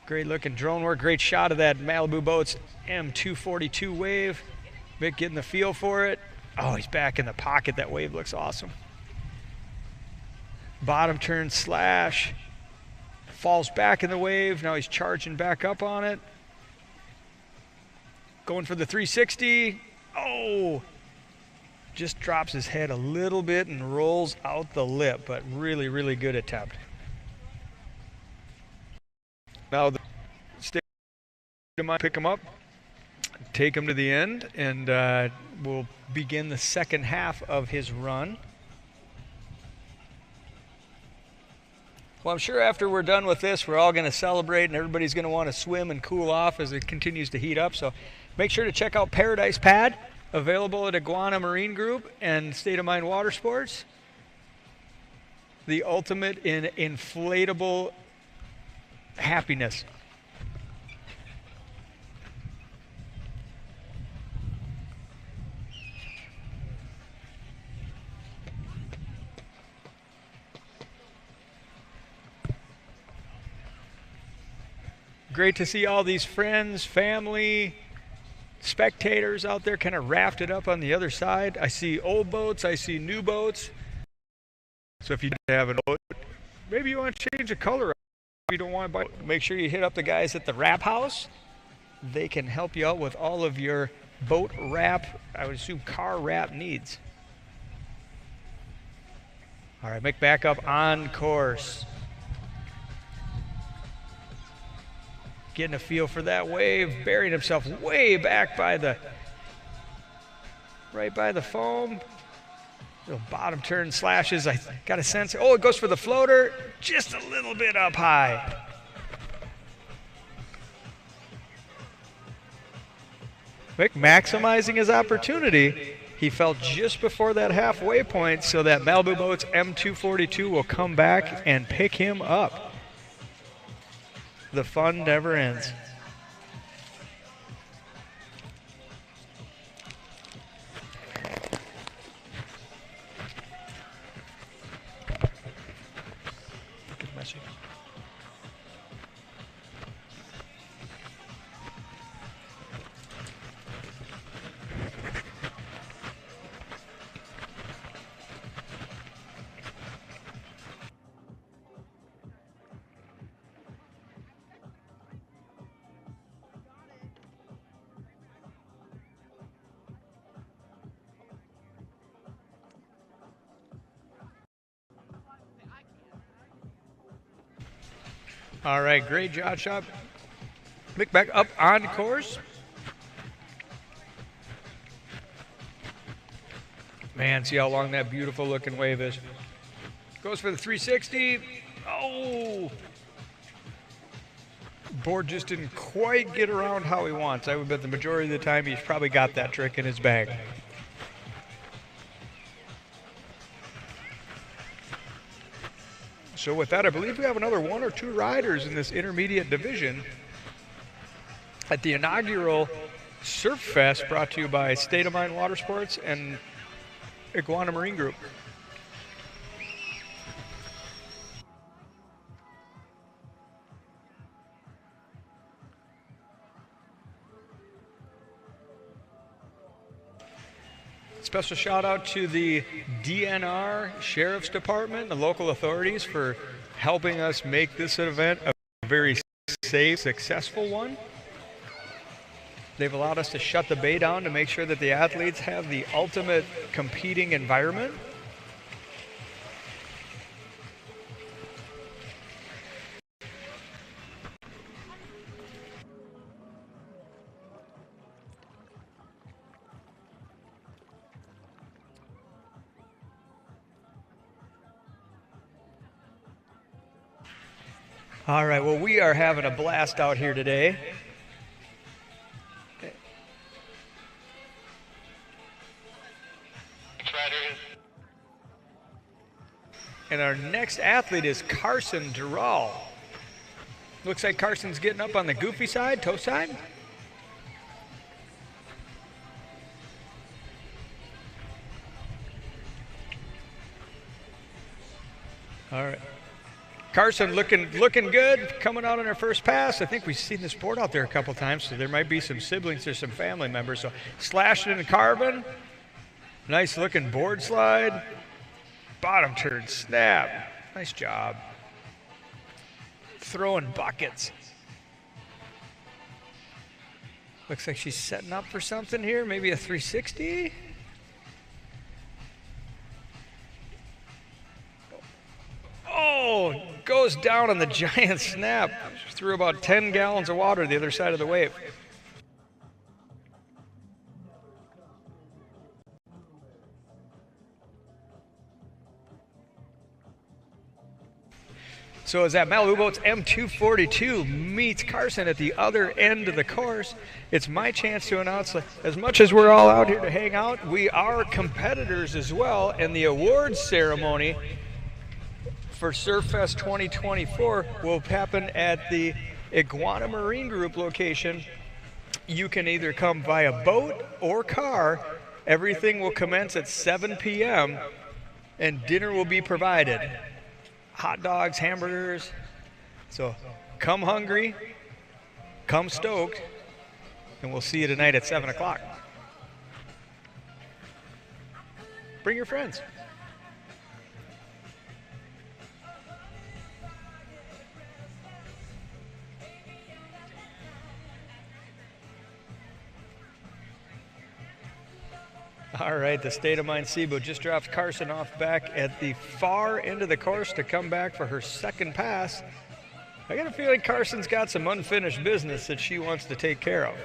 Great looking drone work, great shot of that Malibu boat's M242 wave. Mick getting the feel for it. Oh, he's back in the pocket. That wave looks awesome. Bottom turn slash. Falls back in the wave. Now he's charging back up on it. Going for the 360. Oh! Just drops his head a little bit and rolls out the lip, but really, really good attempt. Now the Stateamind pick him up, take him to the end, and we'll begin the second half of his run. Well, I'm sure after we're done with this, we're all going to celebrate and everybody's going to want to swim and cool off as it continues to heat up. So make sure to check out Paradise Pad, available at Iguana Marine Group and Stateamind Water Sports. The ultimate in inflatable happiness. Great to see all these friends, family, spectators out there kind of rafted up on the other side. I see old boats, I see new boats. So if you have a boat, maybe you want to change the color. If you don't want to buy, make sure you hit up the guys at the Wrap House. They can help you out with all of your boat wrap, I would assume car wrap needs. All right, make back up on course. Getting a feel for that wave, burying himself way back by the, right by the foam. Little bottom turn slashes, I got a sense. Oh, it goes for the floater, just a little bit up high. Mick maximizing his opportunity. He fell just before that halfway point, so that Malibu Boats M242 will come back and pick him up. The fun never ends. Good message. All right, great job, shot. Mick back up on course. Man, see how long that beautiful looking wave is. Goes for the 360. Oh! Board just didn't quite get around how he wants. I would bet the majority of the time he's probably got that trick in his bag. So with that, I believe we have another one or two riders in this intermediate division at the inaugural Surf Fest, brought to you by Stateamind Water Sports and Iguana Marine Group. Special shout out to the DNR Sheriff's Department, the local authorities, for helping us make this event a very safe, successful one. They've allowed us to shut the bay down to make sure that the athletes have the ultimate competing environment. All right, well, we are having a blast out here today. And our next athlete is Carson Dural. Looks like Carson's getting up on the goofy side, toe side. All right. Carson looking good, coming out on her first pass. I think we've seen this board out there a couple times, so there might be some siblings or some family members. So slashed into carbon. Nice looking board slide. Bottom turn, snap. Nice job. Throwing buckets. Looks like she's setting up for something here, maybe a 360. Oh, goes down on the giant snap. Threw about 10 gallons of water the other side of the wave. So as that Malibu boat's M242 meets Carson at the other end of the course, it's my chance to announce, as much as we're all out here to hang out, we are competitors as well, and the awards ceremony for SurfFest 2024 will happen at the Iguana Marine Group location. You can either come via boat or car. Everything will commence at 7 p.m. and dinner will be provided. Hot dogs, hamburgers. So come hungry, come stoked, and we'll see you tonight at 7 o'clock. Bring your friends. All right, the Stateamind Seaboat just dropped Carson off back at the far end of the course to come back for her second pass. I got a feeling Carson's got some unfinished business that she wants to take care of.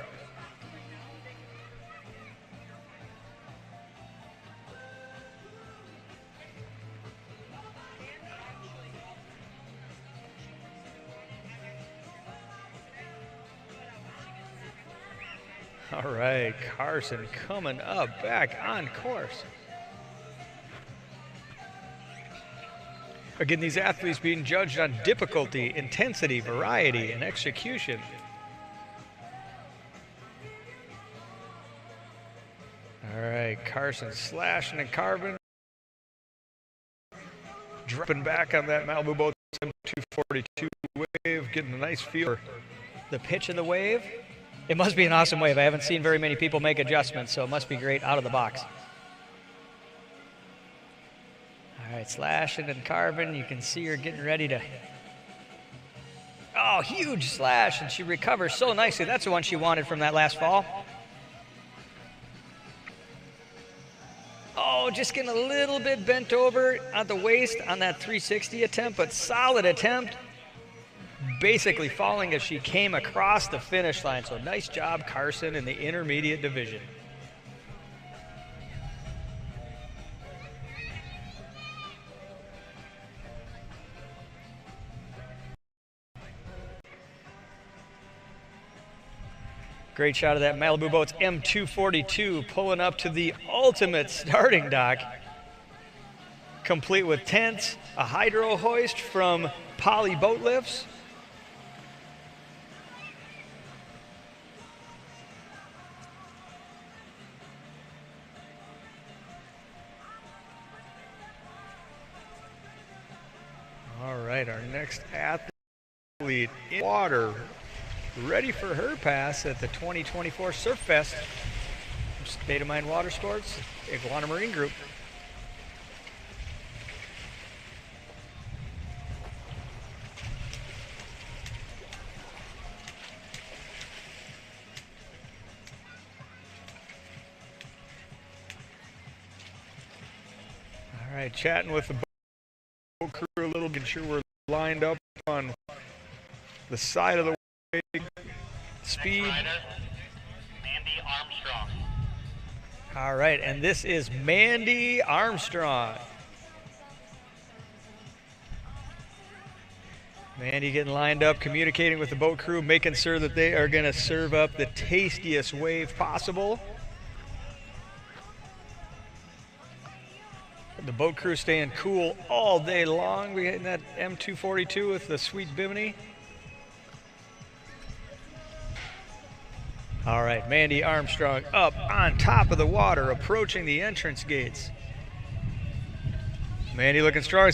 All right, Carson coming up back on course. Again, these athletes being judged on difficulty, intensity, variety, and execution. All right, Carson slashing and carving. Dropping back on that Malibu boat M242 wave, getting a nice feel for The pitch of the wave. It must be an awesome wave. I haven't seen very many people make adjustments, so it must be great out of the box. All right, slashing and carving. You can see her getting ready to... Oh, huge slash, and she recovers so nicely. That's the one she wanted from that last fall. Oh, just getting a little bit bent over at the waist on that 360 attempt, but solid attempt. Basically falling as she came across the finish line. So nice job, Carson, in the intermediate division. Great shot of that Malibu boat's M242 pulling up to the ultimate starting dock, complete with tents, a hydro hoist from Poly Boat Lifts. All right, our next athlete in water, ready for her pass at the 2024 SurfFest. Stateamind Water Sports, Iguana Marine Group. All right, chatting with the boat crew a little, making sure we're lined up on the side of the wave. Speed. Mandy Armstrong. All right, and this is Mandy Armstrong. Mandy getting lined up, communicating with the boat crew, making sure that they are going to serve up the tastiest wave possible. The boat crew staying cool all day long. We're getting that M242 with the sweet bimini. All right, Mandy Armstrong up on top of the water, approaching the entrance gates. Mandy looking strong.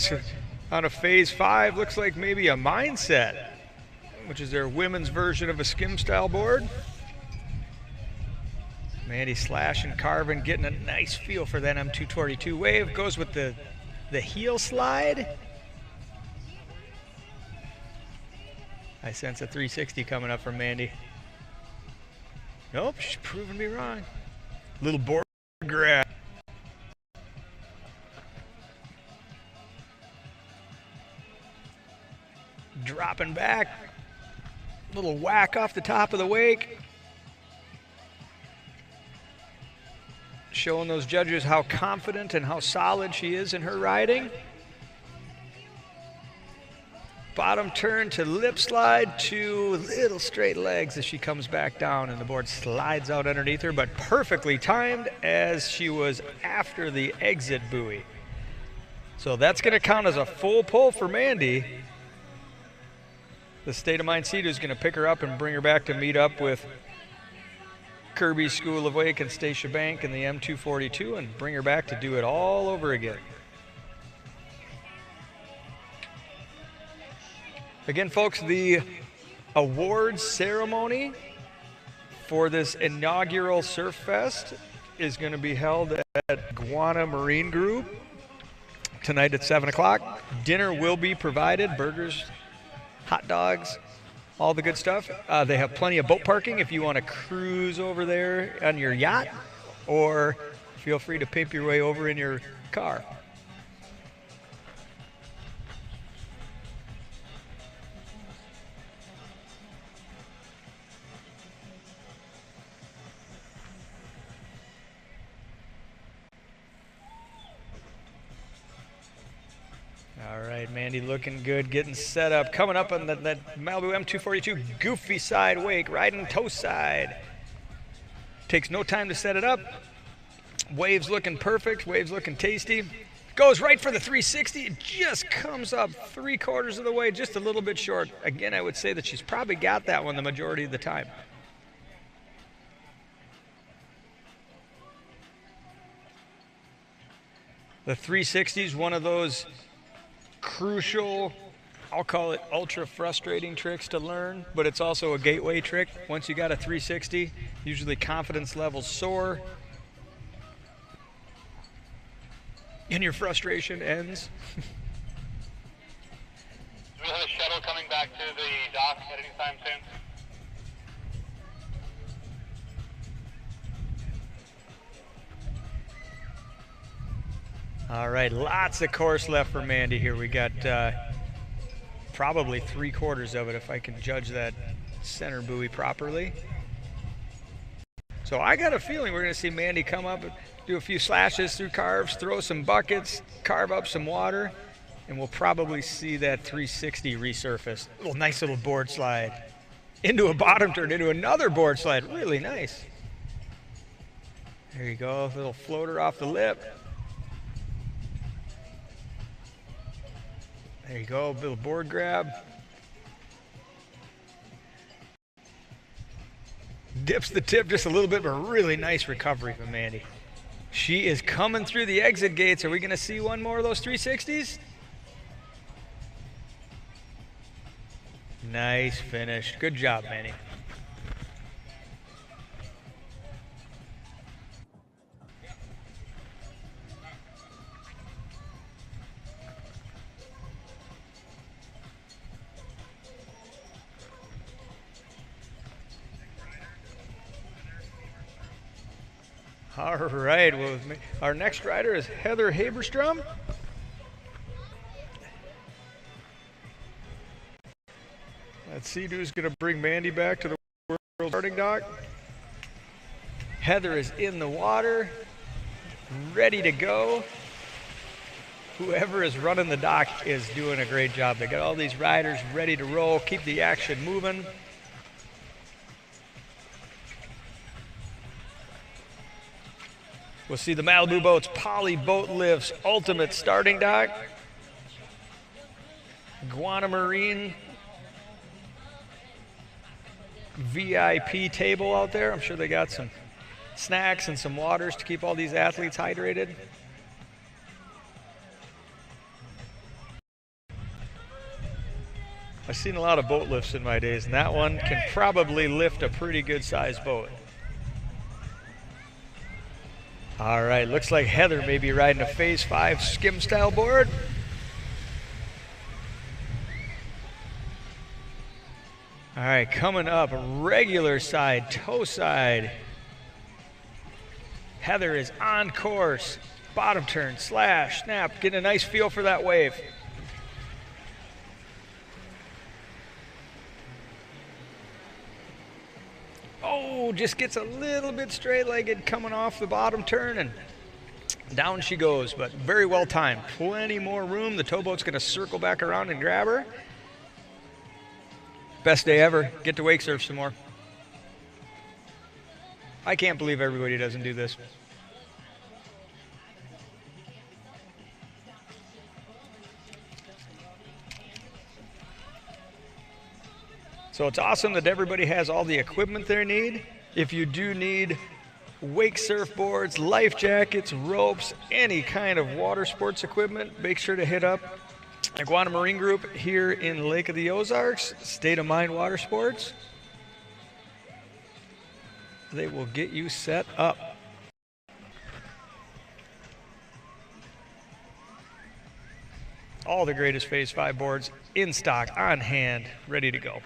On a phase 5, looks like maybe a Mindset, which is their women's version of a skim style board. Mandy slashing, carving, getting a nice feel for that M242 wave. Goes with the heel slide. I sense a 360 coming up from Mandy. Nope, she's proving me wrong. Little board grab. dropping back. Little whack off the top of the wake. Showing those judges how confident and how solid she is in her riding. Bottom turn to lip slide to little straight legs as she comes back down, and the board slides out underneath her, but perfectly timed as she was after the exit buoy. So that's going to count as a full pull for Mandy. The Stateamind Sea-Doo is going to pick her up and bring her back to meet up with Kirby's School of Wake and Stacia Bank in the M242 and bring her back to do it all over again. Again, folks, the awards ceremony for this inaugural Surf Fest is going to be held at Iguana Marine Group tonight at 7 o'clock. Dinner will be provided, burgers, hot dogs, all the good stuff. They have plenty of boat parking if you want to cruise over there on your yacht, or feel free to pimp your way over in your car. All right, Mandy looking good, getting set up. Coming up on that Malibu M242 goofy side wake, riding toe side. Takes no time to set it up. Waves looking perfect, waves looking tasty. Goes right for the 360. It just comes up 3/4 of the way, just a little bit short. Again, I would say that she's probably got that one the majority of the time. The 360 is one of those crucial, I'll call it ultra frustrating tricks to learn, but it's also a gateway trick. Once you got a 360, usually confidence levels soar and your frustration ends. Do we have a shuttle coming back to the dock at any time soon? All right, lots of course left for Mandy here. We got probably 3/4 of it if I can judge that center buoy properly. So I got a feeling we're going to see Mandy come up and do a few slashes through carves, throw some buckets, carve up some water, and we'll probably see that 360 resurface. A little nice little board slide into a bottom turn, into another board slide. Really nice. There you go, a little floater off the lip. There you go, a little board grab. Dips the tip just a little bit, but a really nice recovery from Mandy. She is coming through the exit gates. Are we going to see one more of those 360s? Nice finish. Good job, Mandy. All right, well, our next rider is Heather Haberstrom. That Sea-Doo is going to bring Mandy back to the world starting dock. Heather is in the water, ready to go. Whoever is running the dock is doing a great job. They got all these riders ready to roll, keep the action moving. We'll see the Malibu Boats Poly Boat Lifts Ultimate Starting Dock. Iguana Marine VIP table out there. I'm sure they got some snacks and some waters to keep all these athletes hydrated. I've seen a lot of boat lifts in my days, and that one can probably lift a pretty good sized boat. All right, looks like Heather may be riding a Phase 5 skim style board. All right, coming up, regular side, toe side. Heather is on course. Bottom turn, slash, snap, getting a nice feel for that wave. just gets a little bit straight-legged coming off the bottom turn, and down she goes, but very well timed. Plenty more room. The towboat's going to circle back around and grab her. Best day ever. Get to wake surf some more. I can't believe everybody doesn't do this. So it's awesome that everybody has all the equipment they need. If you do need wake surfboards, life jackets, ropes, any kind of water sports equipment, make sure to hit up Iguana Marine Group here in Lake of the Ozarks, Stateamind Water Sports. They will get you set up. All the greatest Phase 5 boards in stock, on hand, ready to go.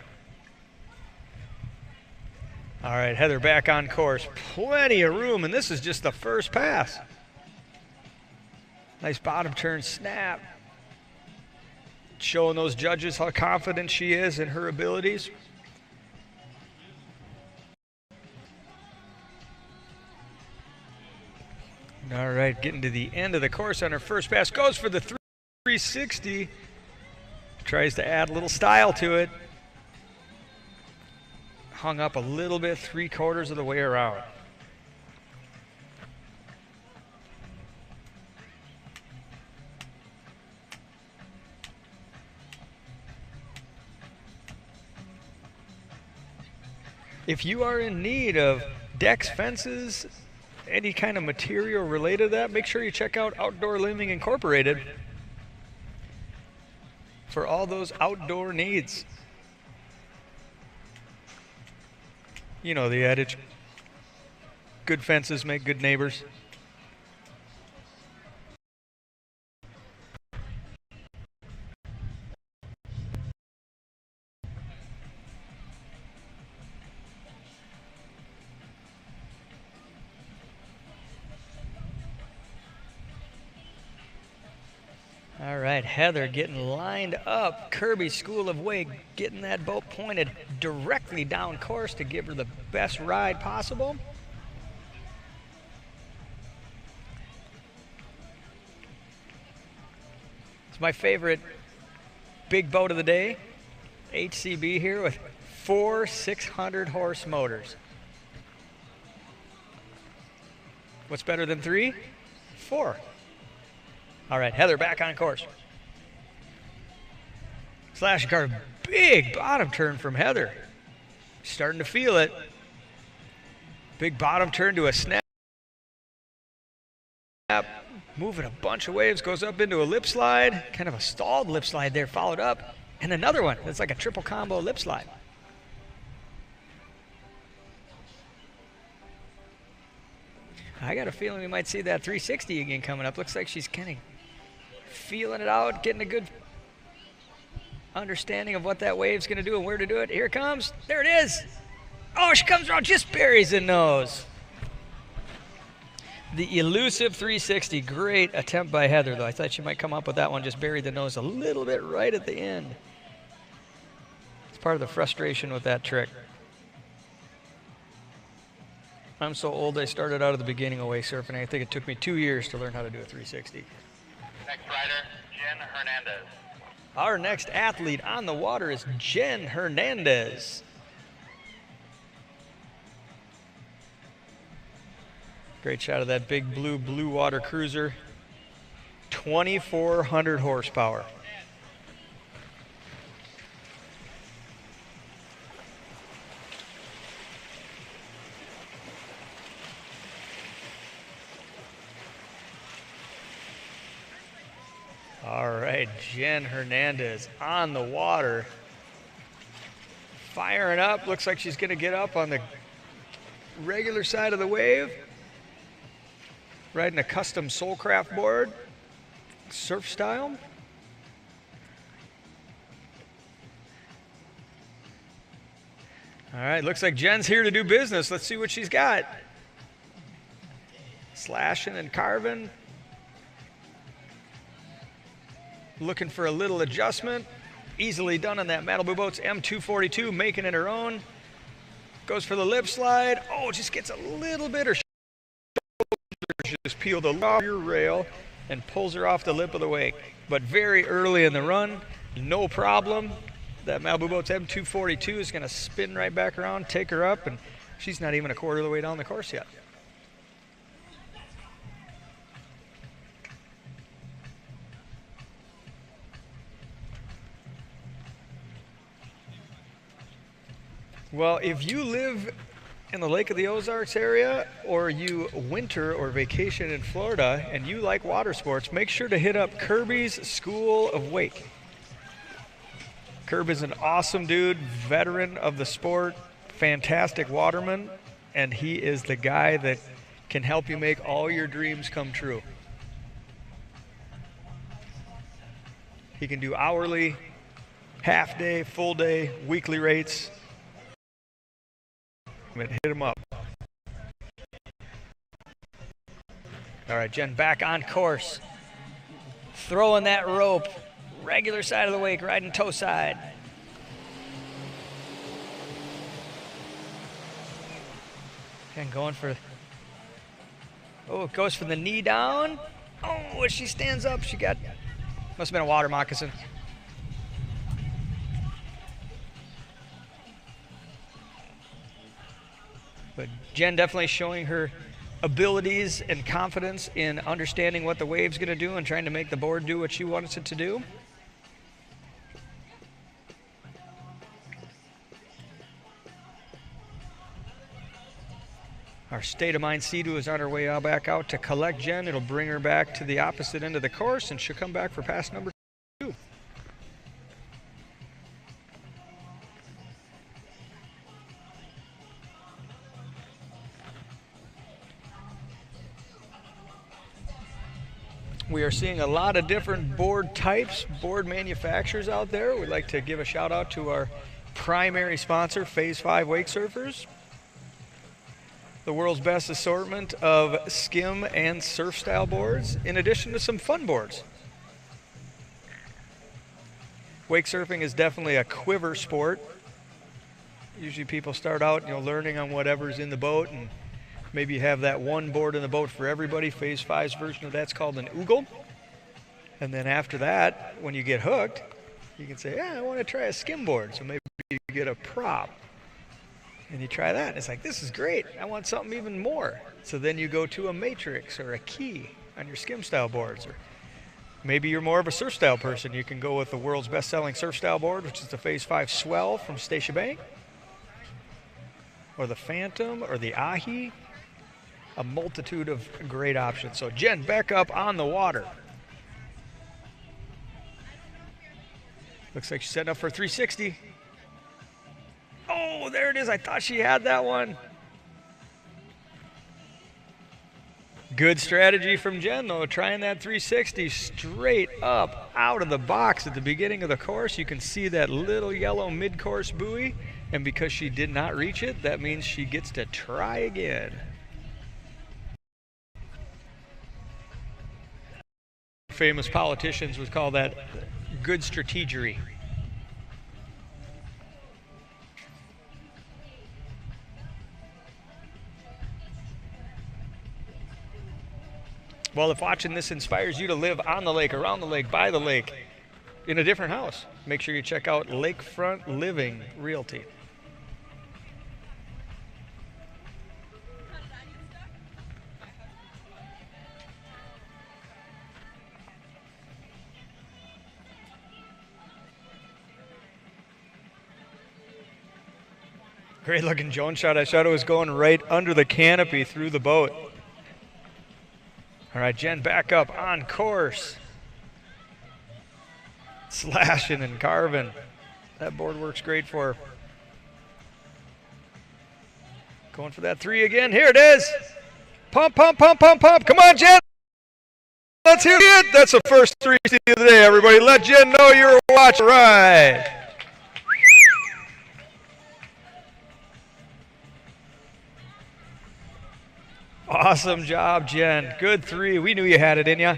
All right, Heather back on course. Plenty of room, and this is just the first pass. Nice bottom turn snap. Showing those judges how confident she is in her abilities. All right, getting to the end of the course on her first pass. Goes for the 360. Tries to add a little style to it. Hung up a little bit, 3/4 of the way around. If you are in need of decks, fences, any kind of material related to that, make sure you check out Outdoor Living Incorporated for all those outdoor needs. You know the adage, good fences make good neighbors. All right, Heather getting lined up. Kirby School of Wake getting that boat pointed directly down course to give her the best ride possible. It's my favorite big boat of the day. HCB here with 4 600-horse motors. What's better than 3? 4. All right, Heather back on course. Slash car, big bottom turn from Heather. Starting to feel it. Big bottom turn to a snap. Moving a bunch of waves, goes up into a lip slide. Kind of a stalled lip slide there, followed up. And another one. It's like a triple combo lip slide. I got a feeling we might see that 360 again coming up. Looks like she's kind of feeling it out, getting a good understanding of what that wave's going to do and where to do it. Here it comes. There it is. Oh, she comes around, just buries the nose. The elusive 360. Great attempt by Heather, though. I thought she might come up with that one, just buried the nose a little bit right at the end. It's part of the frustration with that trick. I'm so old, I started out at the beginning of wake surfing. I think it took me 2 years to learn how to do a 360. Next rider, Jen Hernandez. Our next athlete on the water is Jen Hernandez. Great shot of that big blue water cruiser. 2,400 horsepower. All right, Jen Hernandez on the water. Firing up, looks like she's gonna get up on the regular side of the wave. Riding a custom Soulcraft board, surf style. All right, looks like Jen's here to do business. Let's see what she's got. Slashing and carving. Looking for a little adjustment. Easily done on that Malibu boat's M242, making it her own. Goes for the lip slide. Oh, just gets a little bit. Her shoulders just peel the rear rail and pulls her off the lip of the wake. But very early in the run, no problem. That Malibu boat's M242 is going to spin right back around, take her up, and she's not even a quarter of the way down the course yet. Well, if you live in the Lake of the Ozarks area, or you winter or vacation in Florida and you like water sports, make sure to hit up Kirby's School of Wake. Kirby is an awesome dude, veteran of the sport, fantastic waterman, and he is the guy that can help you make all your dreams come true. He can do hourly, half day, full day, weekly rates. Hit him up. All right, Jen back on course. Throwing that rope. Regular side of the wake, riding toe side. And going for, oh, it goes for the knee down. Oh, as she stands up, she got, must have been a water moccasin. But Jen definitely showing her abilities and confidence in understanding what the wave's going to do and trying to make the board do what she wants it to do. Our Stateamind Sea-Doo is on her way back out to collect Jen. It'll bring her back to the opposite end of the course, and she'll come back for pass number 2. We are seeing a lot of different board types, board manufacturers out there. We'd like to give a shout out to our primary sponsor, Phase 5 Wake Surfers. The world's best assortment of skim and surf style boards, in addition to some fun boards. Wake surfing is definitely a quiver sport. Usually people start out, learning on whatever's in the boat, and maybe you have that one board in the boat for everybody. Phase 5's version of that's called an oogle. And then after that, when you get hooked, you can say, yeah, I want to try a skim board. So maybe you get a prop. And you try that. And it's like, this is great. I want something even more. So then you go to a matrix or a key on your skim style boards. Or maybe you're more of a surf style person. You can go with the world's best-selling surf style board, which is the Phase 5 Swell from Stateamind, or the Phantom, or the Ahi. A multitude of great options. So Jen back up on the water. Looks like she's setting up for 360. Oh, there it is. I thought she had that one. Good strategy from Jen, though, trying that 360 straight up out of the box at the beginning of the course. You can see that little yellow mid-course buoy, and because she did not reach it, that means she gets to try again. Famous politicians would call that good strategery. Well, if watching this inspires you to live on the lake, around the lake, by the lake, in a different house, make sure you check out Lakefront Living Realty. Great looking drone shot. I thought it was going right under the canopy through the boat. All right, Jen back up on course. Slashing and carving. That board works great for her. Going for that 3 again. Here it is. Pump, pump, pump, pump, pump. Come on, Jen. Let's hear it. That's the first 360 of the day, everybody. Let Jen know you're watching. Right. Awesome job, Jen. Good 3. We knew you had it in you.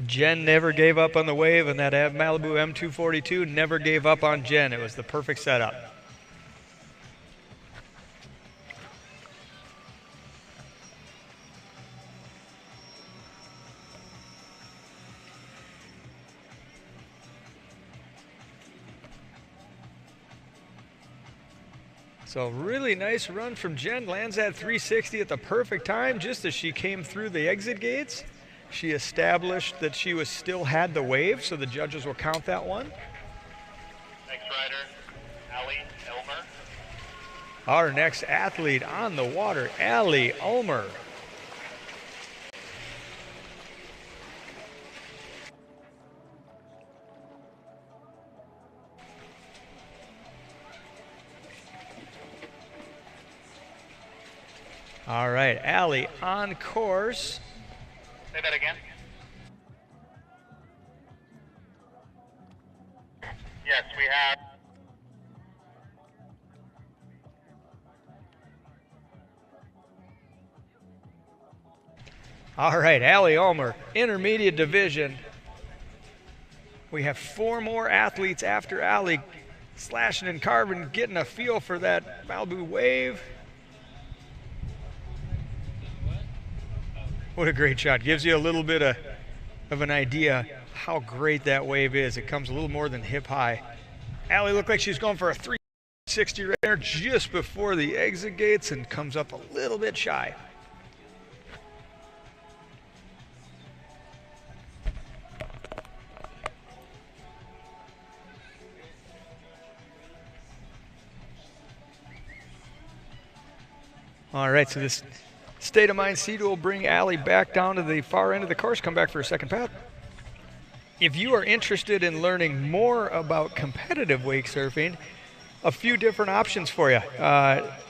Jen never gave up on the wave, and that Malibu M242 never gave up on Jen. It was the perfect setup. So really nice run from Jen. Lands that 360 at the perfect time, just as she came through the exit gates. She established that she still had the wave, so the judges will count that one. Next rider, Allie Elmer. Our next athlete on the water, Allie Ulmer. All right, Allie on course. Say that again. Yes, we have. All right, Allie Ulmer, intermediate division. We have 4 more athletes after Allie, slashing and carving, getting a feel for that Malibu wave. What a great shot. Gives you a little bit of an idea how great that wave is. It comes a little more than hip high. Allie looked like she's going for a 360 right there just before the exit gates and comes up a little bit shy. All right, so this Stateamind seat will bring Allie back down to the far end of the course, come back for a second path. If you are interested in learning more about competitive wake surfing, a few different options for you.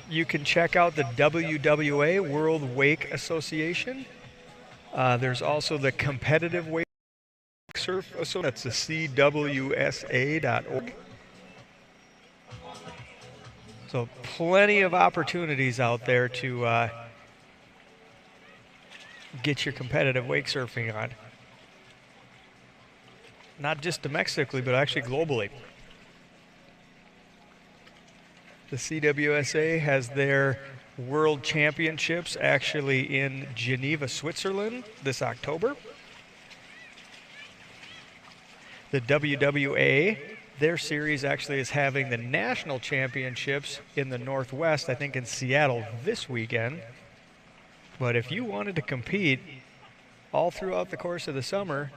You can check out the WWA, World Wake Association. There's also the Competitive Wake Surf Association. That's the CWSA.org. So plenty of opportunities out there to get your competitive wake surfing on. Not just domestically, but actually globally. The CWSA has their World Championships actually in Geneva, Switzerland this October. The WWA, their series actually is having the National Championships in the Northwest, I think in Seattle this weekend. But if you wanted to compete all throughout the course of the summer,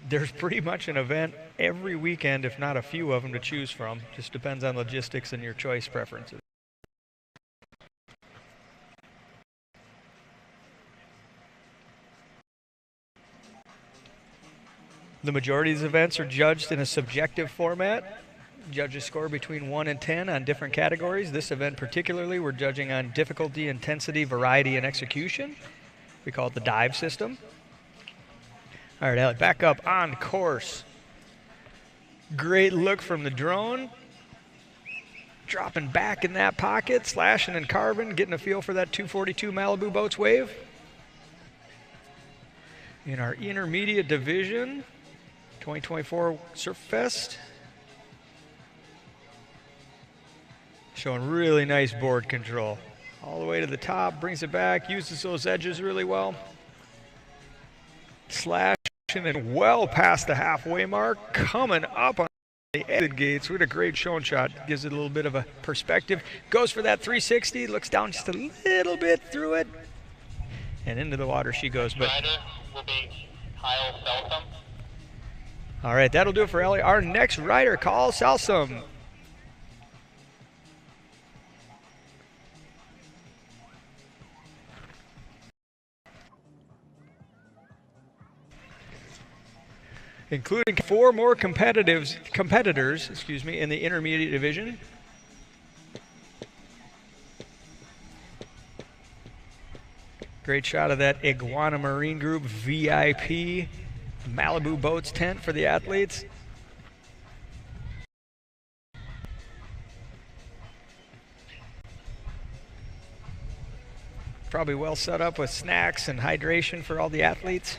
there's pretty much an event every weekend, if not a few of them, to choose from. Just depends on logistics and your choice preferences. The majority of these events are judged in a subjective format. Judges score between 1 and 10 on different categories. This event particularly, we're judging on difficulty, intensity, variety, and execution. We call it the dive system. All right, Allie, back up on course. Great look from the drone. Dropping back in that pocket, slashing and carving, getting a feel for that 242 Malibu Boats wave. In our intermediate division, 2024 Surf Fest. Showing really nice board control. All the way to the top, brings it back, uses those edges really well. Slashing and well past the halfway mark, coming up on the exit gates. What a great showing shot. Gives it a little bit of a perspective. Goes for that 360, looks down just a little bit through it. And into the water she goes. But Rider will be Kyle Feltham. all right, that'll do it for Allie. Our next rider, Kyle Salsum. Including 4 more competitors, in the intermediate division. Great shot of that Iguana Marine Group VIP Malibu Boats tent for the athletes. Probably well set up with snacks and hydration for all the athletes.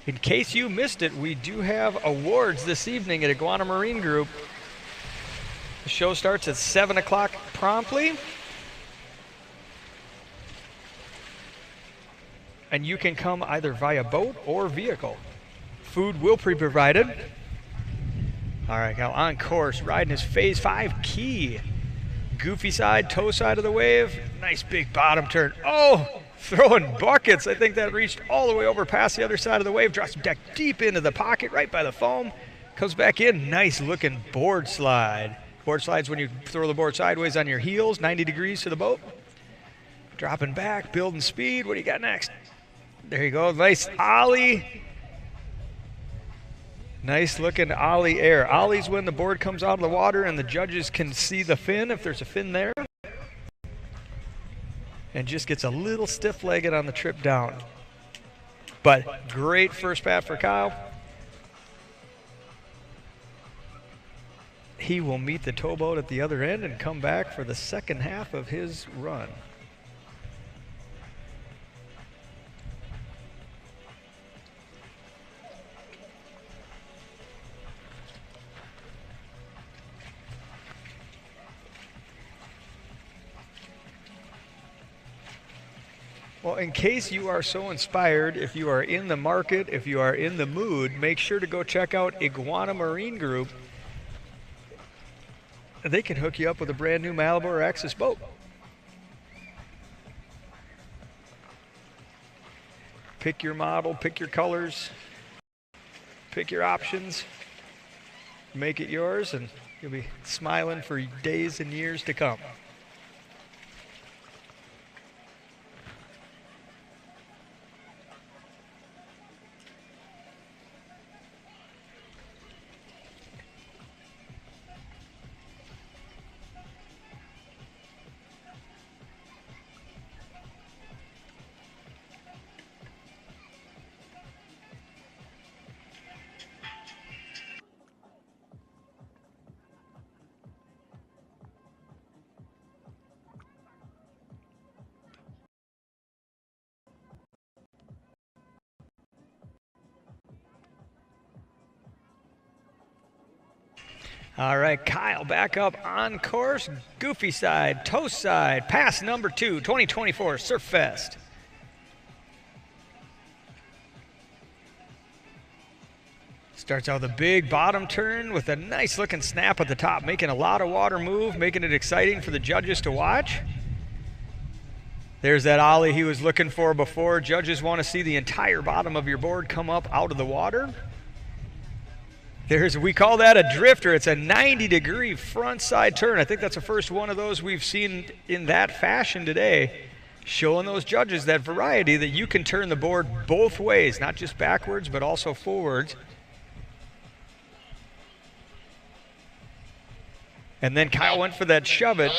In case you missed it, we do have awards this evening at Iguana Marine Group. The show starts at 7 o'clock promptly. And you can come either via boat or vehicle. Food will be provided. All right, Kyle, on course, riding his Phase 5 key. Goofy side, toe side of the wave. Nice big bottom turn. Oh, throwing buckets. I think that reached all the way over past the other side of the wave. Drops deck deep into the pocket, right by the foam. Comes back in. Nice looking board slide. Board slides when you throw the board sideways on your heels, 90 degrees to the boat. Dropping back, building speed. What do you got next? There you go. Nice ollie. Nice looking ollie air. Ollie's when the board comes out of the water and the judges can see the fin, if there's a fin there. And just gets a little stiff-legged on the trip down. But great first pat for Kyle. He will meet the towboat at the other end and come back for the second half of his run. Well, in case you are so inspired, if you are in the market, if you are in the mood, make sure to go check out Iguana Marine Group. They can hook you up with a brand new Malibu or Axis boat. Pick your model, pick your colors, pick your options, make it yours, and you'll be smiling for days and years to come. All right, Kyle back up on course. Goofy side, toast side, pass number 2, 2024 Surf Fest. Starts out with a big bottom turn with a nice looking snap at the top, making a lot of water move, making it exciting for the judges to watch. There's that ollie he was looking for before. Judges want to see the entire bottom of your board come up out of the water. We call that a drifter. It's a 90-degree front side turn. I think that's the first one of those we've seen in that fashion today, showing those judges that variety that you can turn the board both ways, not just backwards, but also forwards. And then Kyle went for that shove it.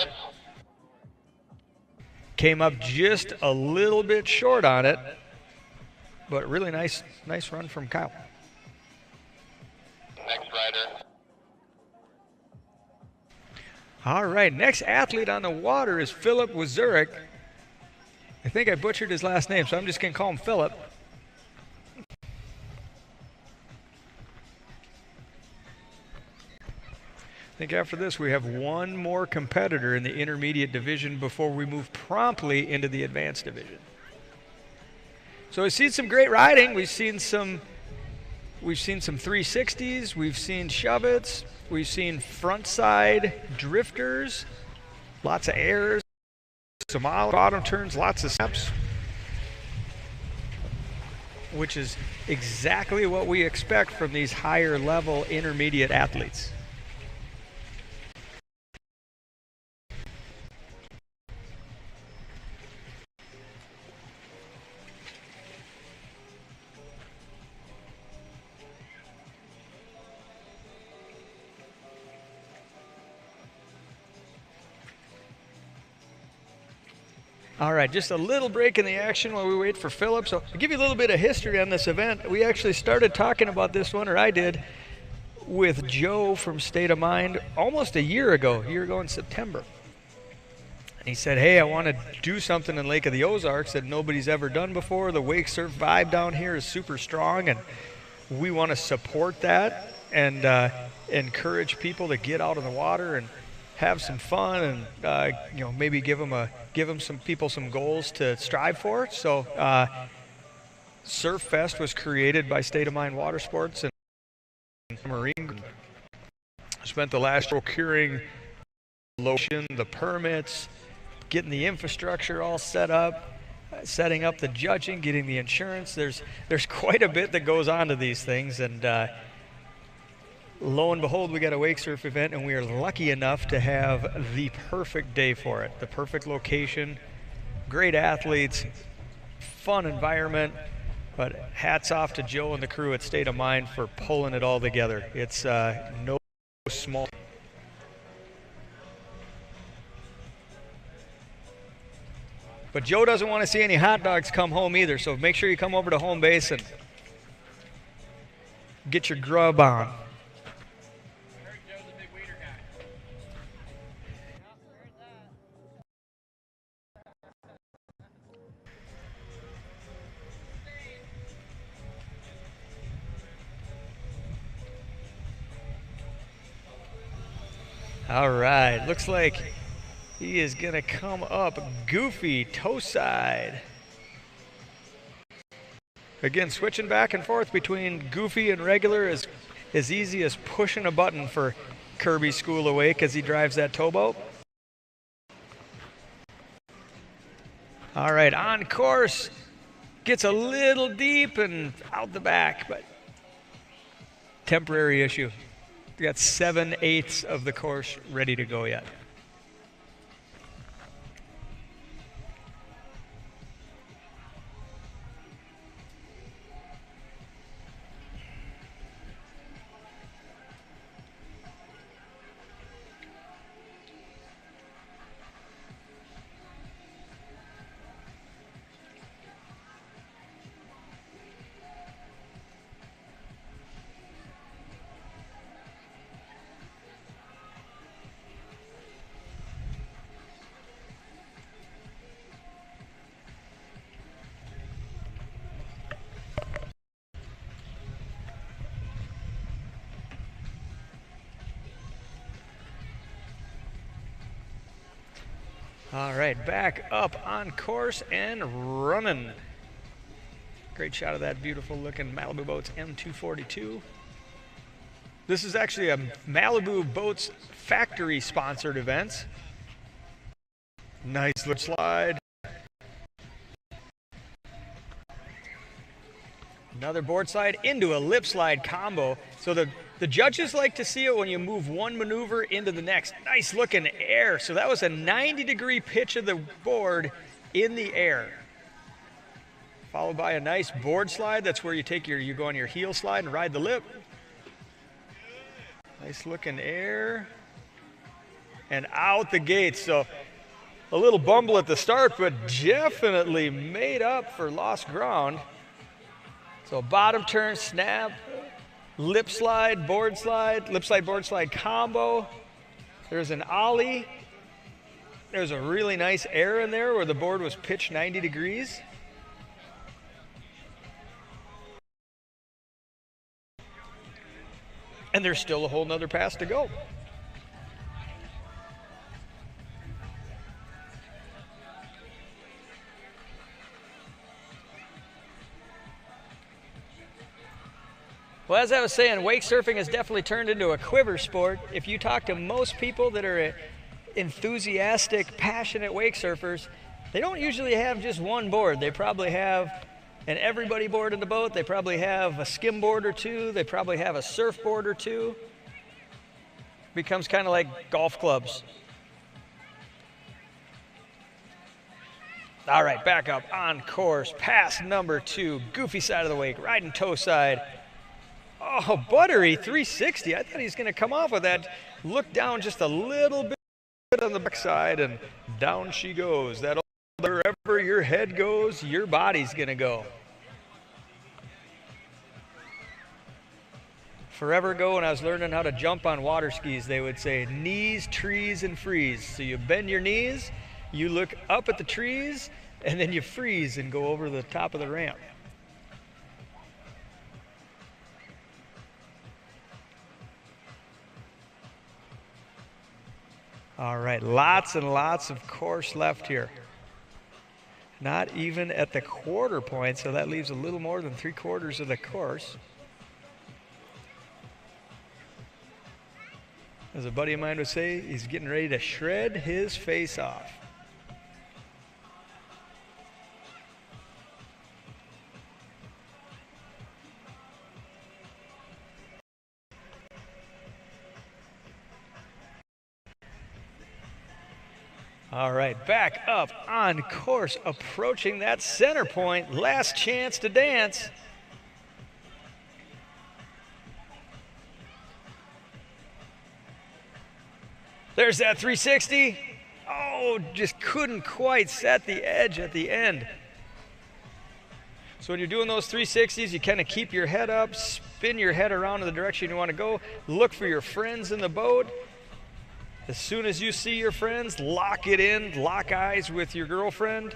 Came up just a little bit short on it, but really nice run from Kyle. Next rider. All right, next athlete on the water is Philip Wazurek. I think I butchered his last name, so I'm just going to call him Philip. I think after this we have one more competitor in the intermediate division before we move promptly into the advanced division. So we've seen some great riding. We've seen some 360s, we've seen shove-its, we've seen front side drifters, lots of airs, some bottom turns, lots of snaps, which is exactly what we expect from these higher level intermediate athletes. All right, just a little break in the action while we wait for Philip. So to give you a little bit of history on this event, we actually started talking about this one, or I did, with Joe from Stateamind almost a year ago in September. He said, hey, I want to do something in Lake of the Ozarks that nobody's ever done before. The wake surf vibe down here is super strong, and we want to support that and encourage people to get out in the water and have some fun, and maybe give them some people some goals to strive for. So Surf Fest was created by Stateamind Water Sports and Marine. Spent the last year procuring location, the permits, getting the infrastructure all set up, setting up the judging, getting the insurance. There's quite a bit that goes on to these things, and lo and behold, we got a wake surf event, and we are lucky enough to have the perfect day for it, the perfect location, great athletes, fun environment. But hats off to Joe and the crew at Stateamind for pulling it all together. It's no small. But Joe doesn't want to see any hot dogs come home either, so make sure you come over to home base and get your grub on. Heard Joe's a big weeder guy. All right, looks like he is going to come up goofy toe side. Again, switching back and forth between goofy and regular is as easy as pushing a button for Kirby School of Wake as he drives that towboat. All right, on course, gets a little deep and out the back, but temporary issue. We got 7/8 of the course ready to go yet. All right, back up on course and running. Great shot of that beautiful looking Malibu Boats M242. This is actually a Malibu Boats factory sponsored event. Nice lip slide. Another board slide into a lip slide combo. So the judges like to see it when you move one maneuver into the next. Nice looking air. So that was a 90-degree pitch of the board in the air. Followed by a nice board slide. That's where you go on your heel slide and ride the lip. Nice looking air. And out the gate. So a little bumble at the start, but definitely made up for lost ground. So bottom turn, snap, lip slide, board slide, lip slide, board slide combo. There's an ollie. There's a really nice air in there where the board was pitched 90 degrees. And there's still a whole nother pass to go. Well, as I was saying, wake surfing has definitely turned into a quiver sport. If you talk to most people that are enthusiastic, passionate wake surfers, they don't usually have just one board. They probably have an everybody board in the boat. They probably have a skim board or two. They probably have a surfboard or two. Becomes kind of like golf clubs. All right, back up on course. Pass number 2, goofy side of the wake, riding toe side. Oh, buttery 360. I thought he was going to come off with that. Look down just a little bit on the backside, and down she goes. That wherever your head goes, your body's going to go. Forever ago, when I was learning how to jump on water skis, they would say knees, trees, and freeze. So you bend your knees, you look up at the trees, and then you freeze and go over the top of the ramp. All right, lots and lots of course left here. Not even at the quarter point, so that leaves a little more than 3/4 of the course. As a buddy of mine would say, he's getting ready to shred his face off. All right, back up on course, approaching that center point. Last chance to dance. There's that 360. Oh, just couldn't quite set the edge at the end. So when you're doing those 360s, you kind of keep your head up, spin your head around in the direction you want to go, look for your friends in the boat. As soon as you see your friends, lock it in, lock eyes with your girlfriend,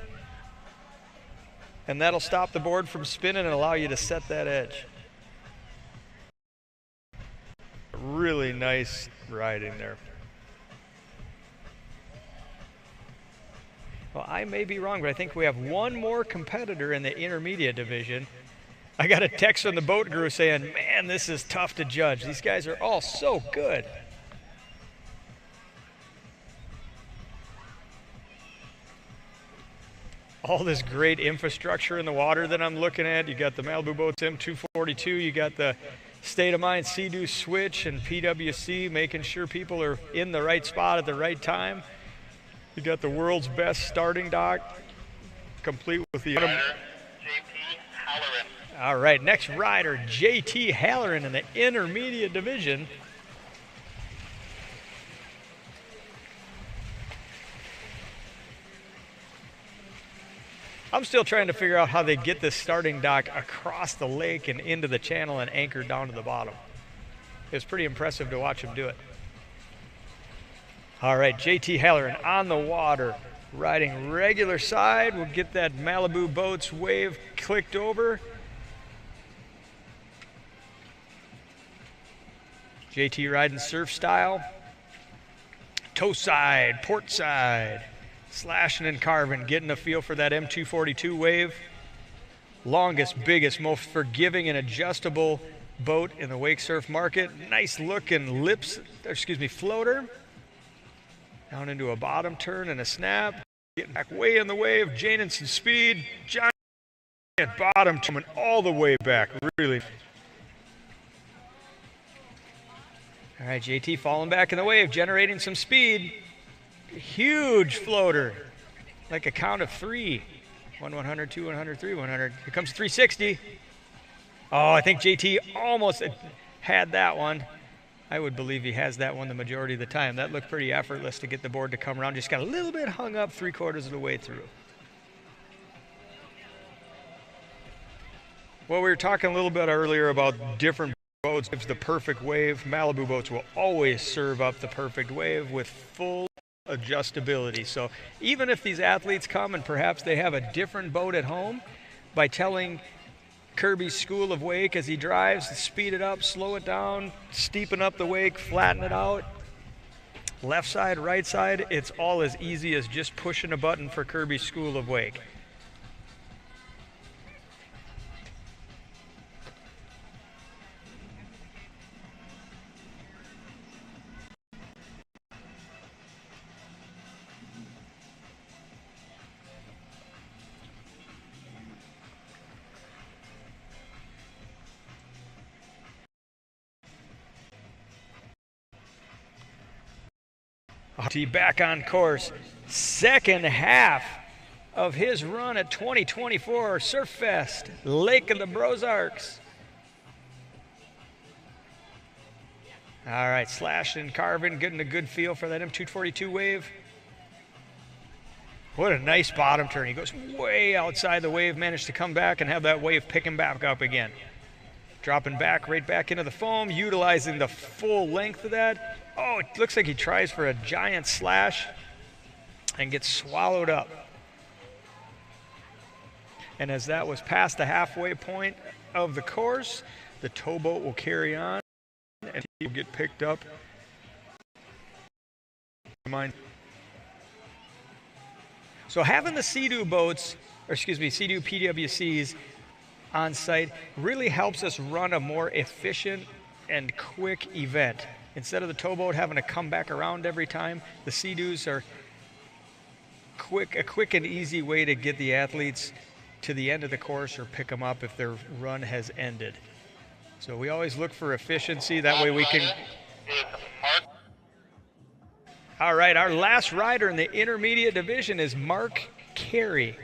and that'll stop the board from spinning and allow you to set that edge. Really nice riding there. Well, I may be wrong, but I think we have one more competitor in the intermediate division. I got a text from the boat crew saying, man, this is tough to judge. These guys are all so good. All this great infrastructure in the water that I'm looking at. You got the Malibu boats M242, you got the Stateamind Sea-Doo switch and PWC making sure people are in the right spot at the right time. You got the world's best starting dock, complete with the... All right, next rider, JT Halloran in the intermediate division. I'm still trying to figure out how they get this starting dock across the lake and into the channel and anchor down to the bottom. It's pretty impressive to watch them do it. All right, JT Halloran on the water, riding regular side. We'll get that Malibu boats wave clicked over. JT riding surf style. Toe side, port side. Slashing and carving, getting a feel for that M242 wave. Longest, biggest, most forgiving and adjustable boat in the wake surf market. Nice looking floater. Down into a bottom turn and a snap. Getting back way in the wave, gaining some speed. Giant bottom turn all the way back, really. All right, JT falling back in the wave, generating some speed. Huge floater, like a count of 3. 1, 100, 2, 100, 3, 100. Here comes 360. Oh, I think JT almost had that one. I would believe he has that one the majority of the time. That looked pretty effortless to get the board to come around. Just got a little bit hung up 3/4 of the way through. Well, we were talking a little bit earlier about different boats. The perfect wave. Malibu boats will always serve up the perfect wave with full adjustability. So even if these athletes come and perhaps they have a different boat at home, by telling Kirby's School of Wake as he drives, speed it up, slow it down, steepen up the wake, flatten it out, left side, right side, it's all as easy as just pushing a button for Kirby's School of Wake. Back on course, second half of his run at 2024 Surf Fest, Lake of the Brozarks. All right, slashing and carving, getting a good feel for that M242 wave. What a nice bottom turn. He goes way outside the wave, managed to come back and have that wave pick him back up again. Dropping back, right back into the foam, utilizing the full length of that. Oh, it looks like he tries for a giant slash. and gets swallowed up. And as that was past the halfway point of the course, the towboat will carry on and he will get picked up. So having the Sea-Doo boats, or excuse me, Sea-Doo PWCs on site really helps us run a more efficient and quick event. Instead of the towboat having to come back around every time, the Sea-Doos are a quick and easy way to get the athletes to the end of the course or pick them up if their run has ended. So we always look for efficiency, that way we can... All right, our last rider in the intermediate division is Mark Carey.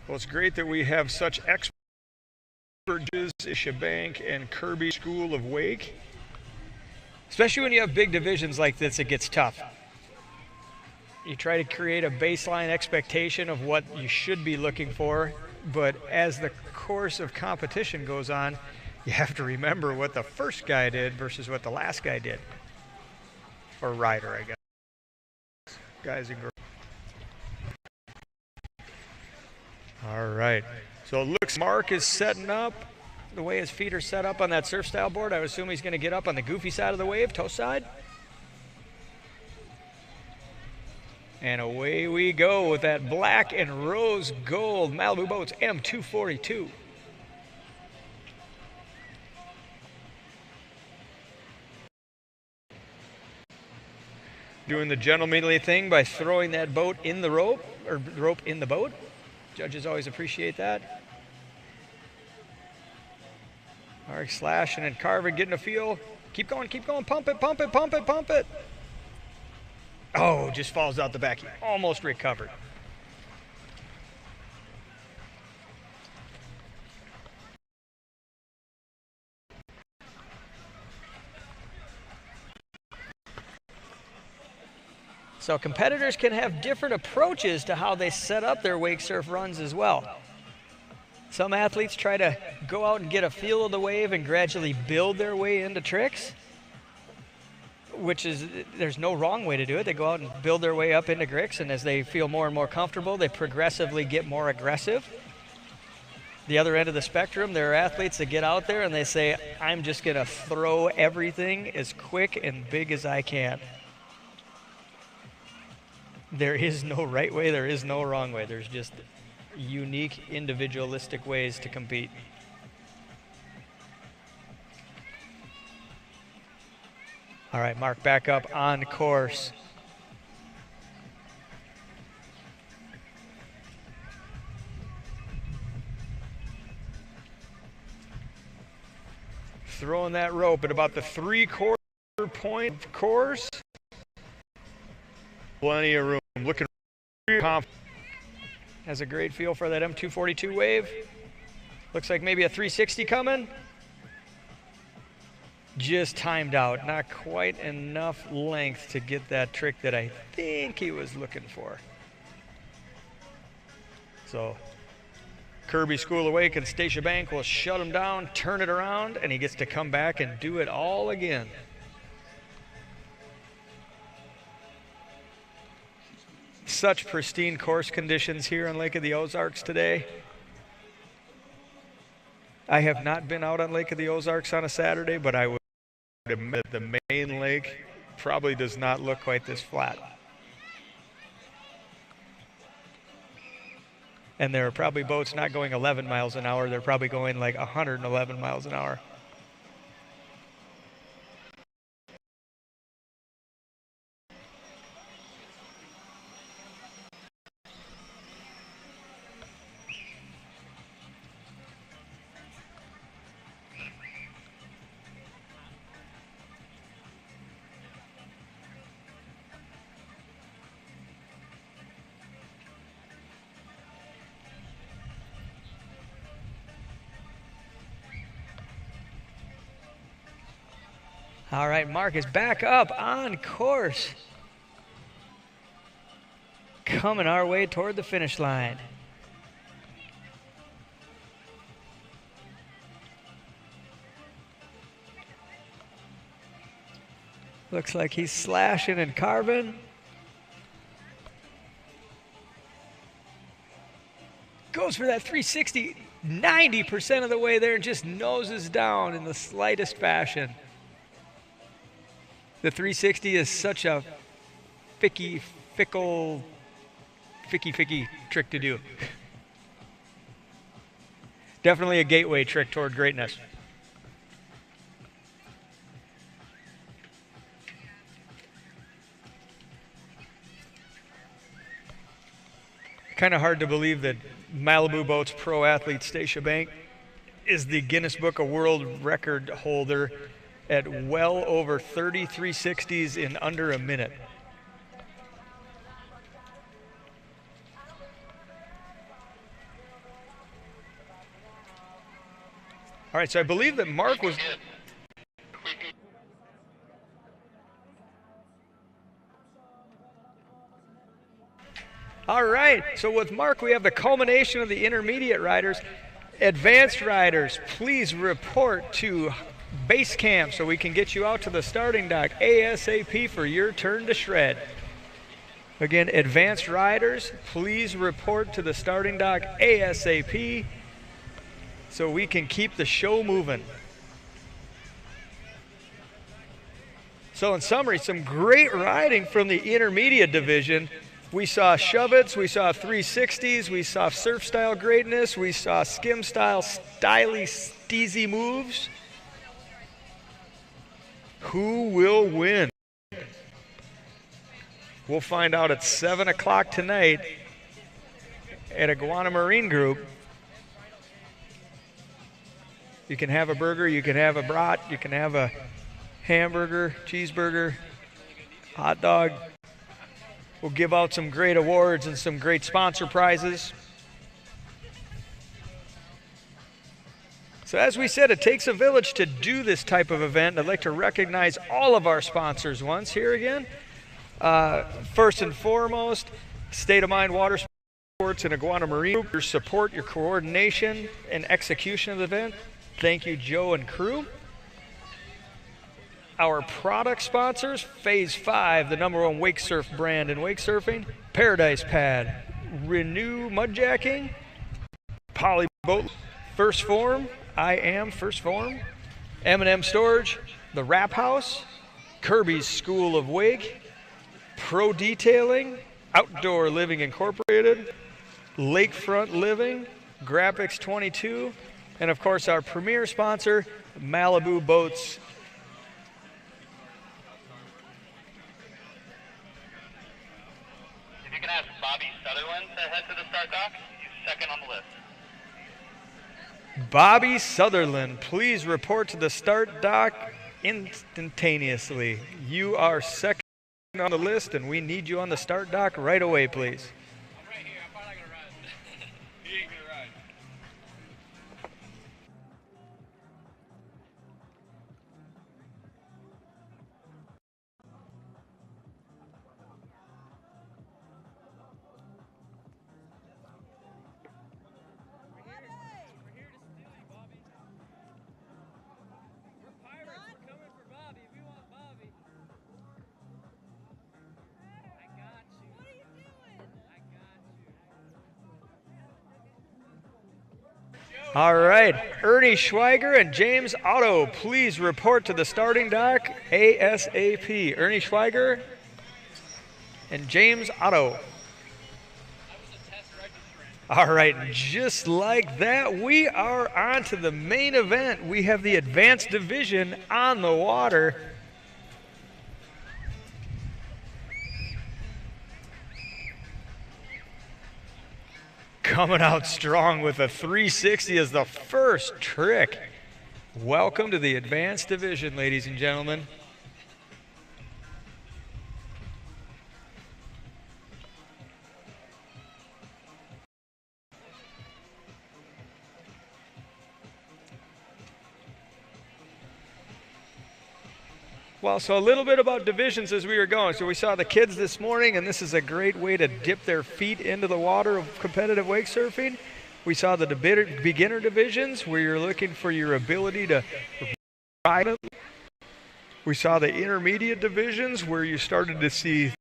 Well, it's great that we have such experts in Stateamind and Kirby School of Wake. Especially when you have big divisions like this, it gets tough. You try to create a baseline expectation of what you should be looking for, but as the course of competition goes on, you have to remember what the first guy did versus what the last guy did. Or rider, I guess. Guys and girls. All right. So it looks Mark is setting up. The way his feet are set up on that surf style board, I would assume he's going to get up on the goofy side of the wave, toe side. And away we go with that black and rose gold Malibu Boats M242. Doing the gentlemanly thing by throwing that boat in the rope, or rope in the boat. Judges always appreciate that. Mark slashing and carving, getting a feel. Keep going, pump it, pump it, pump it, pump it. Oh, just falls out the back. He almost recovered. So competitors can have different approaches to how they set up their wake surf runs as well. Some athletes try to go out and get a feel of the wave and gradually build their way into tricks, which is, there's no wrong way to do it. They go out and build their way up into tricks, and as they feel more and more comfortable, they progressively get more aggressive. The other end of the spectrum, there are athletes that get out there and they say, I'm just going to throw everything as quick and big as I can. There is no right way, there is no wrong way. There's just unique, individualistic ways to compete. All right, Mark back up on course. Throwing that rope at about the 3/4 point course. Plenty of room. Looking confident. Has a great feel for that M242 wave. Looks like maybe a 360 coming. Just timed out. Not quite enough length to get that trick that I think he was looking for. So Kirby School of Wake and Stateamind will shut him down, turn it around, and he gets to come back and do it all again. Such pristine course conditions here on Lake of the Ozarks today. I have not been out on Lake of the Ozarks on a Saturday, but I would admit that the main lake probably does not look quite this flat. And there are probably boats not going 11 miles an hour. They're probably going like 111 miles an hour. All right, Mark is back up on course. Coming our way toward the finish line. Looks like he's slashing and carving. Goes for that 360, 90% of the way there, and just noses down in the slightest fashion. The 360 is such a ficky trick to do. Definitely a gateway trick toward greatness. Kind of hard to believe that Malibu Boats pro athlete Stateamind is the Guinness Book of World Record holder at well over 30 360s in under a minute. All right, so I believe that Mark was... All right, so with Mark, we have the culmination of the intermediate riders. Advanced riders, please report to base camp so we can get you out to the starting dock ASAP for your turn to shred. Again, advanced riders, please report to the starting dock ASAP so we can keep the show moving. So in summary, some great riding from the intermediate division. We saw shove-its, we saw 360s, we saw surf-style greatness, we saw skim-style, styly, steezy moves. Who will win? We'll find out at 7 o'clock tonight at Iguana Marine Group. You can have a burger, you can have a brat, you can have a hamburger, cheeseburger, hot dog. We'll give out some great awards and some great sponsor prizes. So as we said, it takes a village to do this type of event. I'd like to recognize all of our sponsors once here again. First and foremost, Stateamind Water Sports and Iguana Marine Group. Your support, your coordination, and execution of the event. Thank you, Joe and crew. Our product sponsors, Phase 5, the #1 wake surf brand in wake surfing, Paradise Pad, Renew Mudjacking, Poly Boat, First Form, I Am First Form, M&M Storage, The Wrap House, Kirby's School of Wake, Pro Detailing, Outdoor Living Incorporated, Lakefront Living, Graphics 22, and of course our premier sponsor, Malibu Boats. If you can ask Bobby Sutherland to head to the start dock, he's second on the list. Bobby Sutherland, please report to the start dock instantaneously. You are second on the list, and we need you on the start dock right away, please. I'm right here. I'm probably not gonna ride. He ain't gonna ride. All right, Ernie Schweiger and James Otto, please report to the starting dock ASAP. Ernie Schweiger and James Otto. All right, just like that, we are on to the main event. We have the advanced division on the water. Coming out strong with a 360 as the first trick. Welcome to the advanced division, ladies and gentlemen. Well, so a little bit about divisions as we were going. So we saw the kids this morning, and this is a great way to dip their feet into the water of competitive wake surfing. We saw the beginner divisions where you're looking for your ability to ride it. We saw the intermediate divisions where you started to see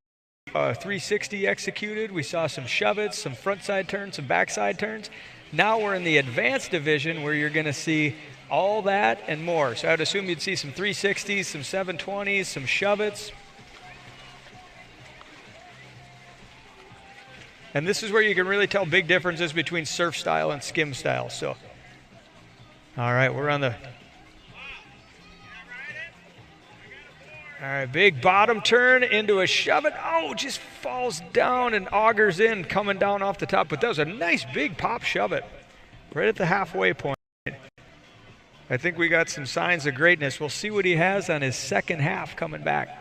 360 executed. We saw some shove-its, some front side turns, some backside turns. Now we're in the advanced division where you're going to see all that and more. So I'd assume you'd see some 360s, some 720s, some shove-its. And this is where you can really tell big differences between surf style and skim style. So, all right, we're on the... All right, big bottom turn into a shove-it. Oh, just falls down and augers in, coming down off the top. But that was a nice big pop shove-it right at the halfway point. I think we got some signs of greatness. We'll see what he has on his second half coming back.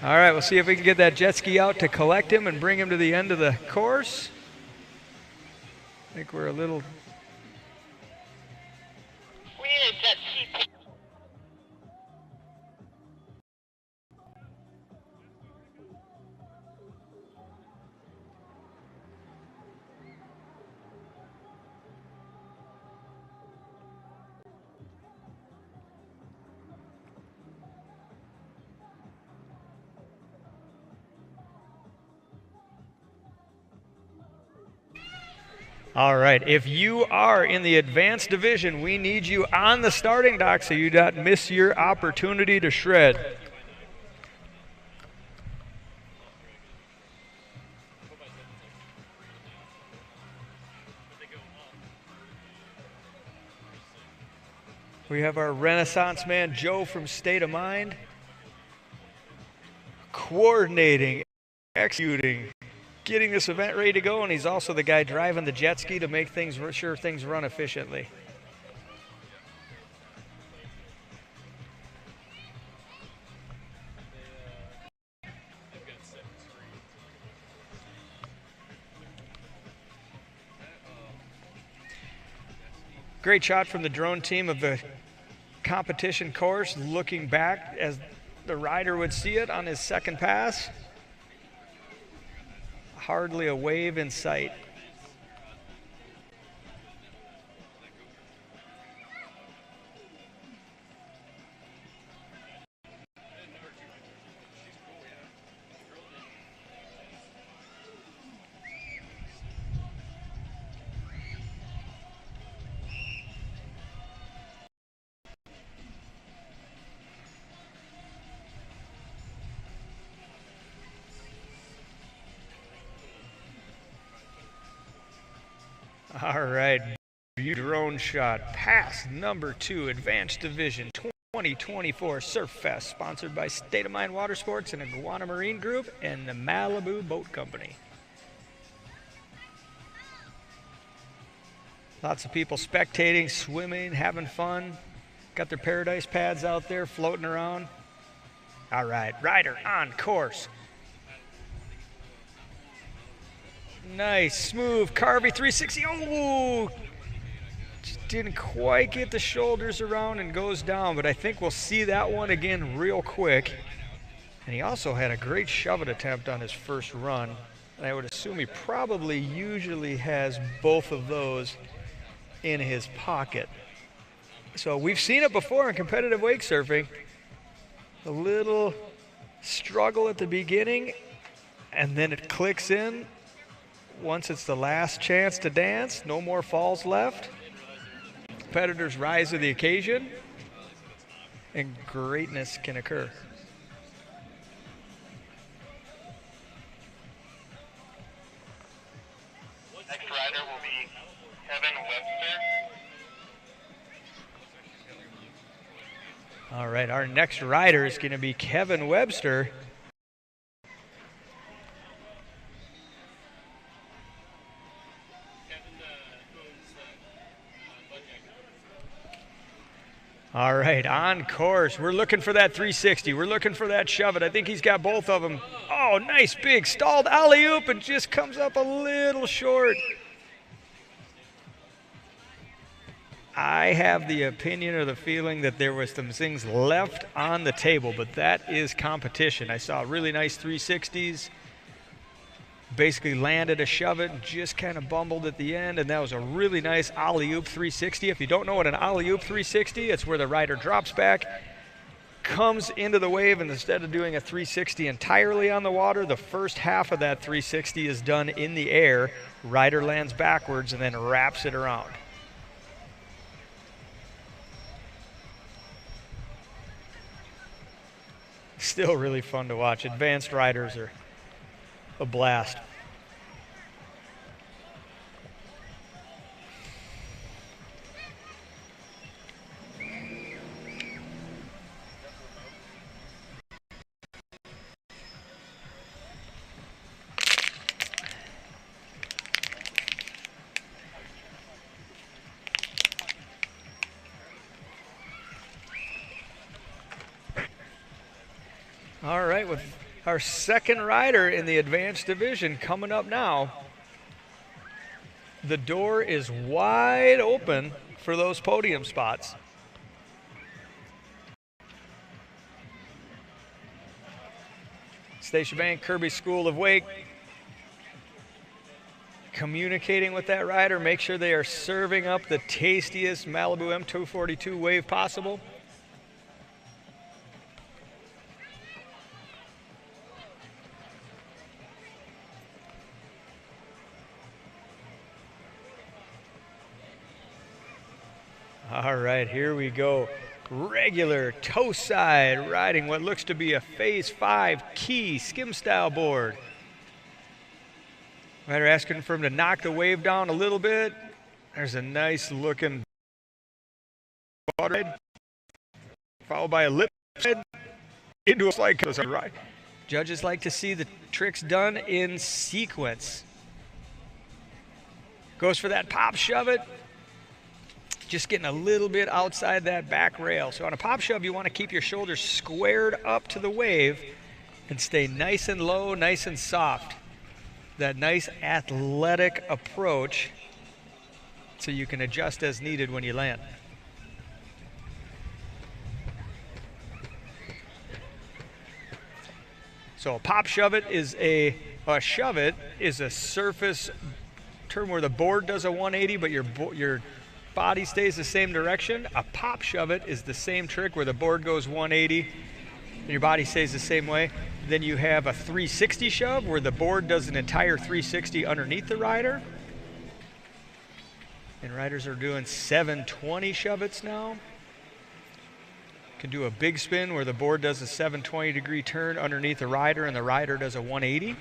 All right, we'll see if we can get that jet ski out to collect him and bring him to the end of the course. I think we're a little... We need a jet ski. All right, if you are in the advanced division, we need you on the starting dock so you don't miss your opportunity to shred. We have our Renaissance man, Joe from Stateamind, coordinating, executing, getting this event ready to go, and he's also the guy driving the jet ski to make sure things run efficiently. Great shot from the drone team of the competition course, looking back as the rider would see it on his second pass. Hardly a wave in sight. All right, drone shot past number 2, Advanced Division 2024 Surf Fest, sponsored by Stateamind Water Sports and Iguana Marine Group and the Malibu Boat Company. Lots of people spectating, swimming, having fun. Got their paradise pads out there floating around. All right, rider on course. Nice, smooth, Carvey 360. Oh, just didn't quite get the shoulders around and goes down, but I think we'll see that one again real quick. And he also had a great shove-it attempt on his first run. And I would assume he probably usually has both of those in his pocket. So we've seen it before in competitive wake surfing. A little struggle at the beginning, and then it clicks in. Once it's the last chance to dance, no more falls left. Competitors rise to the occasion, and greatness can occur. Next rider will be Kevin Webster. All right, our next rider is going to be Kevin Webster. All right, on course. We're looking for that 360. We're looking for that shove-it. I think he's got both of them. Oh, nice big stalled alley-oop and just comes up a little short. I have the opinion or the feeling that there was some things left on the table, but that is competition. I saw really nice 360s, basically landed a shove it, just kind of bumbled at the end, and that was a really nice alley-oop 360. If you don't know what an alley-oop 360, it's where the rider drops back, comes into the wave, and instead of doing a 360 entirely on the water, the first half of that 360 is done in the air. Rider lands backwards and then wraps it around. Still really fun to watch. Advanced riders are a blast. All right, with our second rider in the advanced division coming up now, the door is wide open for those podium spots. Stateamind Kirby School of Wake communicating with that rider, make sure they are serving up the tastiest Malibu M242 wave possible. All right, here we go. Regular toe side riding what looks to be a Phase 5 key skim style board. Rider asking for him to knock the wave down a little bit. There's a nice looking ride, followed by a lip head into a slide. Right. Judges like to see the tricks done in sequence. Goes for that pop shove it. Just getting a little bit outside that back rail. So on a pop shove, you want to keep your shoulders squared up to the wave and stay nice and low, nice and soft. That nice athletic approach so you can adjust as needed when you land. So a pop shove it is a shove it is a surface turn where the board does a 180, but your body stays the same direction. A pop shove it is the same trick where the board goes 180 and your body stays the same way. Then you have a 360 shove where the board does an entire 360 underneath the rider. And riders are doing 720 shove-its now. Can do a big spin where the board does a 720 degree turn underneath the rider and the rider does a 180.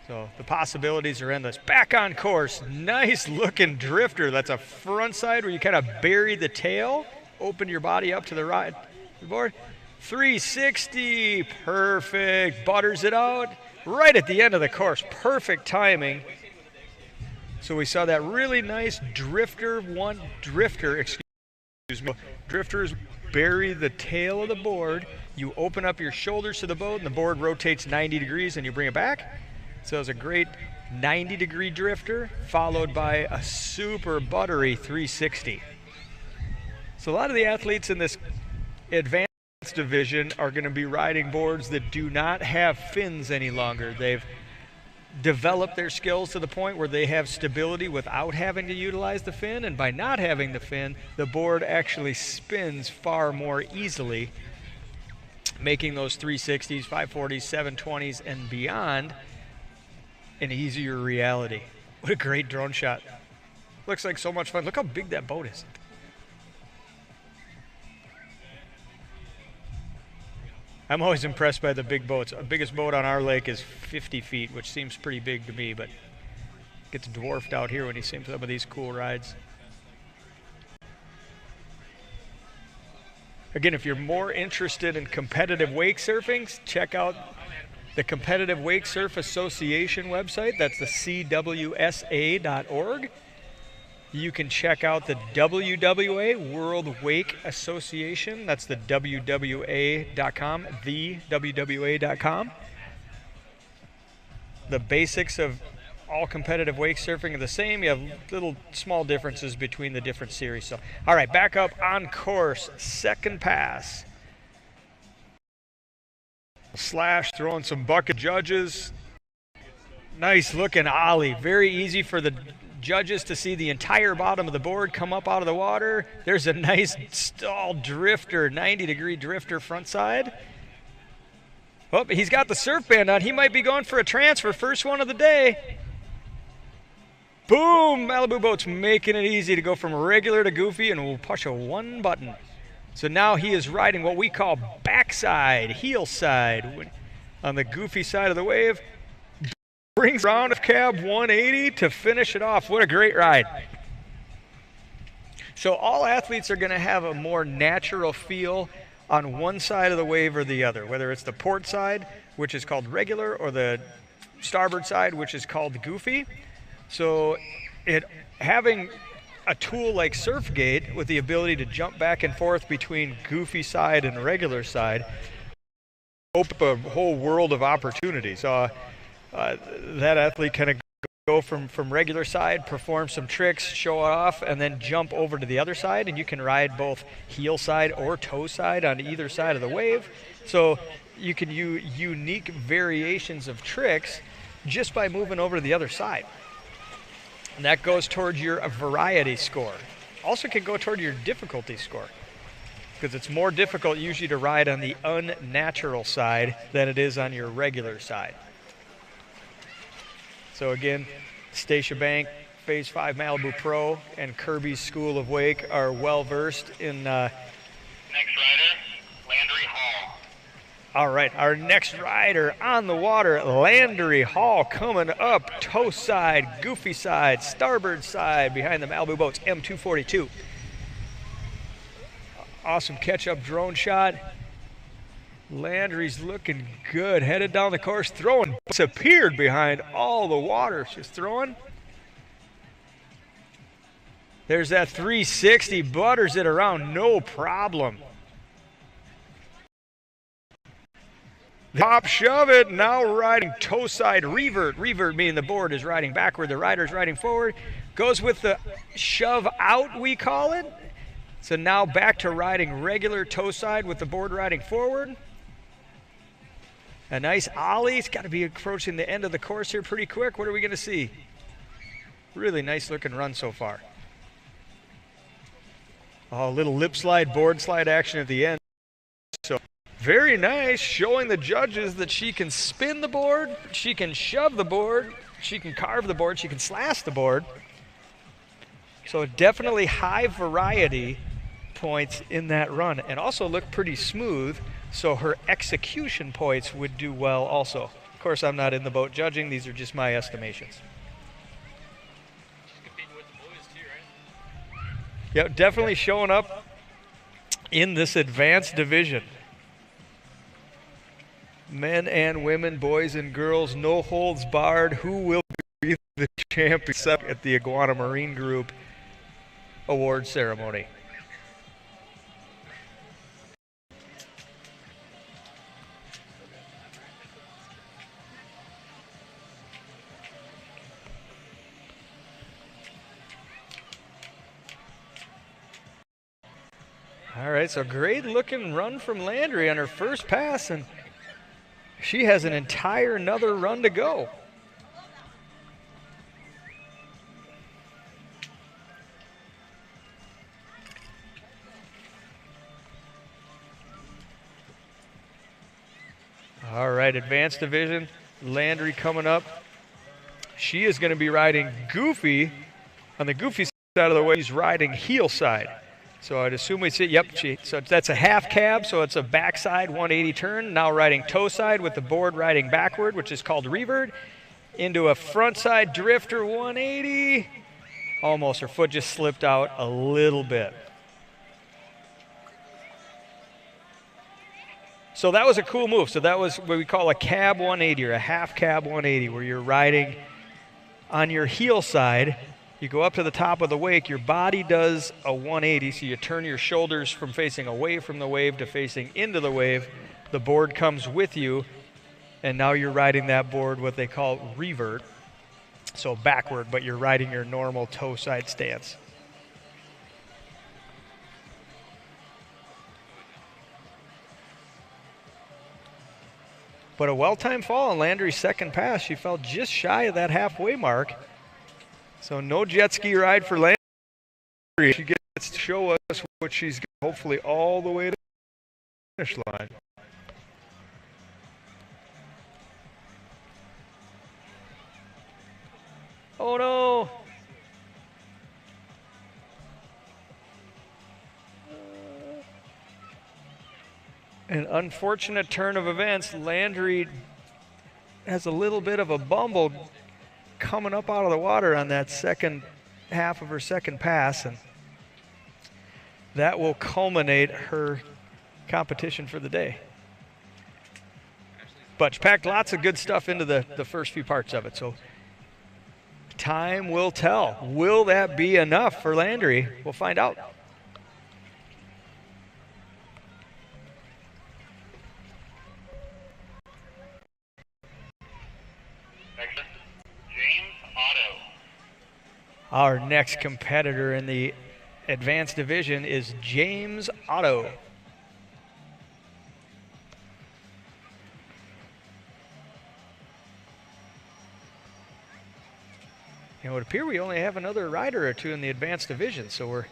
So the possibilities are endless. Back on course, nice looking drifter. That's a front side where you kind of bury the tail, open your body up to the board. 360, perfect, butters it out right at the end of the course. Perfect timing. So we saw that really nice drifters bury the tail of the board. You open up your shoulders to the boat and the board rotates 90 degrees and you bring it back. So it was a great 90-degree drifter followed by a super buttery 360. So a lot of the athletes in this advanced division are going to be riding boards that do not have fins any longer. They've developed their skills to the point where they have stability without having to utilize the fin, and by not having the fin, the board actually spins far more easily, making those 360s, 540s, 720s, and beyond an easier reality. What a great drone shot. Looks like so much fun. Look how big that boat is. I'm always impressed by the big boats. Our biggest boat on our lake is 50 feet, which seems pretty big to me, but gets dwarfed out here when you see some of these cool rides. Again, if you're more interested in competitive wake surfing, check out the Competitive Wake Surf Association website. That's the CWSA.org. You can check out the WWA, World Wake Association. That's the WWA.com, the WWA.com. The basics of all competitive wake surfing are the same. You have little small differences between the different series. So, all right, back up on course, second pass. Slash, throwing some bucket judges. Nice looking ollie. Very easy for the judges to see the entire bottom of the board come up out of the water. There's a nice stall drifter, 90-degree drifter front side. Oh, he's got the surf band on. He might be going for a transfer. First one of the day. Boom! Malibu boat's making it easy to go from regular to goofy, and we'll push a one button. So now he is riding what we call backside, heel side. On the goofy side of the wave. Brings round of cab 180 to finish it off. What a great ride. So all athletes are going to have a more natural feel on one side of the wave or the other, whether it's the port side, which is called regular, or the starboard side, which is called goofy. So having a tool like SurfGate with the ability to jump back and forth between goofy side and regular side open up a whole world of opportunities. That athlete kind of go from regular side, perform some tricks, show it off, and then jump over to the other side, and you can ride both heel side or toe side on either side of the wave. So you can use unique variations of tricks just by moving over to the other side. And that goes towards your variety score. Also can go toward your difficulty score, because it's more difficult usually to ride on the unnatural side than it is on your regular side. So again, Stateamind, Phase 5 Malibu Pro, and Kirby's School of Wake are well versed in. Next rider, Landry Hall. All right, our next rider on the water, Landry Hall, coming up, toe side, goofy side, starboard side, behind the Malibu boats, M242. Awesome catch-up drone shot. Landry's looking good, headed down the course, throwing, disappeared behind all the water, just throwing. There's that 360, butters it around, no problem. Pop shove it, now riding toe side revert. Revert meaning the board is riding backward, the rider's riding forward. Goes with the shove out, we call it. So now back to riding regular toe side with the board riding forward. A nice ollie. It's got to be approaching the end of the course here pretty quick. What are we going to see? Really nice looking run so far. Oh, a little lip slide, board slide action at the end. So very nice, showing the judges that she can spin the board, she can shove the board, she can carve the board, she can slash the board. So definitely high variety points in that run, and also looked pretty smooth. So her execution points would do well also. Of course, I'm not in the boat judging. These are just my estimations. She's competing with the boys too, right? Yep, definitely showing up in this advanced division. Men and women, boys and girls, no holds barred. Who will be the champion at the Iguana Marine Group award ceremony? All right, so great looking run from Landry on her first pass, and she has an entire another run to go. All right, advanced division, Landry coming up. She is going to be riding goofy. On the goofy side of the way, she's riding heel side. So I'd assume we see, yep, so that's a half cab, so it's a backside 180 turn. Now riding toe side with the board riding backward, which is called revert, into a front side drifter 180. Almost, her foot just slipped out a little bit. So that was a cool move. So that was what we call a cab 180 or a half cab 180, where you're riding on your heel side. You go up to the top of the wake, your body does a 180, so you turn your shoulders from facing away from the wave to facing into the wave. The board comes with you, and now you're riding that board, what they call revert. So backward, but you're riding your normal toe side stance. But a well-timed fall on Landry's second pass. She fell just shy of that halfway mark. So no jet ski ride for Landry. She gets to show us what she's got, hopefully all the way to the finish line. Oh no! An unfortunate turn of events. Landry has a little bit of a bumble coming up out of the water on that second half of her second pass, and that will culminate her competition for the day. But she packed lots of good stuff into the first few parts of it, so time will tell. Will that be enough for Landry? We'll find out. Our next competitor in the advanced division is James Otto. It would appear we only have another rider or two in the advanced division, so we're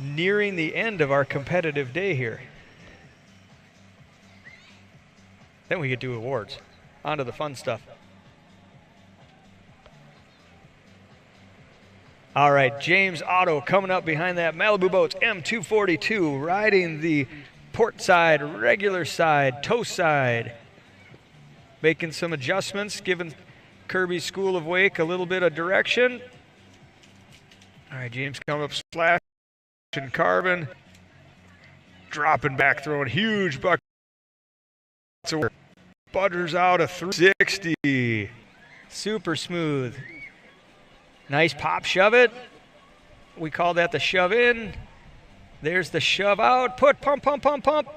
nearing the end of our competitive day here. Then we get to awards. On to the fun stuff. All right, James Otto coming up behind that Malibu Boats M242, riding the port side, regular side, toe side. Making some adjustments, giving Kirby's School of Wake a little bit of direction. All right, James coming up, splashing carbon. Dropping back, throwing huge buckets. Butters out a 360. Super smooth. Nice pop shove it. We call that the shove in. There's the shove out. Put, pump, pump, pump, pump.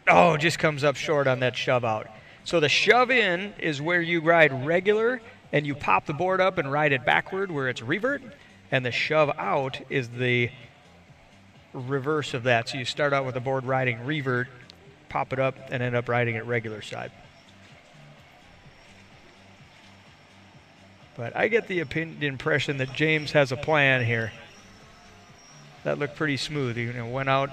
Oh, just comes up short on that shove out. So the shove in is where you ride regular and you pop the board up and ride it backward where it's revert. And the shove out is the reverse of that. So you start out with the board riding revert, pop it up, and end up riding it regular side. But I get the impression that James has a plan here. That looked pretty smooth. He went out,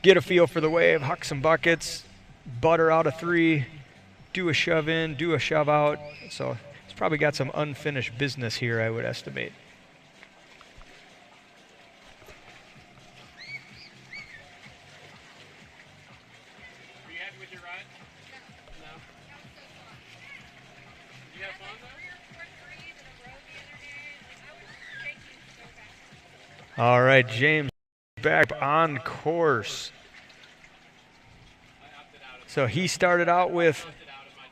get a feel for the wave, huck some buckets, butter out a 3, do a shove in, do a shove out. So it's probably got some unfinished business here, I would estimate. Were you happy with your ride? No. Did you have fun though? All right, James back on course. So he started out with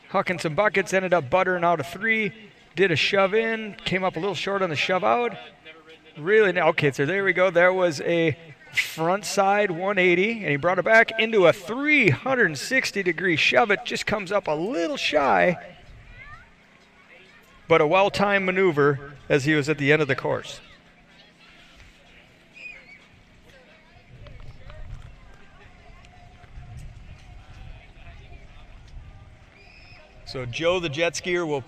hucking some buckets, ended up buttering out a 3, did a shove in, came up a little short on the shove out. Really, okay, so there we go. There was a front side 180, and he brought it back into a 360-degree shove. It just comes up a little shy, but a well-timed maneuver as he was at the end of the course. So Joe, the jet skier, will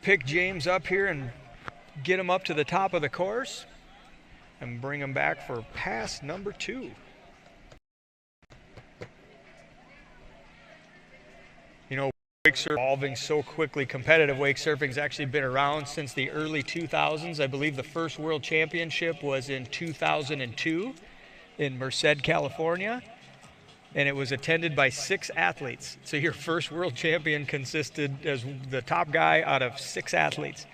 pick James up here and get him up to the top of the course and bring him back for pass number 2. You know, wake surfing evolving so quickly. Competitive wake surfing's actually been around since the early 2000s. I believe the first world championship was in 2002 in Merced, California. And it was attended by 6 athletes. So your first world champion consisted as the top guy out of 6 athletes.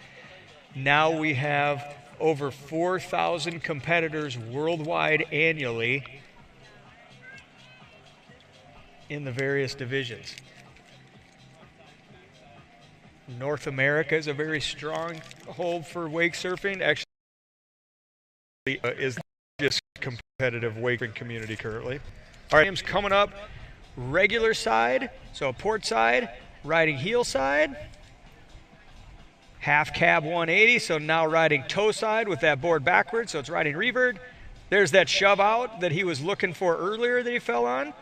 Now we have over 4,000 competitors worldwide annually in the various divisions. North America is a very strong hold for wake surfing. Actually, is the largest competitive wake community currently. All right, James coming up, regular side, so port side, riding heel side. half cab 180, so now riding toe side with that board backwards, so it's riding revert. There's that shove out that he was looking for earlier that he fell on.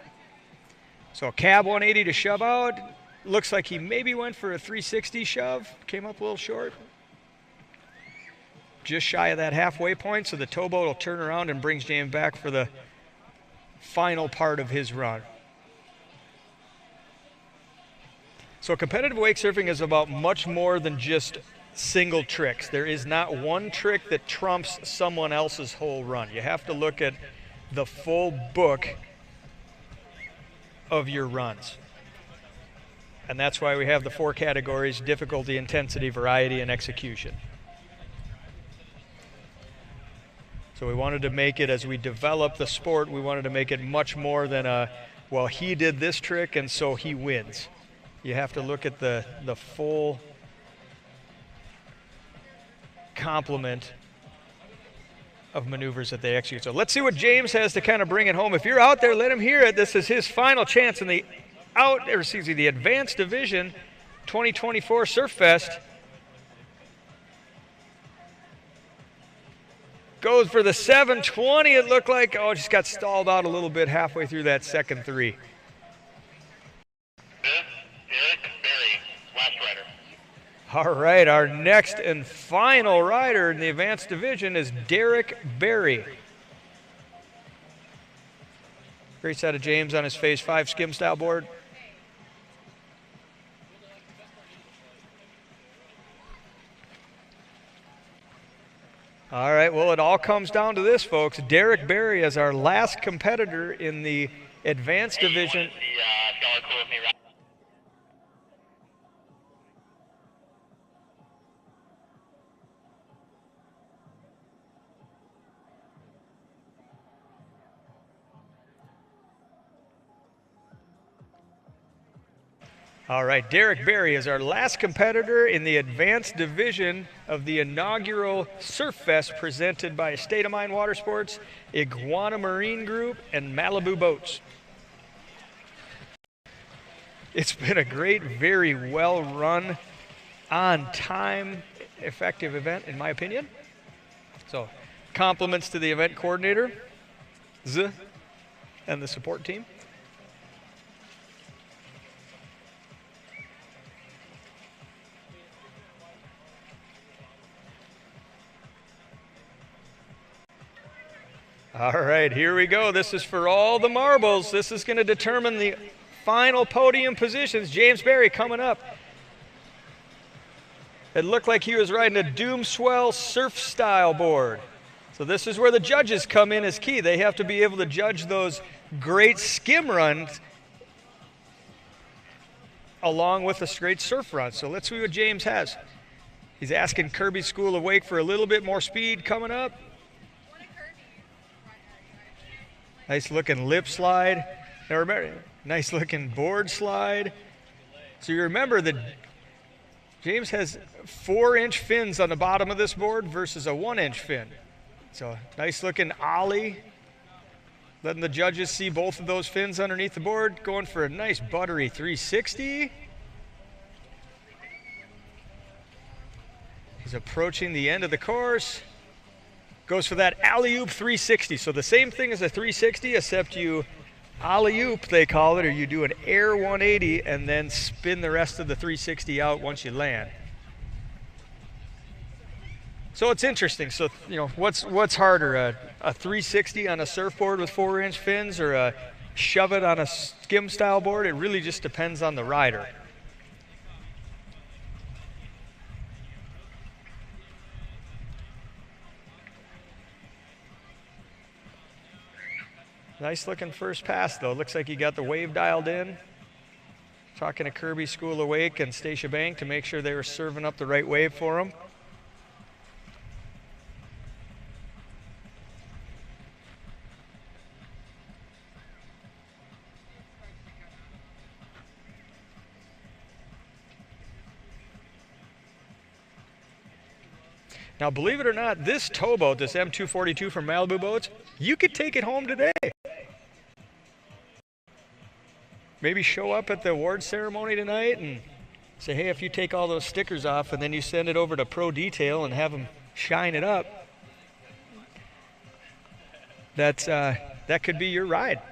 So cab 180 to shove out. Looks like he maybe went for a 360 shove, came up a little short. Just shy of that halfway point, so the towboat will turn around and brings James back for the final part of his run. So competitive wake surfing is about much more than just single tricks. There is not one trick that trumps someone else's whole run. You have to look at the full book of your runs. And that's why we have the 4 categories: difficulty, intensity, variety, and execution. So we wanted to make it, as we develop the sport, we wanted to make it much more than a, well, he did this trick and so he wins. You have to look at the full complement of maneuvers that they execute. So let's see what James has to kind of bring it home. If you're out there, let him hear it. This is his final chance in the the Advanced Division 2024 Surf Fest. Goes for the 720. It looked like, oh, just got stalled out a little bit halfway through that second 3. Derek Berry, last rider. All right, our next and final rider in the Advanced Division is Derek Berry. Great set of James on his Phase 5 skim style board. All right, well, it all comes down to this, folks. Derek Berry is our last competitor in the Advanced Division. All right, Derek Berry is our last competitor in the Advanced Division of the inaugural Surf Fest presented by Stateamind Water Sports, Iguana Marine Group, and Malibu Boats. It's been a great, very well run, on time, effective event, in my opinion. So, compliments to the event coordinator, and the support team. All right, here we go. This is for all the marbles. This is going to determine the final podium positions. James Berry coming up. It looked like he was riding a Doom Swell surf style board. So this is where the judges come in as key. They have to be able to judge those great skim runs along with a straight surf run. So let's see what James has. He's asking Kirby School of Wake for a little bit more speed coming up. Nice looking lip slide. Now remember, nice looking board slide. So you remember that James has 4-inch fins on the bottom of this board versus a 1-inch fin. So nice looking ollie. Letting the judges see both of those fins underneath the board. Going for a nice buttery 360. He's approaching the end of the course. Goes for that alley-oop 360. So the same thing as a 360, except you alley-oop, they call it, or you do an air 180 and then spin the rest of the 360 out once you land. So it's interesting. So, you know, what's harder, a 360 on a surfboard with 4-inch fins or a shove it on a skim style board? It really just depends on the rider. Nice looking first pass though. Looks like he got the wave dialed in. Talking to Kirby School of Wake and Stacia Bank to make sure they were serving up the right wave for him. Now, believe it or not, this towboat, this M242 from Malibu Boats, you could take it home today. Maybe show up at the award ceremony tonight and Say, hey, if you take all those stickers off and then you send it over to Pro Detail and have them shine it up, that could be your ride.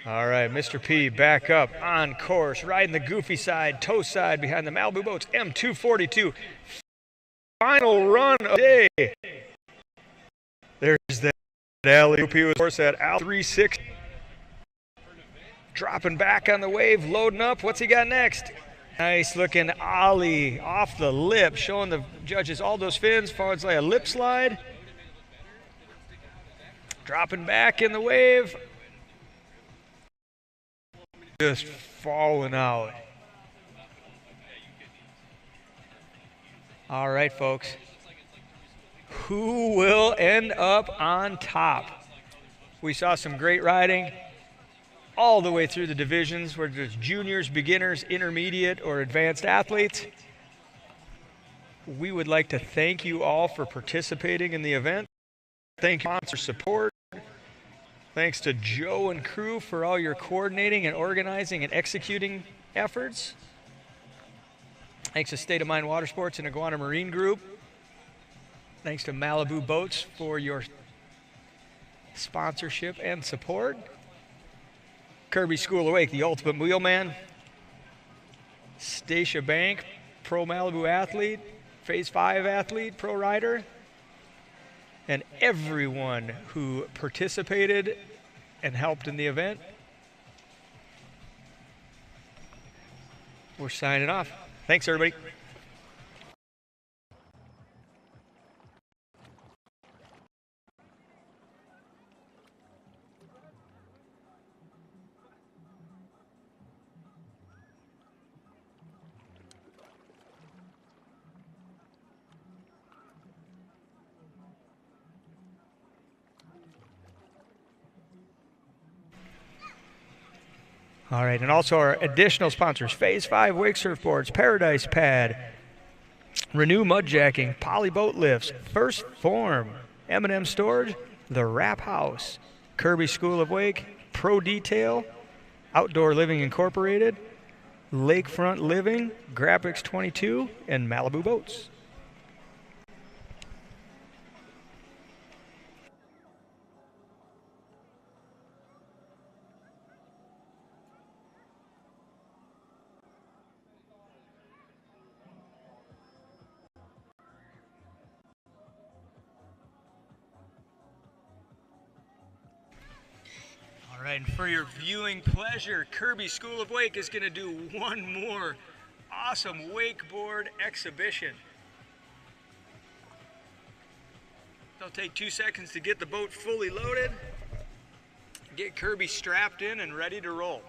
All right, Mr. P back up on course, riding the goofy side, toe side behind the Malibu Boats M242. Final run of the day. There's that alley-oop. He was, of course, at Al 360. Dropping back on the wave, loading up. What's he got next? Nice looking ollie off the lip, showing the judges all those fins. Forwards like a lip slide. Dropping back in the wave. Just falling out. All right, folks. Who will end up on top? We saw some great riding all the way through the divisions, whether it's juniors, beginners, intermediate, or advanced athletes. We would like to thank you all for participating in the event. Thank you for support. Thanks to Joe and crew for all your coordinating and organizing and executing efforts. Thanks to Stateamind Watersports and Iguana Marine Group. Thanks to Malibu Boats for your sponsorship and support. Kirby School of Wake, the ultimate wheelman. Stateamind, pro Malibu athlete, Phase 5 athlete, pro rider. And everyone who participated and helped in the event. We're signing off. Thanks, everybody. All right, and also our additional sponsors, Phase 5 Wake Surfboards, Paradise Pad, Renew Mudjacking, Poly Boat Lifts, First Form, M&M Storage, The Wrap House, Kirby School of Wake, Pro Detail, Outdoor Living Incorporated, Lakefront Living, Graphics 22, and Malibu Boats. All right, and for your viewing pleasure, Kirby School of Wake is going to do one more awesome wakeboard exhibition. They'll take 2 seconds to get the boat fully loaded, get Kirby strapped in and ready to roll.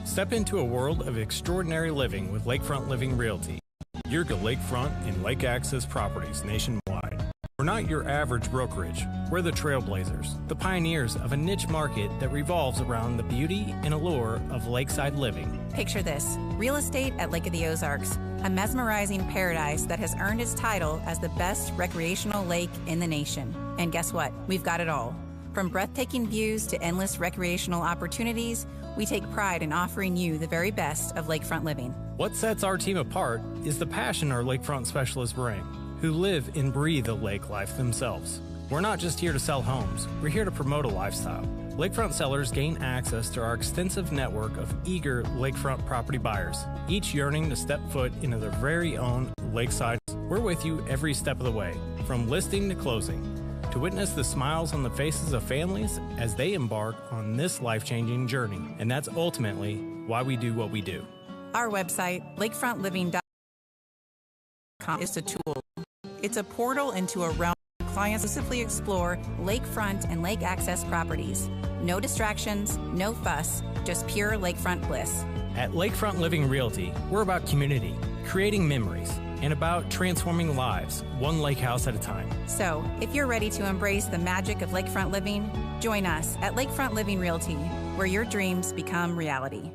Step into a world of extraordinary living with Lakefront Living Realty. Your lakefront and lake access properties nationwide. We're not your average brokerage. We're the trailblazers, the pioneers of a niche market that revolves around the beauty and allure of lakeside living. Picture this: real estate at Lake of the Ozarks, a mesmerizing paradise that has earned its title as the best recreational lake in the nation. And guess what? We've got it all. From breathtaking views to endless recreational opportunities, we take pride in offering you the very best of lakefront living. What sets our team apart is the passion our lakefront specialists bring, who live and breathe the lake life themselves. We're not just here to sell homes, we're here to promote a lifestyle. Lakefront sellers gain access to our extensive network of eager lakefront property buyers, each yearning to step foot into their very own lakeside. We're with you every step of the way, from listing to closing, to witness the smiles on the faces of families as they embark on this life-changing journey. And that's ultimately why we do what we do. Our website, lakefrontliving.com, is a tool. It's a portal into a realm where clients exclusively explore lakefront and lake access properties. No distractions, no fuss, just pure lakefront bliss. At Lakefront Living Realty, we're about community, creating memories, and about transforming lives, one lake house at a time. So, if you're ready to embrace the magic of lakefront living, join us at Lakefront Living Realty, where your dreams become reality.